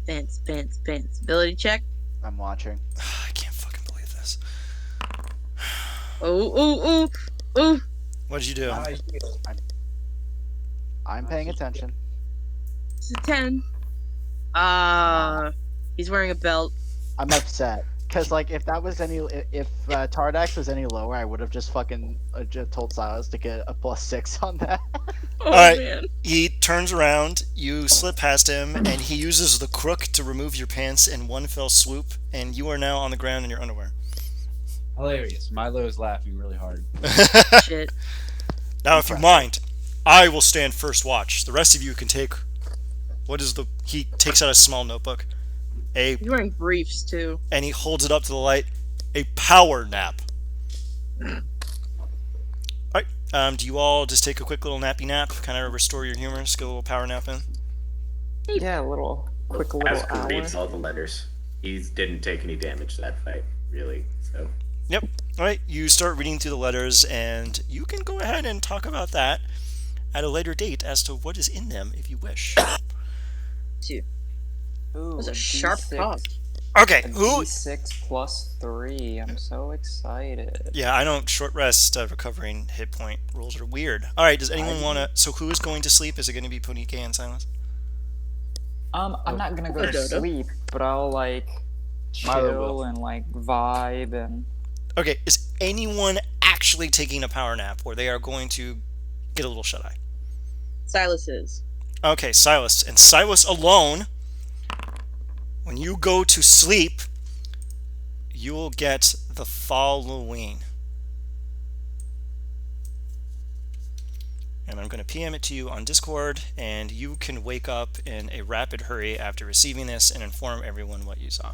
Pants. Ability check. I'm watching. I can't fucking believe this. Oh. What did you do? I'm paying attention. It's a 10. He's wearing a belt. I'm upset because like if Tardax was any lower, I would have just fucking just told Silas to get a +6 on that. Oh, All right. man. He turns around, you slip past him, and he uses the crook to remove your pants in one fell swoop, and you are now on the ground in your underwear. Hilarious. Milo is laughing really hard. Shit. Now, if you mind, I will stand first watch. The rest of you can take. He takes out a small notebook, He's wearing briefs, too. and he holds it up to the light. A power nap. All right. Do you all just take a quick little nappy nap, kind of restore your humor, just get a little power nap in? Yeah, quick little Asper hour. reads all the letters. He didn't take any damage that fight, really. So Yep. All right. You start reading through the letters, and you can go ahead and talk about that at a later date as to what is in them, if you wish. Two. Ooh, That was a sharp cock. Okay. A Who? D6 plus 3. I'm so excited. Yeah, I don't. Short rest, recovering hit point rules are weird. All right. Does anyone want to? So who is going to sleep? Is it going to be Punike and Silence? I'm not gonna go to Dodo. sleep, but I'll like Milo chill will. and like vibe and. Okay. Is anyone actually taking a power nap, or they are going to get a little shut eye? Silas is. Okay, Silas. And Silas alone, when you go to sleep, you will get the following. And I'm going to PM it to you on Discord, and you can wake up in a rapid hurry after receiving this and inform everyone what you saw.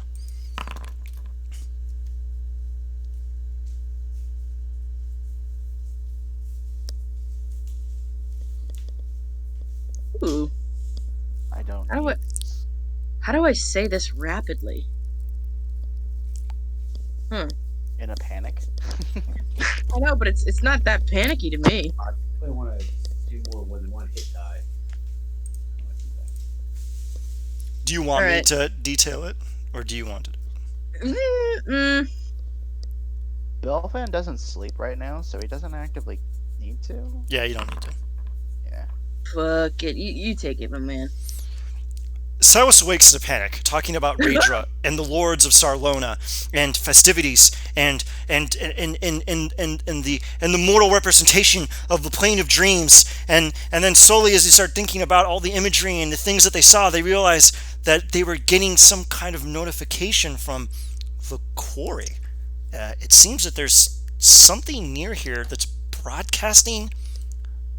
How do I, how do I say this rapidly? Huh. In a panic. I know, but it's not that panicky to me. I definitely want to do more than one hit die. Do you want me Alright. to detail it, or do you want it? Belfan doesn't sleep right now, so he doesn't actively need to. Yeah, you don't need to. Yeah. Fuck it. You take it, my man. Silas awakes in a panic, talking about Raedra and the lords of Sarlona and festivities and the mortal representation of the plane of dreams. And then slowly, as they start thinking about all the imagery and the things that they saw, they realize that they were getting some kind of notification from the quarry. It seems that there's something near here that's broadcasting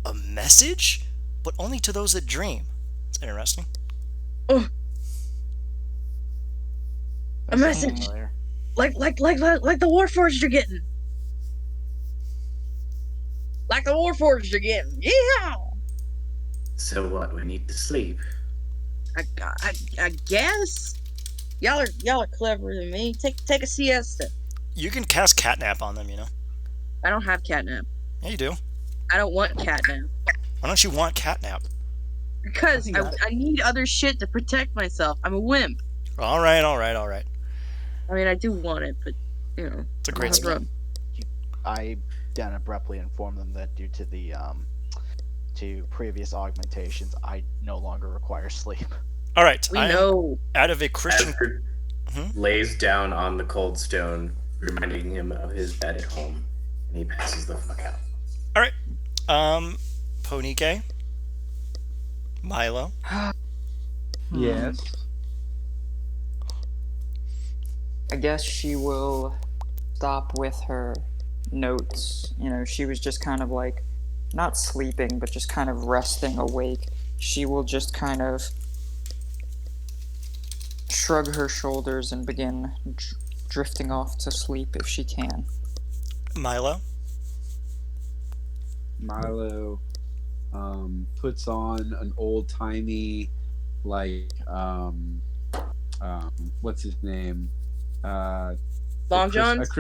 a message, but only to those that dream. It's interesting. Oh, a That sounds message. familiar. Like the Warforged are getting. Like the Warforged are getting. Yeah. So what? We need to sleep. I guess. Y'all are cleverer than me. Take a siesta. You can cast catnap on them, you know. I don't have catnap. Yeah, you do. I don't want catnap. Why don't you want catnap? Because I need other shit to protect myself. I'm a wimp. All right. I mean, I do want it, but, you know. It's a great I'll skill. run. I then abruptly informed them that due to the to previous augmentations, I no longer require sleep. All right. We I am know. out of a Christian. Edward lays down on the cold stone, reminding him of his bed at home, and he passes the fuck out. All right. Ponike, Milo. Yes. I guess she will stop with her notes. You know, she was just kind of like, not sleeping, but just kind of resting awake. She will just kind of shrug her shoulders and begin drifting off to sleep if she can. Milo. Milo puts on an old timey, like, what's his name? Long John's? A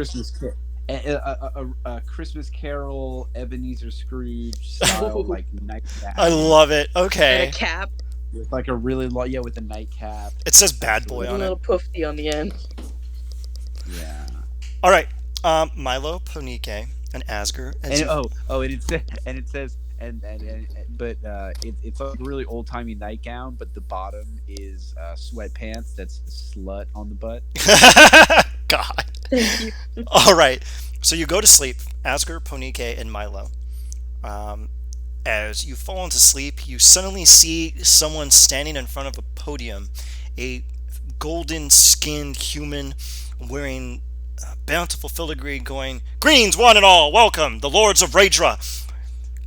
Christmas Carol, Ebenezer Scrooge style, like nightcap. I love it. And Okay. a cap. With like a really long, with a nightcap. It says bad boy With a on little it. poofy on the end. Yeah. All right. Milo, Ponike, and Asger. It's like a really old timey nightgown, but the bottom is sweatpants. That's slut on the butt. God. Thank you. All right. So you go to sleep, Asger, Ponike, and Milo. As you fall into sleep, you suddenly see someone standing in front of a podium, a golden-skinned human wearing bountiful filigree going, "Greetings, one and all, welcome, the lords of Raedra.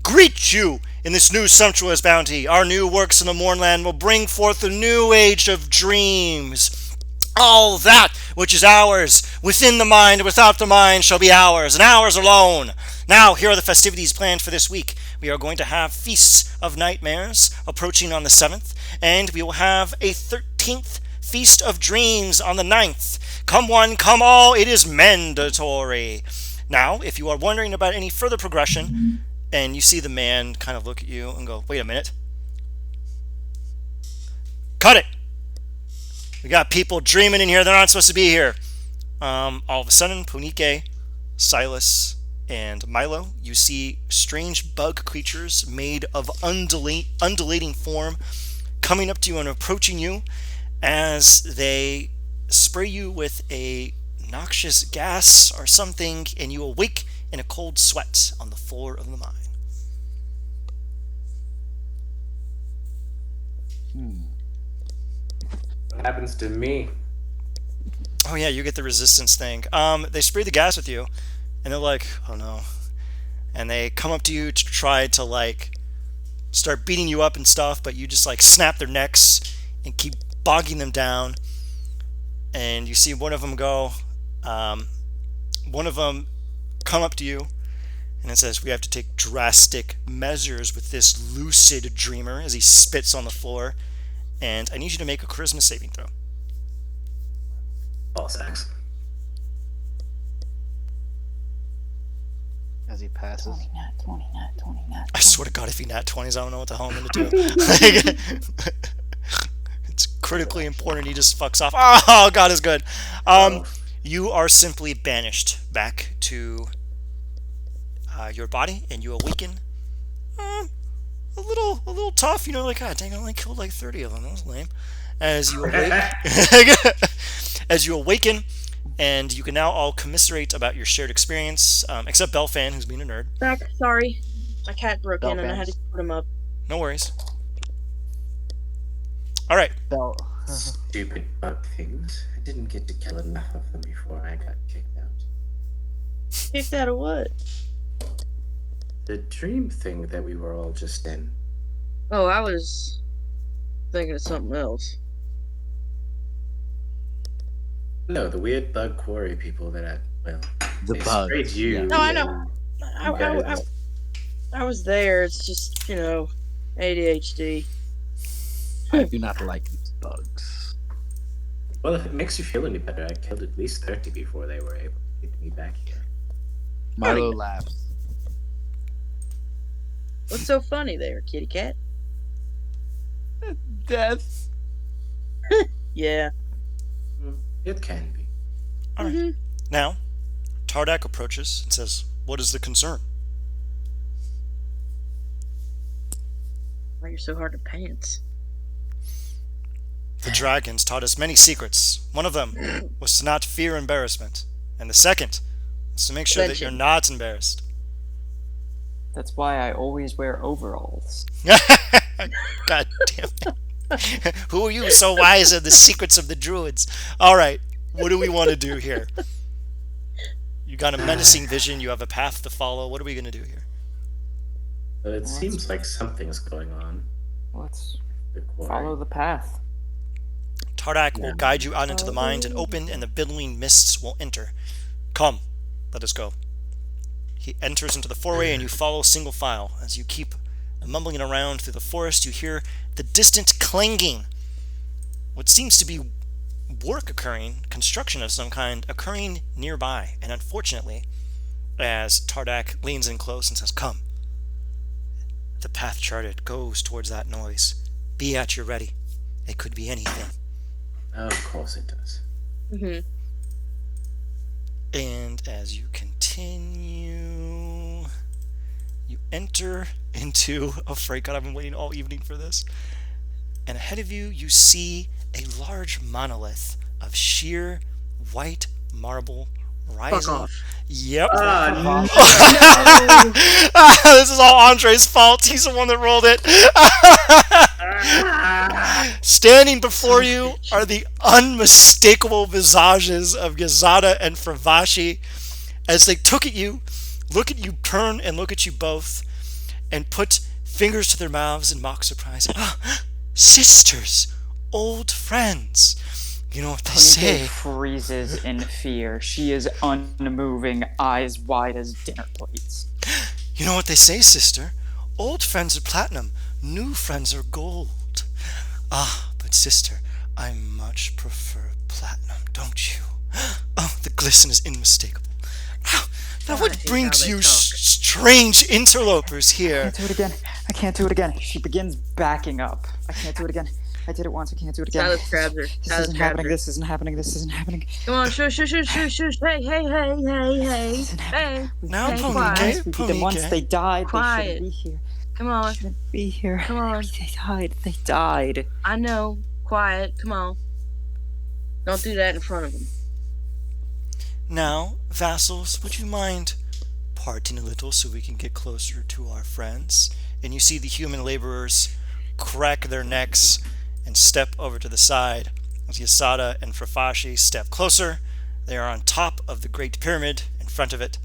Greet you in this new sumptuous bounty. Our new works in the Mournland will bring forth a new age of dreams. All that which is ours within the mind and without the mind shall be ours, and ours alone. Now, here are the festivities planned for this week. We are going to have Feasts of Nightmares approaching on the 7th, and we will have a 13th Feast of Dreams on the 9th. Come one, come all, it is mandatory. Now, if you are wondering about any further progression, and you see the man kind of look at you and go, wait a minute. Cut it! We got people dreaming in here. They're not supposed to be here. All of a sudden, Punike, Silas, and Milo, you see strange bug creatures made of undulating form coming up to you and approaching you as they spray you with a noxious gas or something, and you awake in a cold sweat on the floor of the mine. What happens to me? Oh yeah, you get the resistance thing. They spray the gas with you, and they're like, "Oh no," and they come up to you to try to like start beating you up and stuff, but you just like snap their necks and keep bogging them down. And you see one of them go. One of them come up to you, and it says, "We have to take drastic measures with this lucid dreamer," as he spits on the floor. and I need you to make a charisma saving throw. Ball sacks. As he passes. 20, nat 20, nat 20, nat 20. I swear to God, if he nat 20s, I don't know what the hell I'm going to do. It's critically important he just fucks off. Oh, God is good. You are simply banished back to your body, and you awaken. A little tough, you know, like, God dang, I only killed like 30 of them. That was lame. As you awake, as you awaken, and you can now all commiserate about your shared experience, except Belfan, who's being a nerd. Back, sorry. My cat broke in and I had to Belfans. put him up. No worries. All right. Bell. Stupid bug things. I didn't get to kill enough of them before I got kicked out. Kicked out of what? The dream thing that we were all just in. Oh, I was thinking of something else. No, the weird bug quarry people that The they bugs, sprayed you. yeah. No, I know. You guys- I was there. It's just, you know, ADHD. I do not like these bugs. Well, if it makes you feel any better, I killed at least 30 before they were able to get me back here. Milo laughs. What's so funny there, kitty cat? Death. Yeah. It can be. All right. Now, Tardak approaches and says, "What is the concern?" Why you're so hard to pants? The dragons taught us many secrets. One of them was to not fear embarrassment, and the second was to make sure that you're not embarrassed. That's why I always wear overalls. God damn it. Who are you so wise in the secrets of the druids? All right, what do we want to do here? You got a menacing vision. You have a path to follow. What are we going to do here? But it seems like something's going on. Let's The quarry. follow the path. Tardak will guide you out into the mines and open, and the billowing mists will enter. Come, let us go. He enters into the foray, and you follow single file. As you keep mumbling around through the forest, you hear the distant clanging. What seems to be work occurring, construction of some kind, occurring nearby. And unfortunately, as Tardak leans in close and says, "Come," the path charted goes towards that noise. Be at your ready. It could be anything. Of course it does. Mm-hmm. And as you continue, you enter into a freight. God, I've been waiting all evening for this. And ahead of you, you see a large monolith of sheer white marble rising. Fuck off. Yep. No. This is all Andre's fault. He's the one that rolled it. Standing before you are the unmistakable visages of Yazada and Fravashi as they look at you, turn and look at you both, and put fingers to their mouths in mock surprise. Sisters, old friends. You know what they say. Panike freezes in fear. She is unmoving, eyes wide as dinner plates. You know what they say, sister. Old friends are platinum, new friends are gold. But sister, I much prefer platinum, don't you? Oh, the glisten is unmistakable. Now what hate brings how they you talk. strange interlopers I here? can't do it again. I can't do it again. She begins backing up. I can't do it again. I did it once. I can't do it again. Silas grabs her. This Silas isn't grabs happening. her. This isn't happening. This isn't happening. Come on, shush, shush, shush, shush, shush. Hey, hey, hey, hey, hey, hey. Now, Hey, Pony quiet. Gay, We beat them Pony once. Gay. They died. They Quiet. shouldn't be here. Come on. Shouldn't be here. Come on. They died. They died. I know. Quiet. Come on. Don't do that in front of him. Now, vassals, would you mind parting a little so we can get closer to our friends? And you see the human laborers crack their necks and step over to the side. As Yasada and Frafashi step closer, they are on top of the Great Pyramid in front of it.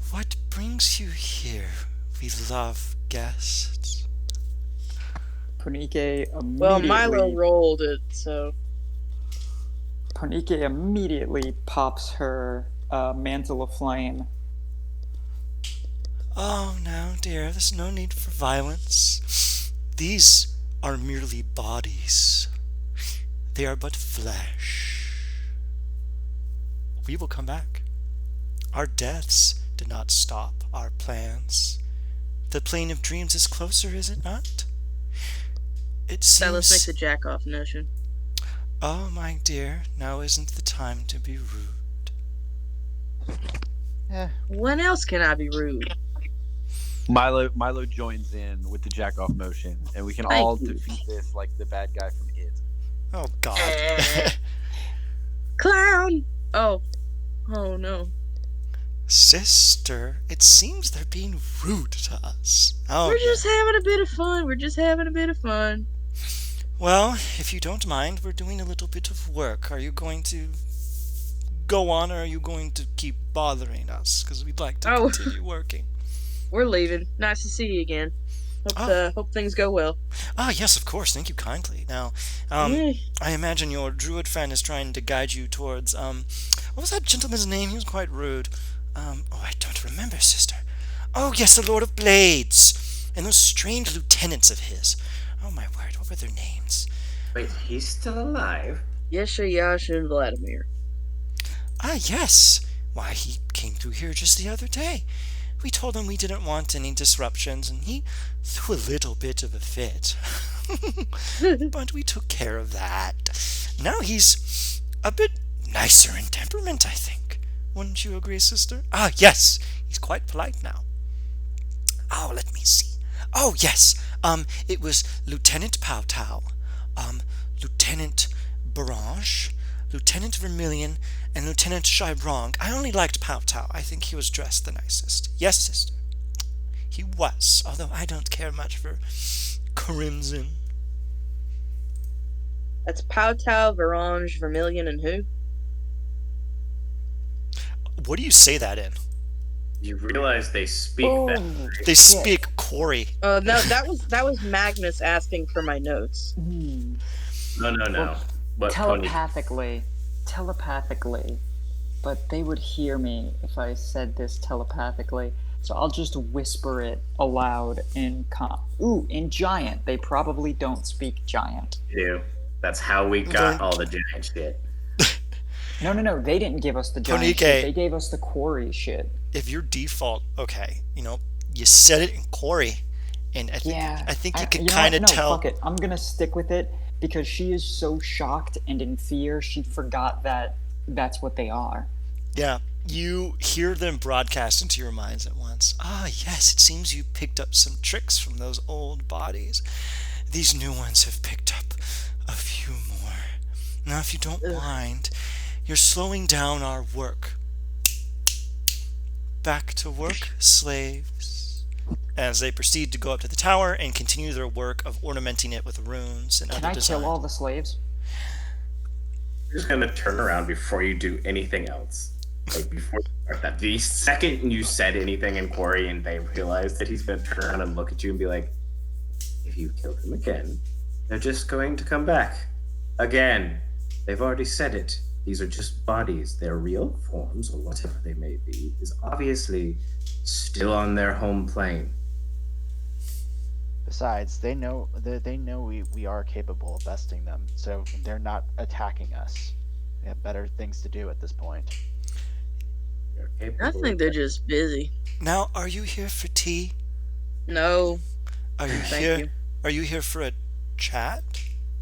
What brings you here? We love guests. Panike immediately. Well, Milo rolled it, so. Panike immediately pops her mantle of flame. Oh, now, dear, there's no need for violence. These are merely bodies. They are but flesh. We will come back. Our deaths did not stop our plans. The plane of dreams is closer, is it not? It Silas, make seems... the jack off notion. Oh, my dear, now isn't the time to be rude. When else can I be rude? Milo joins in with the jack off motion, and we can Thank all you. defeat this like the bad guy from It. Oh, God. Clown! Oh no. Sister, it seems they're being rude to us. Oh, We're yeah. just having a bit of fun. We're just having a bit of fun. Well, if you don't mind, we're doing a little bit of work. Are you going to go on, or are you going to keep bothering us? Because we'd like to Oh. continue working. We're leaving. Nice to see you again. Hope things go well. Ah, yes, of course. Thank you kindly. Now, Yeah. I imagine your druid friend is trying to guide you towards, what was that gentleman's name? He was quite rude. I don't remember, sister. Oh, yes, the Lord of Blades. And those strange lieutenants of his. Oh, my word, what were their names? Wait, he's still alive? Yasha, Yasha, and Vladimir. Ah, yes. Why, he came through here just the other day. We told him we didn't want any disruptions, and he threw a little bit of a fit. But we took care of that. Now he's a bit nicer in temperament, I think. Wouldn't you agree, sister? Ah, yes. He's quite polite now. Oh, let me see. Oh, yes. It was Lieutenant Powtow, Lieutenant Barange, Lieutenant Vermilion, and Lieutenant Shibrong. I only liked Powtow. I think he was dressed the nicest. Yes, sister. He was, although I don't care much for crimson. That's Powtow, Varange, Vermilion, and who? What do you say that in? You realize they speak that. Right? They speak Corey. No, that was Magnus asking for my notes. Hmm. No. Well, What Tony? telepathically, but they would hear me if I said this telepathically. So I'll just whisper it aloud in in Giant. They probably don't speak Giant. Do. That's how we got all the giant shit. No. They didn't give us the Giant Tonike. shit. They gave us the Quarry shit. If your default, okay, you said it in Corey, and I think you can kind of tell. Fuck it. I'm gonna stick with it because she is so shocked and in fear. She forgot that that's what they are. Yeah, you hear them broadcast into your minds at once. Ah, yes, it seems you picked up some tricks from those old bodies. These new ones have picked up a few more. Now, if you don't mind, you're slowing down our work. Back to work, slaves. As they proceed to go up to the tower and continue their work of ornamenting it with runes and Can other I designs. kill all the slaves? You're just gonna turn around before you do anything else. Like before you start that. The second you said anything in Quarry and they realize that he's gonna turn around and look at you and be like, if you kill him again, they're just going to come back. Again. They've already said it. These are just bodies. Their real forms, or whatever they may be, is obviously still on their home plane. Besides, they know we are capable of besting them, so they're not attacking us. They have better things to do at this point. They're capable I think of they're just busy. Now, are you here for tea? No, Are you thank here? you. Are you here for a chat?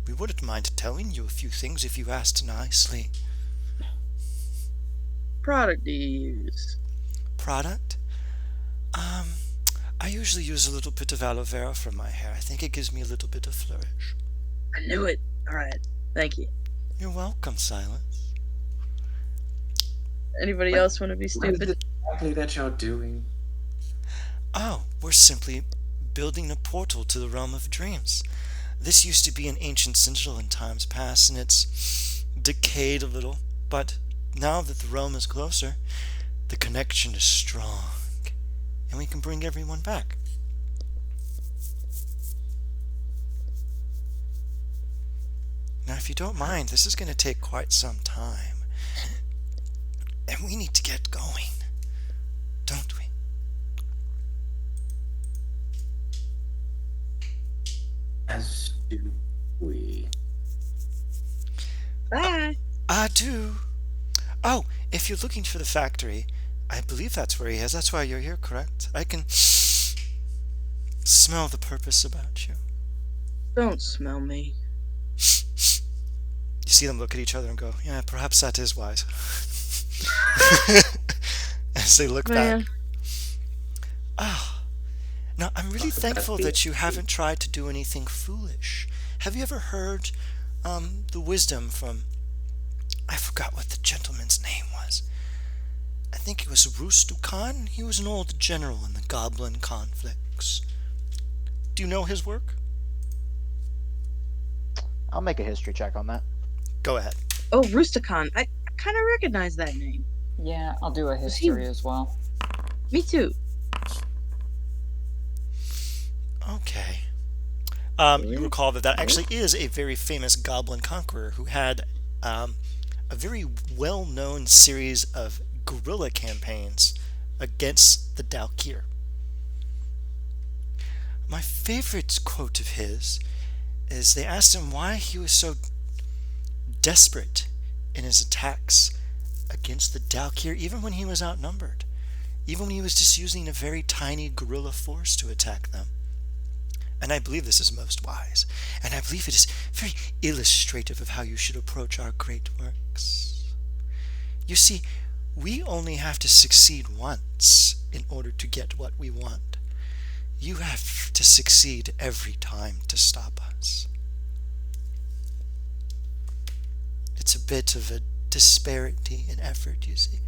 We wouldn't mind telling you a few things if you asked nicely. Product do you use? Product? I usually use a little bit of aloe vera for my hair. I think it gives me a little bit of flourish. I knew it. All right, thank you. You're welcome, Silence. Anybody What- else want to be What is stupid? it exactly that you're doing? Oh, we're simply building a portal to the realm of dreams. This used to be an ancient citadel in times past, and it's decayed a little. But now that the realm is closer, the connection is strong, and we can bring everyone back. Now, if you don't mind, this is going to take quite some time, and we need to get going, don't we? As Do we? Bye. I do. Oh, if you're looking for the factory, I believe that's where he is. That's why you're here, correct? I can smell the purpose about you. Don't smell me. You see them look at each other and go, yeah, perhaps that is wise. As they look Man. back. Ah, now I'm really thankful that you haven't tried to do anything foolish. Have you ever heard the wisdom from, I forgot what the gentleman's name was. I think it was Rustukan. He was an old general in the goblin conflicts. Do you know his work? I'll make a history check on that. Go ahead. Oh, Rusticon. I kind of recognize that name. Yeah, I'll do a history as well. Me too. Okay. You recall that actually is a very famous goblin conqueror who had a very well-known series of guerrilla campaigns against the Dalkir. My favorite quote of his is they asked him why he was so desperate in his attacks against the Dalkir, even when he was outnumbered, even when he was just using a very tiny guerrilla force to attack them. And I believe this is most wise, and I believe it is very illustrative of how you should approach our great works. You see, we only have to succeed once in order to get what we want. You have to succeed every time to stop us. It's a bit of a disparity in effort, you see.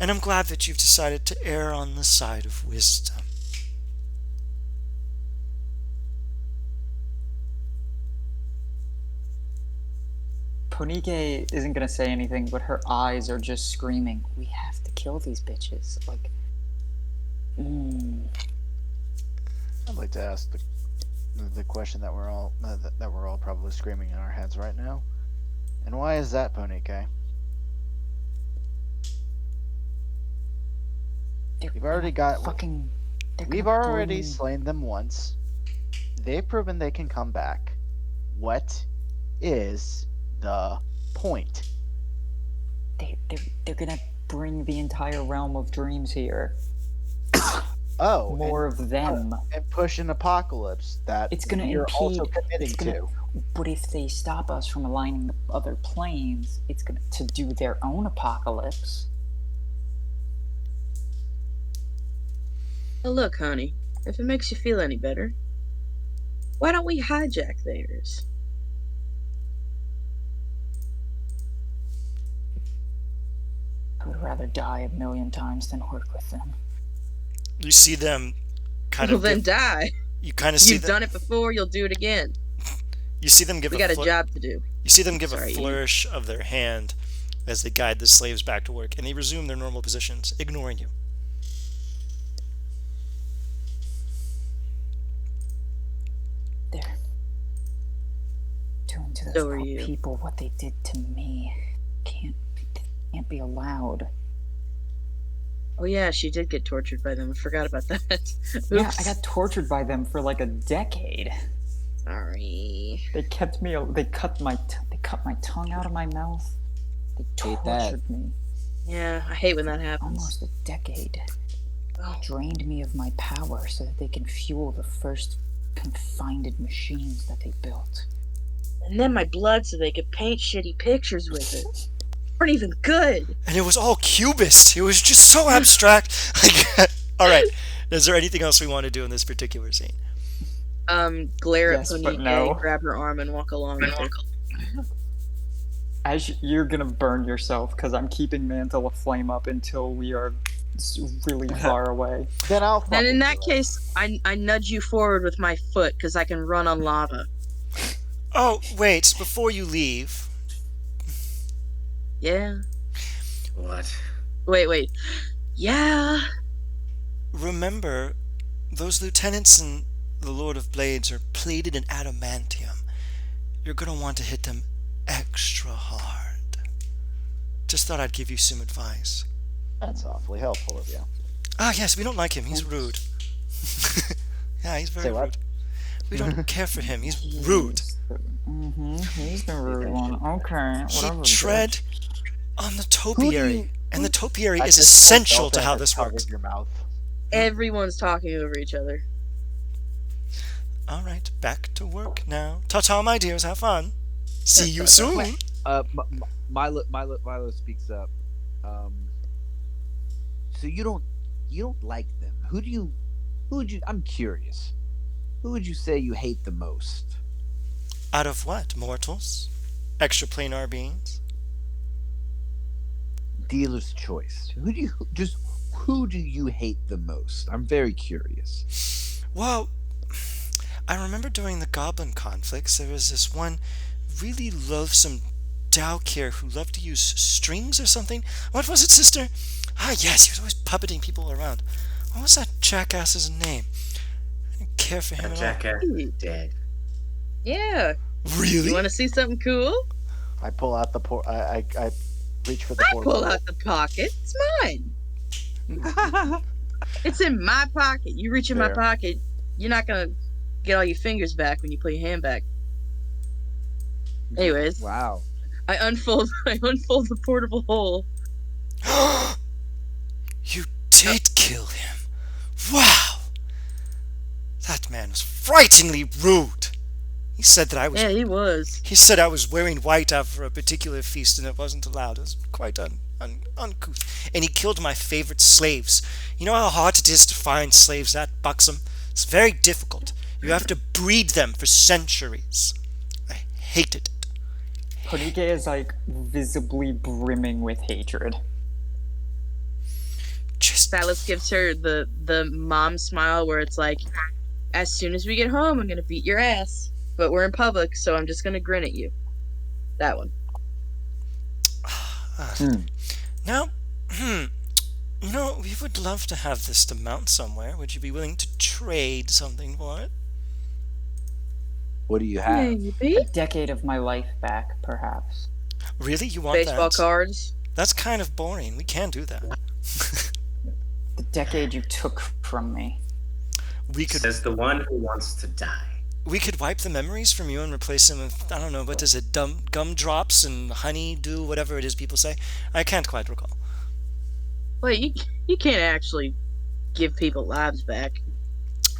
And I'm glad that you've decided to err on the side of wisdom. Ponike isn't gonna say anything, but her eyes are just screaming, we have to kill these bitches. Like, I'd like to ask the question that we're all probably screaming in our heads right now. And why is that, Ponike? You've already got fucking. We've already slain them once. They've proven they can come back. What is the point? They're gonna bring the entire realm of dreams here. Oh, more of them. And push an apocalypse that it's gonna you're also impede. committing to. But if they stop us from aligning the other planes, it's gonna to do their own apocalypse. Well, look, honey, if it makes you feel any better, why don't we hijack theirs? I would rather die a million times than work with them. You see them kind of. Well, then die. You kind of see. You've done it before. You'll do it again. You see them give. We got a job to do. You see them give a flourish of their hand as they guide the slaves back to work, and they resume their normal positions, ignoring you. They're doing to those poor people what they did to me. Can't be allowed. Oh yeah, she did get tortured by them. I forgot about that. Yeah, I got tortured by them for like a decade. Sorry. They kept me. They cut my tongue out of my mouth. They tortured me. Yeah, I hate when that happens. Almost a decade. Drained me of my power so that they can fuel the first confined machines that they built. And then my blood so they could paint shitty pictures with it. Weren't even good. And it was all cubist. It was just so abstract. All right. Is there anything else we want to do in this particular scene? Glare at Ponike, grab her arm, and walk along with her. As you're gonna burn yourself, because I'm keeping Mantle aflame up until we are really far away. Then in that case, I nudge you forward with my foot because I can run on lava. Oh, wait, before you leave. Yeah. What? Wait. Yeah. Remember, those lieutenants in the Lord of Blades are plated in adamantium. You're going to want to hit them extra hard. Just thought I'd give you some advice. That's awfully helpful of you. Ah, yes, we don't like him. He's rude. Yeah, he's very rude. We don't care for him. He's rude. He's the rude one. Okay, He whatever. tread on the Who do topiary, you? and the topiary At is this point, essential to Belfast how has this covered works. your mouth. Everyone's talking over each other. All right, back to work now. Ta-ta, my dears. Have fun. See you soon. Milo speaks up. So you don't like them. Who would you? I'm curious. Who would you say you hate the most? Out of what? Mortals? Extraplanar beings? Dealer's choice. Who do you hate the most? I'm very curious. Well, I remember during the Goblin conflicts, there was this one really loathsome Daukir who loved to use strings or something. What was it, sister? Ah, yes, he was always puppeting people around. What was that jackass's name? I didn't care for him That at jackass is dead. Yeah. all. Really? You want to see something cool? I pull out the I reach for the I portable. pull out the pocket. It's mine. It's in my pocket. You reach in my Fair. pocket, you're not gonna get all your fingers back when you put your hand back. Anyways, Wow. I unfold the portable hole. You did kill him. Wow. That man was frighteningly rude. He said that I was Yeah, he was. He said I was wearing white after a particular feast and it wasn't allowed. It was quite uncouth. And he killed my favorite slaves. You know how hard it is to find slaves that buxom? It's very difficult. You have to breed them for centuries. I hated it. Honike is like visibly brimming with hatred. Just Silas gives her the mom smile where it's like, as soon as we get home, I'm gonna beat your ass. But we're in public, so I'm just gonna grin at you. That one. Now, you know, we would love to have this to mount somewhere. Would you be willing to trade something for it? What do you have? Maybe. A decade of my life back, perhaps. Really? You want Baseball that? cards. That's kind of boring. We can do that. The decade you took from me. We could Says the one who wants to die. wipe the memories from you and replace them with, I don't know, what is it, gumdrops and honey dew, whatever it is people say. I can't quite recall. Wait, you can't actually give people lives back.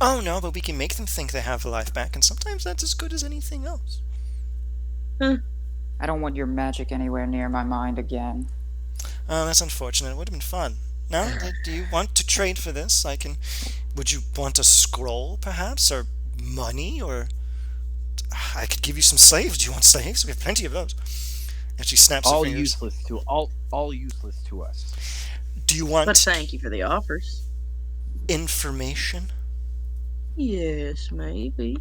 Oh no, but we can make them think they have a life back, and sometimes that's as good as anything else. I don't want your magic anywhere near my mind again. Oh, that's unfortunate. It would have been fun. Now, do you want to trade for this? Would you want a scroll, perhaps, or money, or I could give you some slaves. Do you want slaves? We have plenty of those. And she snaps her All fingers. all useless to us. Do you But want thank you for the offers. information? Yes, maybe.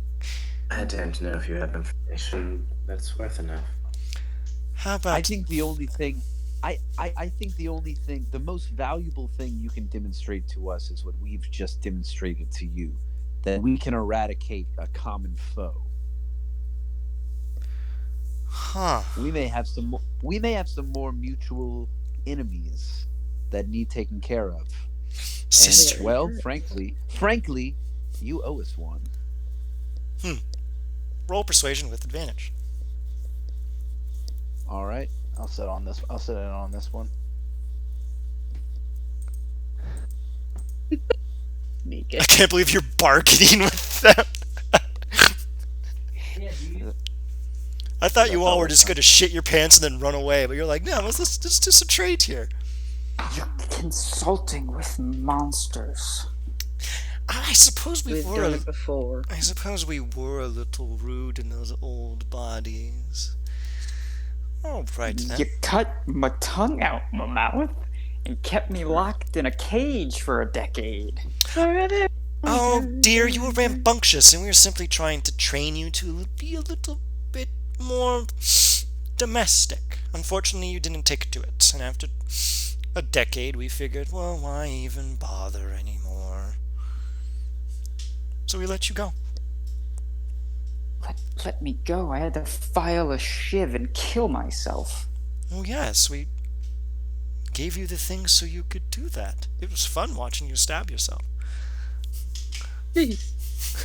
I don't know if you have information that's worth enough. How about I think the only thing the most valuable thing you can demonstrate to us is what we've just demonstrated to you. That we can eradicate a common foe. Huh. We may have some more mutual enemies that need taken care of. Sister. And, well, frankly, you owe us one. Roll persuasion with advantage. All right. I'll sit in on this one. Mika. I can't believe you're bargaining with them. Yeah, dude. I thought you That's all all were the just time. going to shit your pants and then run away, but you're like, no, let's do some trade here. You're consulting with monsters. I suppose we We've were. done it before. I suppose we were a little rude in those old bodies. All right then. You cut my tongue out my mouth and kept me locked in a cage for a decade. Forever. Oh dear, you were rambunctious, and we were simply trying to train you to be a little bit more domestic. Unfortunately, you didn't take to it, and after a decade, we figured, well, why even bother anymore? So we let you go. Let me go. I had to file a shiv and kill myself. Oh yes, we gave you the things so you could do that. It was fun watching you stab yourself. Jeez.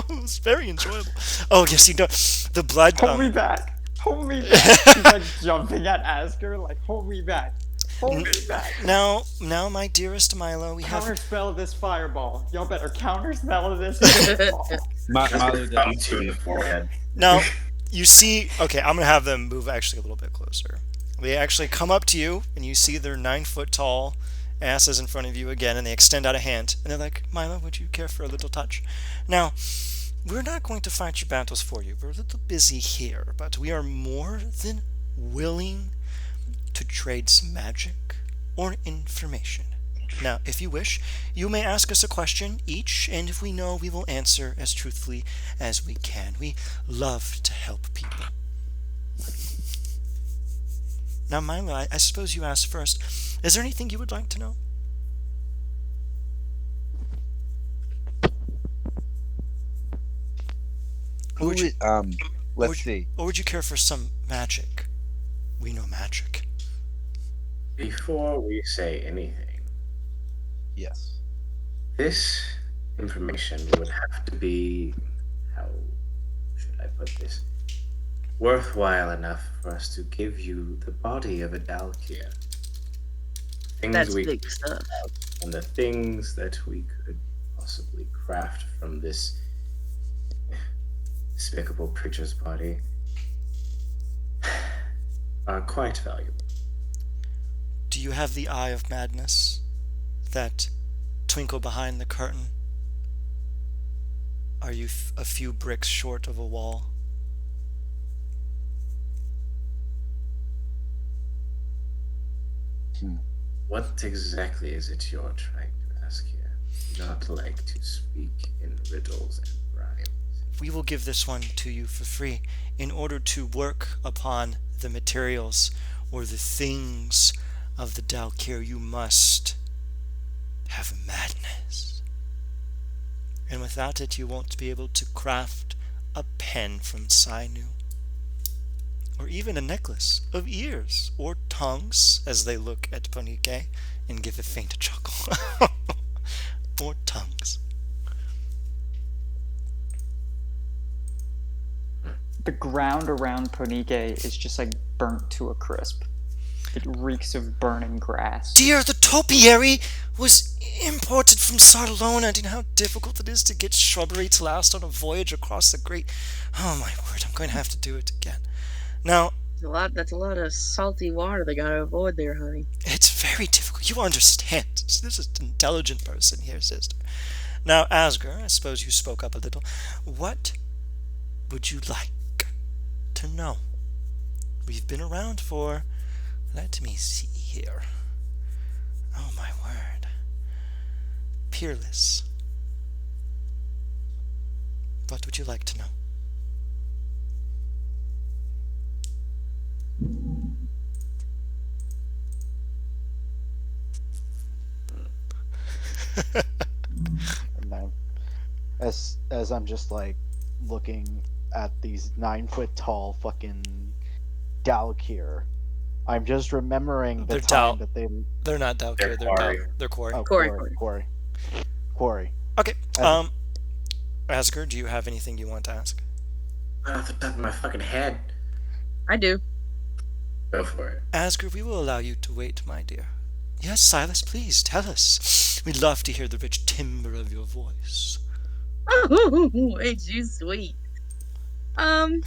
It's very enjoyable. Oh yes, you know the blood. Hold me back. Hold me back. He's like jumping at Asger, like, hold me back. Hold me back. Now, my dearest Milo, we have. Counterspell this fireball. Y'all better counterspell this fireball. Milo Thumb does. to the forehead. Now, you see. Okay, I'm gonna have them move actually a little bit closer. They actually come up to you, and you see their 9 foot tall asses in front of you again, and they extend out a hand, and they're like, "Milo, would you care for a little touch?" Now, we're not going to fight your battles for you. We're a little busy here, but we are more than willing to trade some magic or information. Now, if you wish, you may ask us a question each, and if we know, we will answer as truthfully as we can. We love to help people. Now, Milo, I suppose you asked first. Is there anything you would like to know? Who Would you- is, let's see. Or would you care for some magic? We know magic. Before we say anything, Yes. this information would have to be, how should I put this, worthwhile enough for us to give you the body of a Dalkir. Things That's we big stuff. and the things that we could possibly craft from this despicable creature's body are quite valuable. Do you have the eye of madness? That twinkle behind the curtain? Are you a few bricks short of a wall? What exactly is it you're trying to ask here? I do not like to speak in riddles and rhymes. We will give this one to you for free in order to work upon the materials or the things of the Dalkir. You must have madness. And without it, you won't be able to craft a pen from Sinew, or even a necklace of ears or tongues, as they look at Ponike and give a faint chuckle. Or tongues. The ground around Ponike is just like burnt to a crisp. It reeks of burning grass. Dear, the topiary was imported from Sarlona. Do you know how difficult it is to get shrubbery to last on a voyage across the great... Oh my word, I'm going to have to do it again. Now, That's a lot of salty water they gotta avoid there, honey. it's very difficult. You understand. This is an intelligent person here, sister. Now, Asger, I suppose you spoke up a little. What would you like to know? We've been around for... Let me see here. Oh my word. Peerless. What would you like to know? And then, as I'm just like looking at these 9 foot tall fucking Dalkir, I'm just remembering the They're time that they. They're not Dalkir, they're quarry. They're quarry. Oh, Quarry. Quarry. Okay. As- Asger, do you have anything you want to ask? Off the top of my fucking head. I do. Go for it. Asger, we will allow you to wait, my dear. Yes, Silas, please tell us. We'd love to hear the rich timbre of your voice. Oh, ain't you sweet? Well,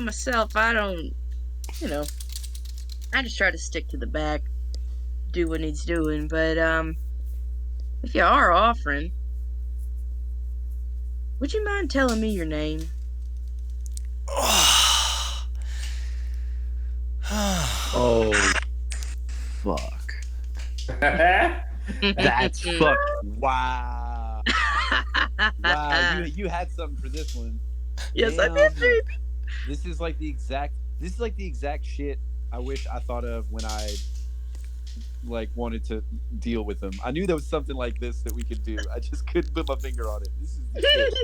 myself, I don't, I just try to stick to the back, do what needs doing, but, if you are offering, would you mind telling me your name? Oh, fuck. That's fuck. Wow. Wow. You had something for this one. Yes, I Damn. did, baby. This is like the exact shit I wish I thought of when I wanted to deal with them. I knew there was something like this that we could do. I just couldn't put my finger on it. This is the shit.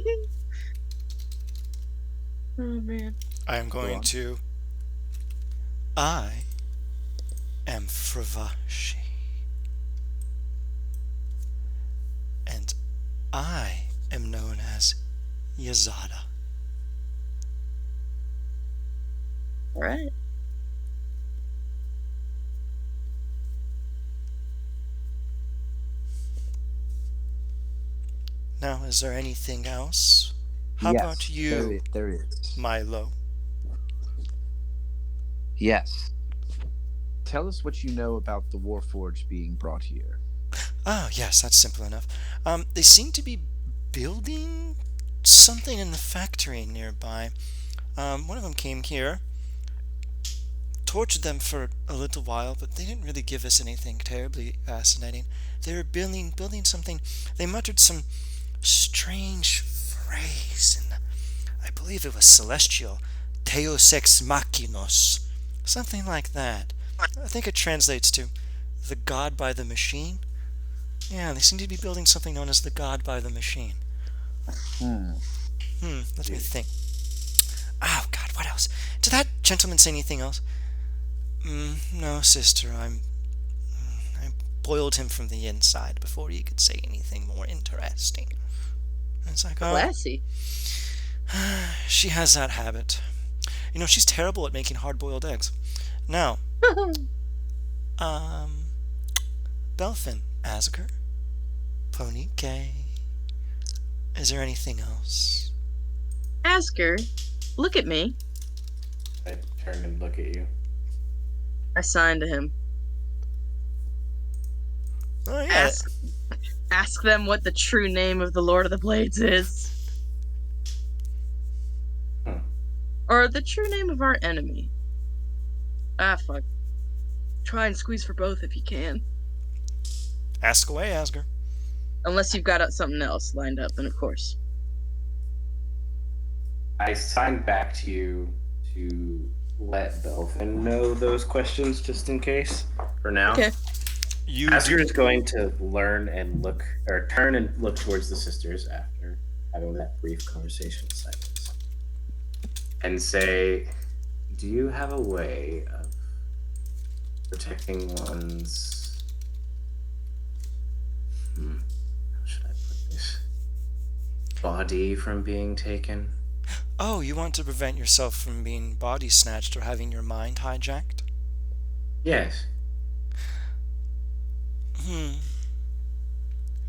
Oh, man. I am going on. to... I am Fravashi. And I am Yazada. All right. Now, is there anything else? How Yes, about you, there is. Milo? Yes. Tell us what you know about the Warforged being brought here. Oh, yes, that's simple enough. They seem to be building something in the factory nearby. One of them came here, tortured them for a little while, but they didn't really give us anything terribly fascinating. They were building something. They muttered some strange phrase, and I believe it was celestial. Deus ex machinos. Something like that. I think it translates to the God by the machine. Yeah, they seem to be building something known as the God by the machine. Let me think. Oh, God, what else? Did that gentleman say anything else? No, sister, I boiled him from the inside before he could say anything more interesting. And it's like, oh, Classy. she has that habit. You know, she's terrible at making hard-boiled eggs. Now, Belfin, Asger, Ponike. Is there anything else? Asker, look at me. I turn and look at you. I signed to him. Oh, yeah. Ask them what the true name of the Lord of the Blades is. Or the true name of our enemy. Ah, fuck. Try and squeeze for both if you can. Ask away, Asger. Unless you've got something else lined up, then of course. I signed back to you to let Belfin know those questions just in case. For now. Okay. Asger is going to learn and look, or turn and look towards the sisters after having that brief conversation with Silas, and say, "Do you have a way of protecting one's how should I put this? Body from being taken?" Oh, you want to prevent yourself from being body snatched or having your mind hijacked? Yes.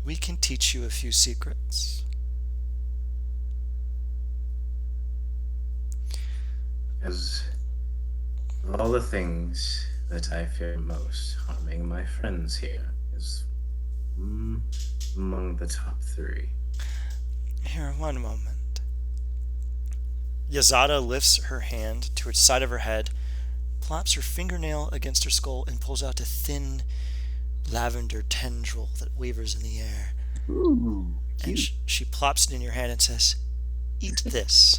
We can teach you a few secrets. Because of all the things that I fear most, harming my friends here is among the top 3. Here, one moment. Yazada lifts her hand to its side of her head, plops her fingernail against her skull, and pulls out a thin lavender tendril that wavers in the air. Ooh, And she plops it in your hand and says, "Eat this."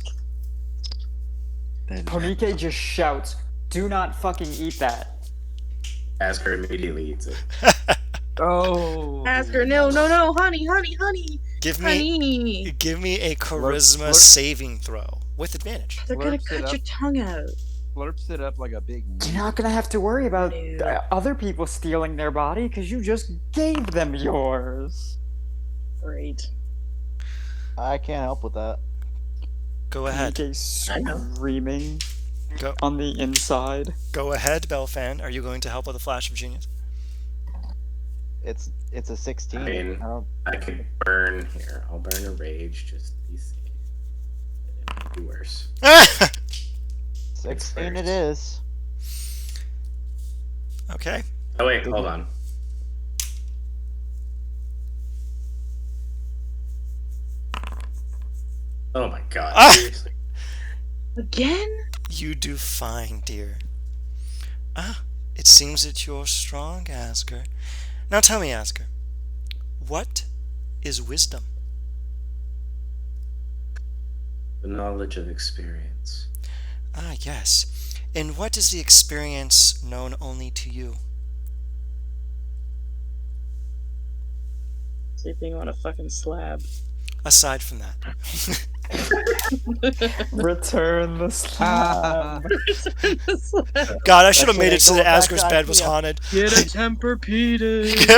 Ponike just shouts, "Do not fucking eat that." Asger immediately eats it. Oh. Asker, no, honey. Give Honey. me a charisma Slurp. saving throw with advantage. They're gonna Slurps it cut your up. tongue out. Slurps it up like a big You're not gonna have to worry about No. other people stealing their body because you just gave them yours. Great. I can't help with that. Go ahead. Ponike I know. screaming Go. on the inside. Go ahead, Belfan. Are you going to help with a flash of genius? It's a 16. I mean, I don't- I could burn here. I'll burn a rage just to be safe. It might be worse. 16 it is. Okay. Oh wait, hold on. Oh my god, Ah! seriously. Again? You do fine, dear. It seems that you're strong, Asger. Now tell me, Asger, what is wisdom? The knowledge of experience. Ah, yes. And what is the experience known only to you? Sleeping on a fucking slab. Aside from that. Return the slab. God, I should have That's made it, it so that going back Asger's to bed was IKEA. haunted. Get a Tempur-Pedic.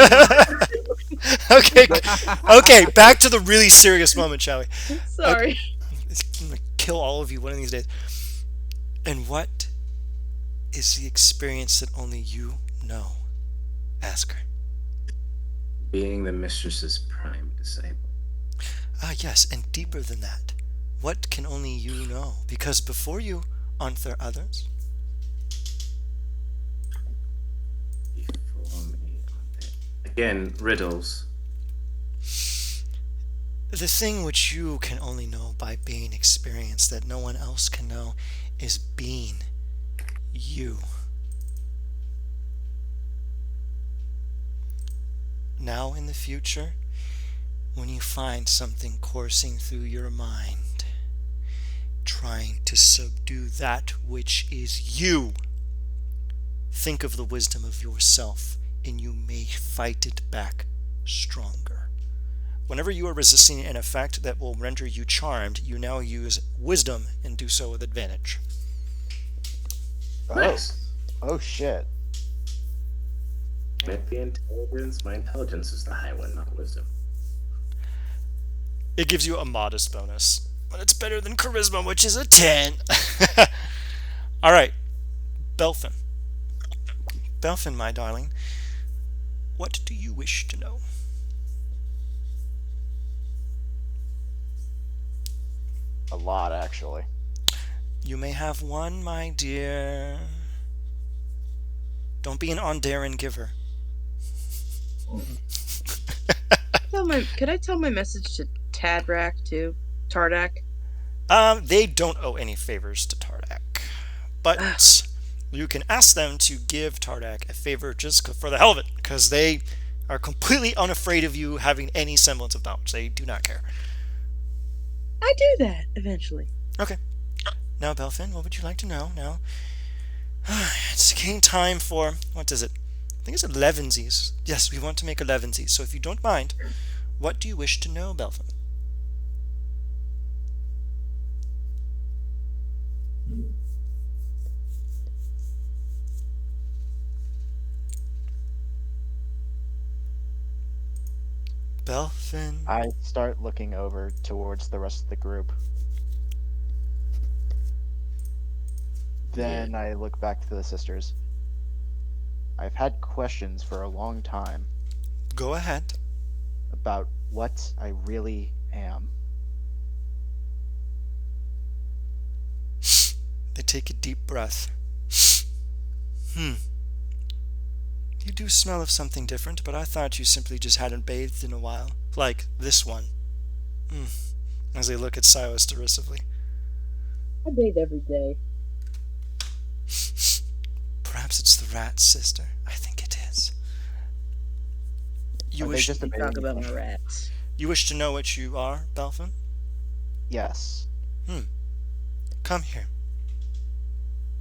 Okay, back to the really serious moment, shall we? Sorry. kill all of you one of these days. And what is the experience that only you know? Ask her. Being the mistress's prime disciple. Ah, yes, and deeper than that. What can only you know? Because before you, aren't there others? Before me, aren't there? Again, riddles. The thing which you can only know by being experienced that no one else can know is being you. Now in the future, when you find something coursing through your mind, trying to subdue that which is you, think of the wisdom of yourself, and you may fight it back stronger. Whenever you are resisting an effect that will render you charmed, you now use wisdom and do so with advantage. Nice. Oh shit. With the intelligence, my intelligence is the high one, not wisdom. It gives you a modest bonus, but it's better than charisma, which is a 10. All right, Belfin. Belfin, my darling, what do you wish to know? A lot, actually. You may have one, my dear. Don't be an Ondarin giver. Could I tell my message to Tadrak too? Tardak? They don't owe any favors to Tardak, but you can ask them to give Tardak a favor just for the hell of it, because they are completely unafraid of you having any semblance of knowledge. They do not care. I do that eventually. Okay. Now, Belfin, what would you like to know? Now, it's getting time for, what is it? I think it's 11sies. Yes, we want to make 11sies. So if you don't mind, what do you wish to know, Belfin? Belfin. I start looking over towards the rest of the group. Then I look back to the sisters. I've had questions for a long time Go ahead. about what I really am. They take a deep breath. You do smell of something different, but I thought you simply just hadn't bathed in a while. Like this one. As they look at Silas derisively. I bathe every day. Perhaps it's the rat, sister. I think it is. You Are they wish just Talk debating? about my rats. you wish to know what you are, Belfin? Yes. Come here.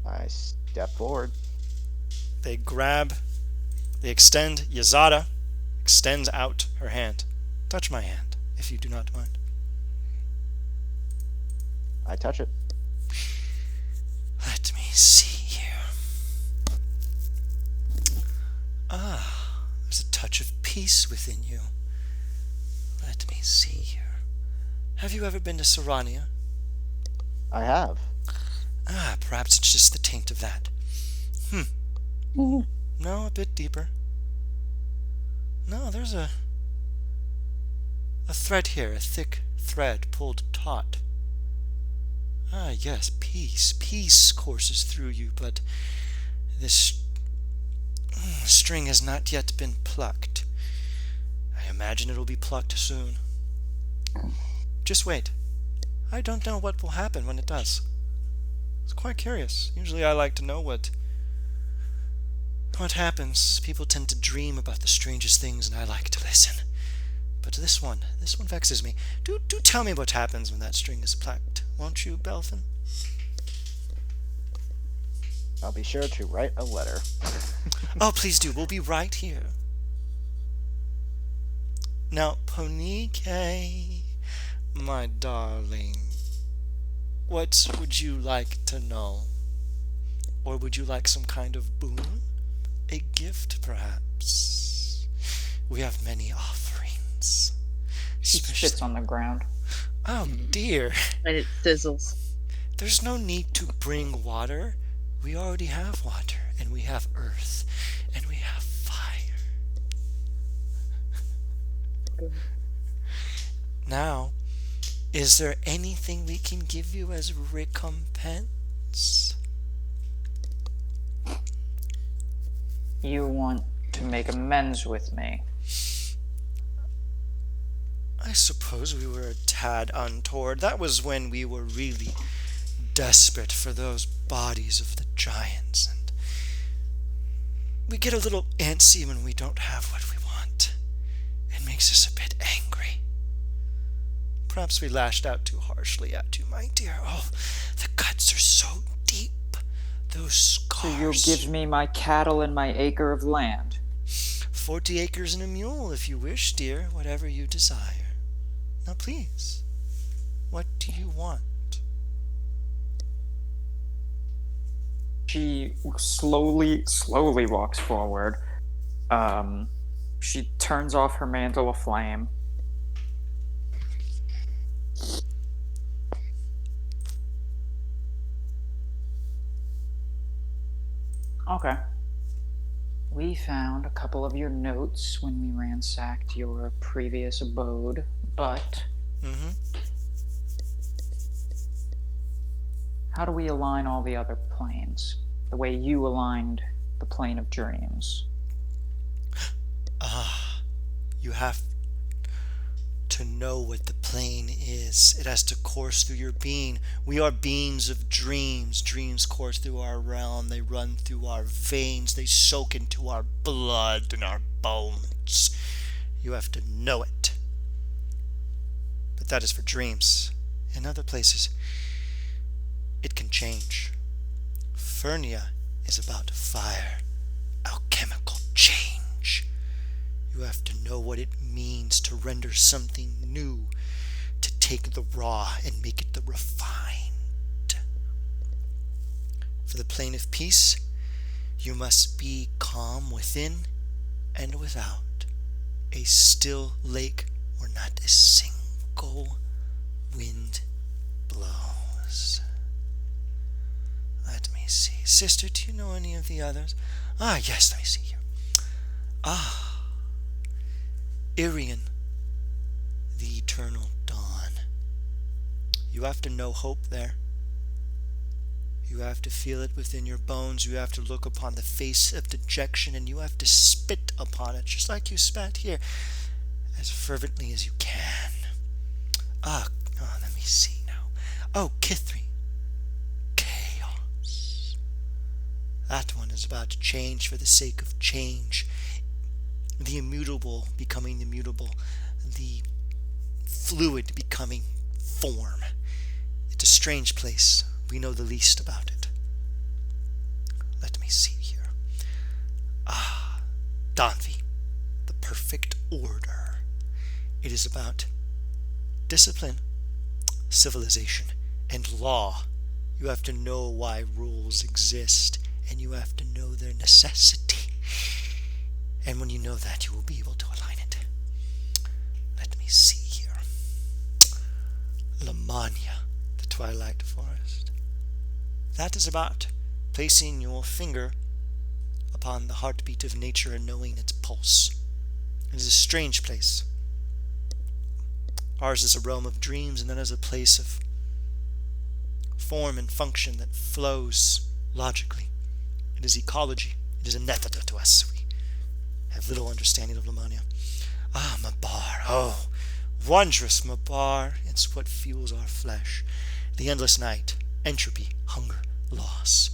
I step forward. They extend. Yazada extends out her hand. Touch my hand, if you do not mind. I touch it. Let me see here. There's a touch of peace within you. Let me see here. Have you ever been to Sarania? I have. Perhaps it's just the taint of that. No, a bit deeper. No, there's a thread here, a thick thread pulled taut. Yes, peace. Peace courses through you, but this string has not yet been plucked. I imagine it'll be plucked soon. Just wait. I don't know what will happen when it does. It's quite curious. Usually I like to know what happens. People tend to dream about the strangest things, and I like to listen. But this one vexes me. Do tell me what happens when that string is plucked, won't you, Belfin? I'll be sure to write a letter. Oh, please do. We'll be right here. Now, Ponike, my darling, what would you like to know? Or would you like some kind of boon? A gift, perhaps? We have many offerings. She Especially- spits on the ground. Oh, dear. And it sizzles. There's no need to bring water. We already have water, and we have earth, and we have fire. Now, is there anything we can give you as recompense? You want to make amends with me? I suppose we were a tad untoward. That was when we were really desperate for those bodies of the giants, and we get a little antsy when we don't have what we want. It makes us a bit angry. Perhaps we lashed out too harshly at you, my dear. Oh, the cuts are so deep. Those So scars. you'll give me my cattle and my acre of land? 40 acres and a mule, if you wish, dear, whatever you desire. Now, please, what do you want? She slowly walks forward. She turns off her mantle of flame. Okay. We found a couple of your notes when we ransacked your previous abode, but Mm-hmm. how do we align all the other planes? The way you aligned the plane of dreams. You have to know what the plane is. It has to course through your being. We are beings of dreams. Dreams course through our realm. They run through our veins. They soak into our blood and our bones. You have to know it. But that is for dreams. In other places, it can change. Fernia is about fire, alchemical change. You have to know what it means to render something new, to take the raw and make it the refined. For the plane of peace, you must be calm within and without, a still lake where not a single wind blows. Let me see. Sister, do you know any of the others? Yes, let me see here. Irian, the eternal dawn. You have to know hope there. You have to feel it within your bones. You have to look upon the face of dejection, and you have to spit upon it, just like you spat here, as fervently as you can. Let me see now. Kithri. Chaos. That one is about to change for the sake of change. The immutable becoming the mutable. The fluid becoming form. It's a strange place. We know the least about it. Let me see here. Danvi, the perfect order. It is about discipline, civilization, and law. You have to know why rules exist, and you have to know their necessity. And when you know that, you will be able to align it. Let me see here. Lamania, the Twilight Forest. That is about placing your finger upon the heartbeat of nature and knowing its pulse. It is a strange place. Ours is a realm of dreams, and that is a place of form and function that flows logically. It is ecology. It is anetheta to us. We have little understanding of Lamania. Mabar. Oh, wondrous Mabar. It's what fuels our flesh. The endless night, entropy, hunger, loss.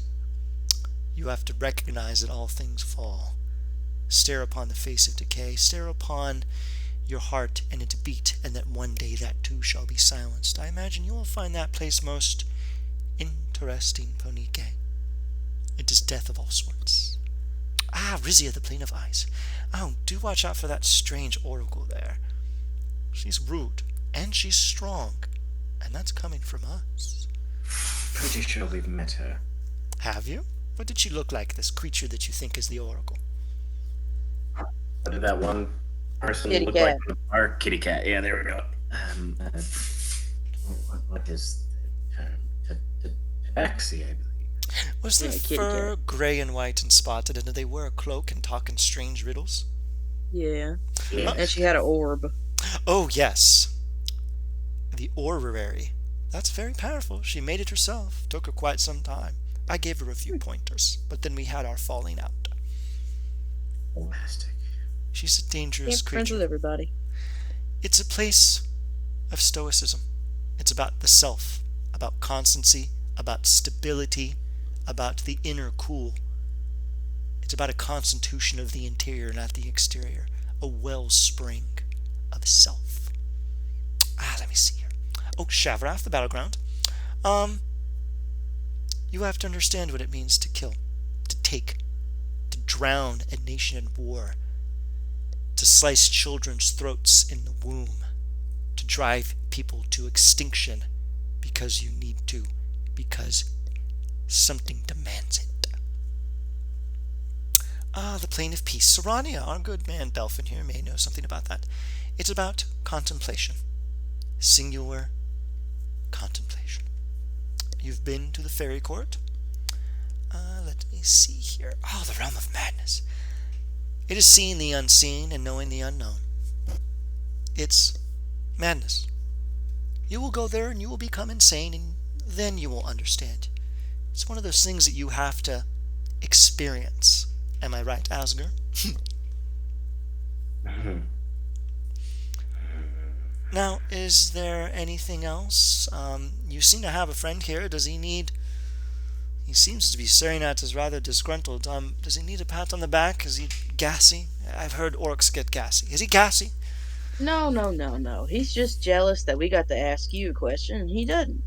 You have to recognize that all things fall. Stare upon the face of decay. Stare upon your heart and its beat, and that one day that too shall be silenced. I imagine you will find that place most interesting, Ponike. It is death of all sorts. Rizia, the plane of ice. Do watch out for that strange oracle there. She's rude, and she's strong, and that's coming from us. Pretty sure we've met her. Have you? What did she look like, this creature that you think is the oracle? What did that one person Kitty look cat. like? Our kitty cat. Yeah, there we go. What is the term? Taxi, I believe. Was their Yeah, kitty fur cat. gray and white and spotted, and did they wear a cloak and talk in strange riddles? Yeah. And Yes. she had an orb. Oh, yes. The orrery. That's very powerful. She made it herself. Took her quite some time. I gave her a few pointers, but then we had our falling out. Fantastic. She's a dangerous Can't be friends with creature. everybody. It's a place of stoicism. It's about the self, about constancy, about stability, about the inner cool. It's about a constitution of the interior, not the exterior. A wellspring of self. Let me see here. Oh, Shavrath, the battleground. You have to understand what it means to kill, to take, to drown a nation in war, to slice children's throats in the womb, to drive people to extinction because you need to, because something demands it. The plane of peace. Sarania, our good man Belfin here, may know something about that. It's about contemplation. Singular contemplation. You've been to the fairy court? Let me see here. Oh, the realm of madness. It is seeing the unseen and knowing the unknown. It's madness. You will go there and you will become insane, and then you will understand. It's one of those things that you have to experience. Am I right, Asger? Now, is there anything else? You seem to have a friend here. Does he need... He seems to be staring at us rather disgruntled. Does he need a pat on the back? Is he gassy? I've heard orcs get gassy. Is he gassy? No, no, no, no. He's just jealous that we got to ask you a question and he doesn't.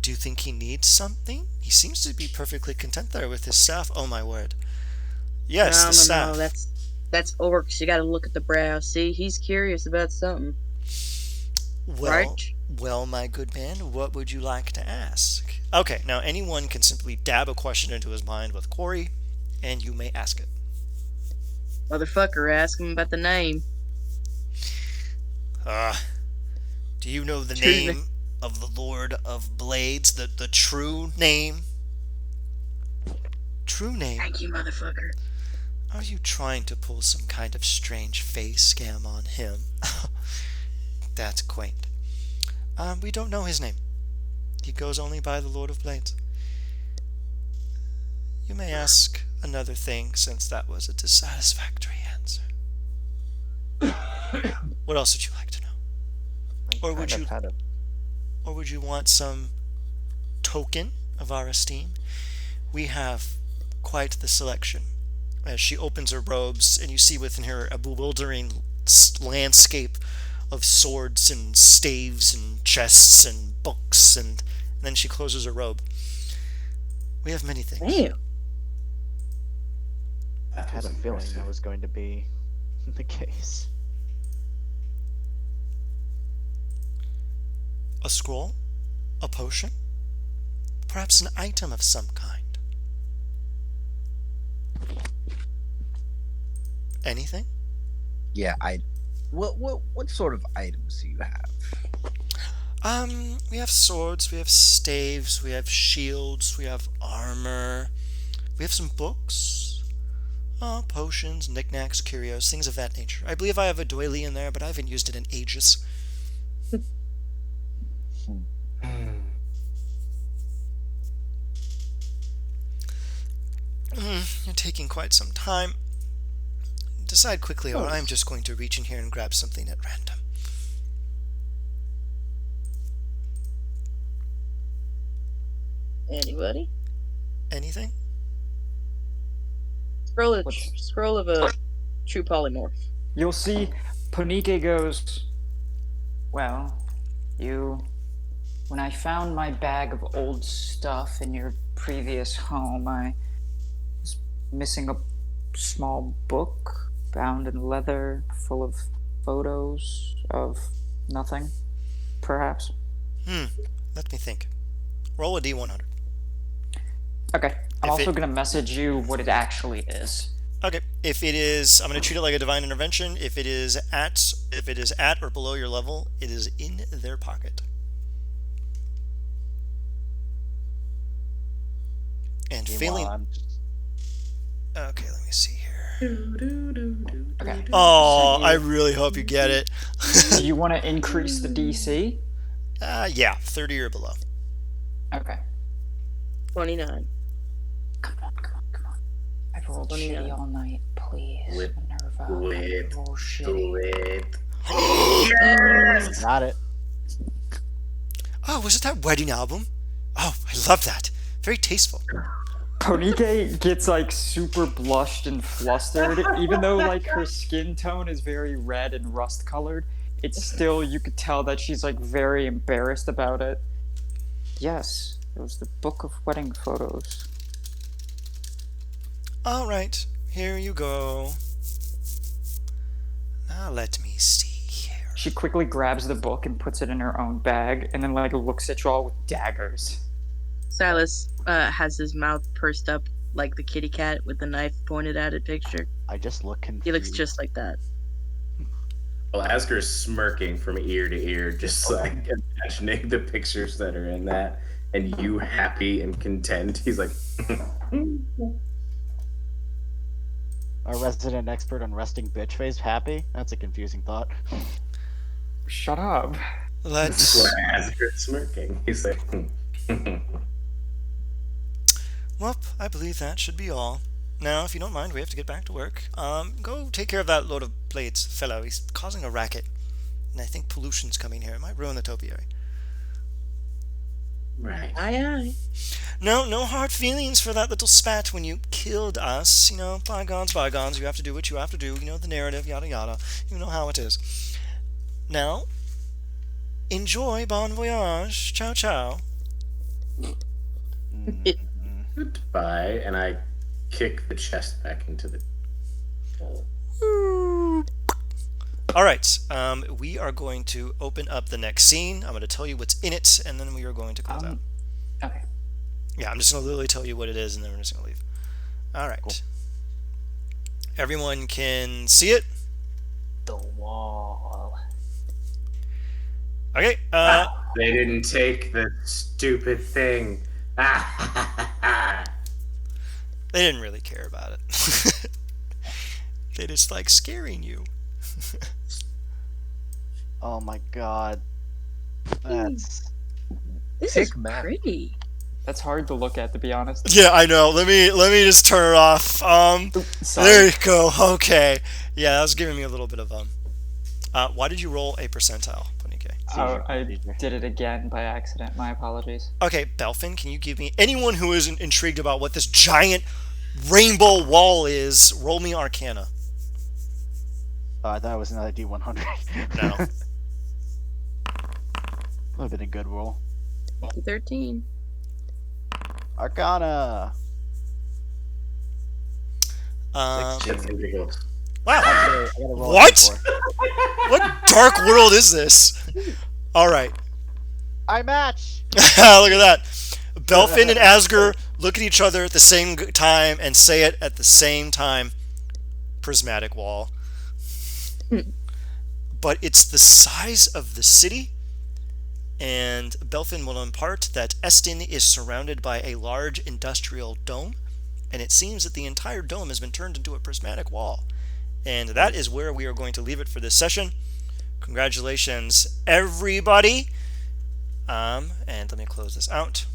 Do you think he needs something? He seems to be perfectly content there with his staff. Oh my word. Yes, No, the no, staff. no. That's orcs. You got to look at the brow. See, he's curious about something. Well, Right? well, my good man, what would you like to ask? Okay, now anyone can simply dab a question into his mind with Quarry, and you may ask it. Motherfucker, ask him about the name. Do you know the True name of the Lord of Blades? The true name? True name? Thank you, motherfucker. Are you trying to pull some kind of strange face scam on him? That's quaint. We don't know his name. He goes only by the Lord of Blades. You may ask another thing, since that was a dissatisfactory answer. What else would you like to know? Or would you want some token of our esteem? We have quite the selection. As she opens her robes, and you see within her a bewildering landscape of swords and staves and chests and books, and then she closes her robe. We have many things. Damn. I had a feeling that was going to be the case. A scroll? A potion? Perhaps an item of some kind? Anything? Yeah, what sort of items do you have? We have swords, we have staves, we have shields, we have armor, we have some books, potions, knickknacks, curios, things of that nature. I believe I have a doily in there, but I haven't used it in ages. You're taking quite some time. Decide quickly, or I'm just going to reach in here and grab something at random. Anybody? Anything? Scroll of a true polymorph. You'll see Ponike goes, well, when I found my bag of old stuff in your previous home, I was missing a small book bound in leather full of photos of nothing, perhaps. Let me think. Roll a D100. Okay, I'm If also it- going to message you what it actually is. Okay, if it is, I'm going to treat it like a divine intervention. If it is at or below your level, it is in their pocket. And Meanwhile, failing. I'm Okay, let me see here. Okay. Oh, So I really hope you get it. do you want to increase the DC? Yeah, 30 or below. Okay. 29. I've rolled 29. shitty all night. Please, With- Minerva. with- Roll Do shitty. it. got it. Oh, was it that wedding album? Oh, I love that. Very tasteful. Ponike gets like super blushed and flustered, even though like her skin tone is very red and rust colored. It's still, you could tell that she's like very embarrassed about it. Yes, it was the book of wedding photos. All right, here you go. Now let me see here. She quickly grabs the book and puts it in her own bag, and then like looks at you all with daggers. Silas has his mouth pursed up like the kitty cat with the knife pointed at it picture. I just look confused. He looks just like that. Well, Asger's smirking from ear to ear, just like imagining the pictures that are in that, and you happy and content. He's like, Our resident expert on resting bitch face, happy? That's a confusing thought. Shut up. Let's. "Why Asger's smirking?" He's like, Well, I believe that should be all. Now, if you don't mind, we have to get back to work. Go take care of that load of plates, fellow. He's causing a racket. And I think pollution's coming here. It might ruin the topiary. right. Aye, aye. No hard feelings for that little spat when you killed us. You know, bygones, bygones. You have to do what you have to do. You know the narrative, yada yada. You know how it is. Now, enjoy bon voyage. Ciao, ciao. Goodbye, and I kick the chest back into the hole. All right, we are going to open up the next scene. I'm going to tell you what's in it, and then we are going to close out. Okay. Yeah, I'm just going to literally tell you what it is, and then we're just going to leave. All right. Cool. Everyone can see it? The wall. Okay. They didn't take the stupid thing. They didn't really care about it. They just like scaring you. Oh my god. That's This Pick is map. pretty. That's hard to look at, to be honest. Yeah, I know. Let me just turn it off. Sorry. There you go. Okay. Yeah, that was giving me a little bit of why did you roll a percentile, Ponike? Oh, I seizure. did it again by accident. My apologies. Okay, Belfin, can you give me anyone who isn't intrigued about what this giant rainbow wall is? Roll me Arcana. I thought it was another D100. No. Would have been a good roll. 13. Arcana. Shits and giggles. Wow. I gotta roll a What? D4. What dark world is this? All right. I match. Look at that. Belfin and Asger look at each other at the same time and say it at the same time. Prismatic wall. But it's the size of the city, and Belfin will impart that Estin is surrounded by a large industrial dome, and it seems that the entire dome has been turned into a prismatic wall. And that is where we are going to leave it for this session. Congratulations, everybody. And let me close this out.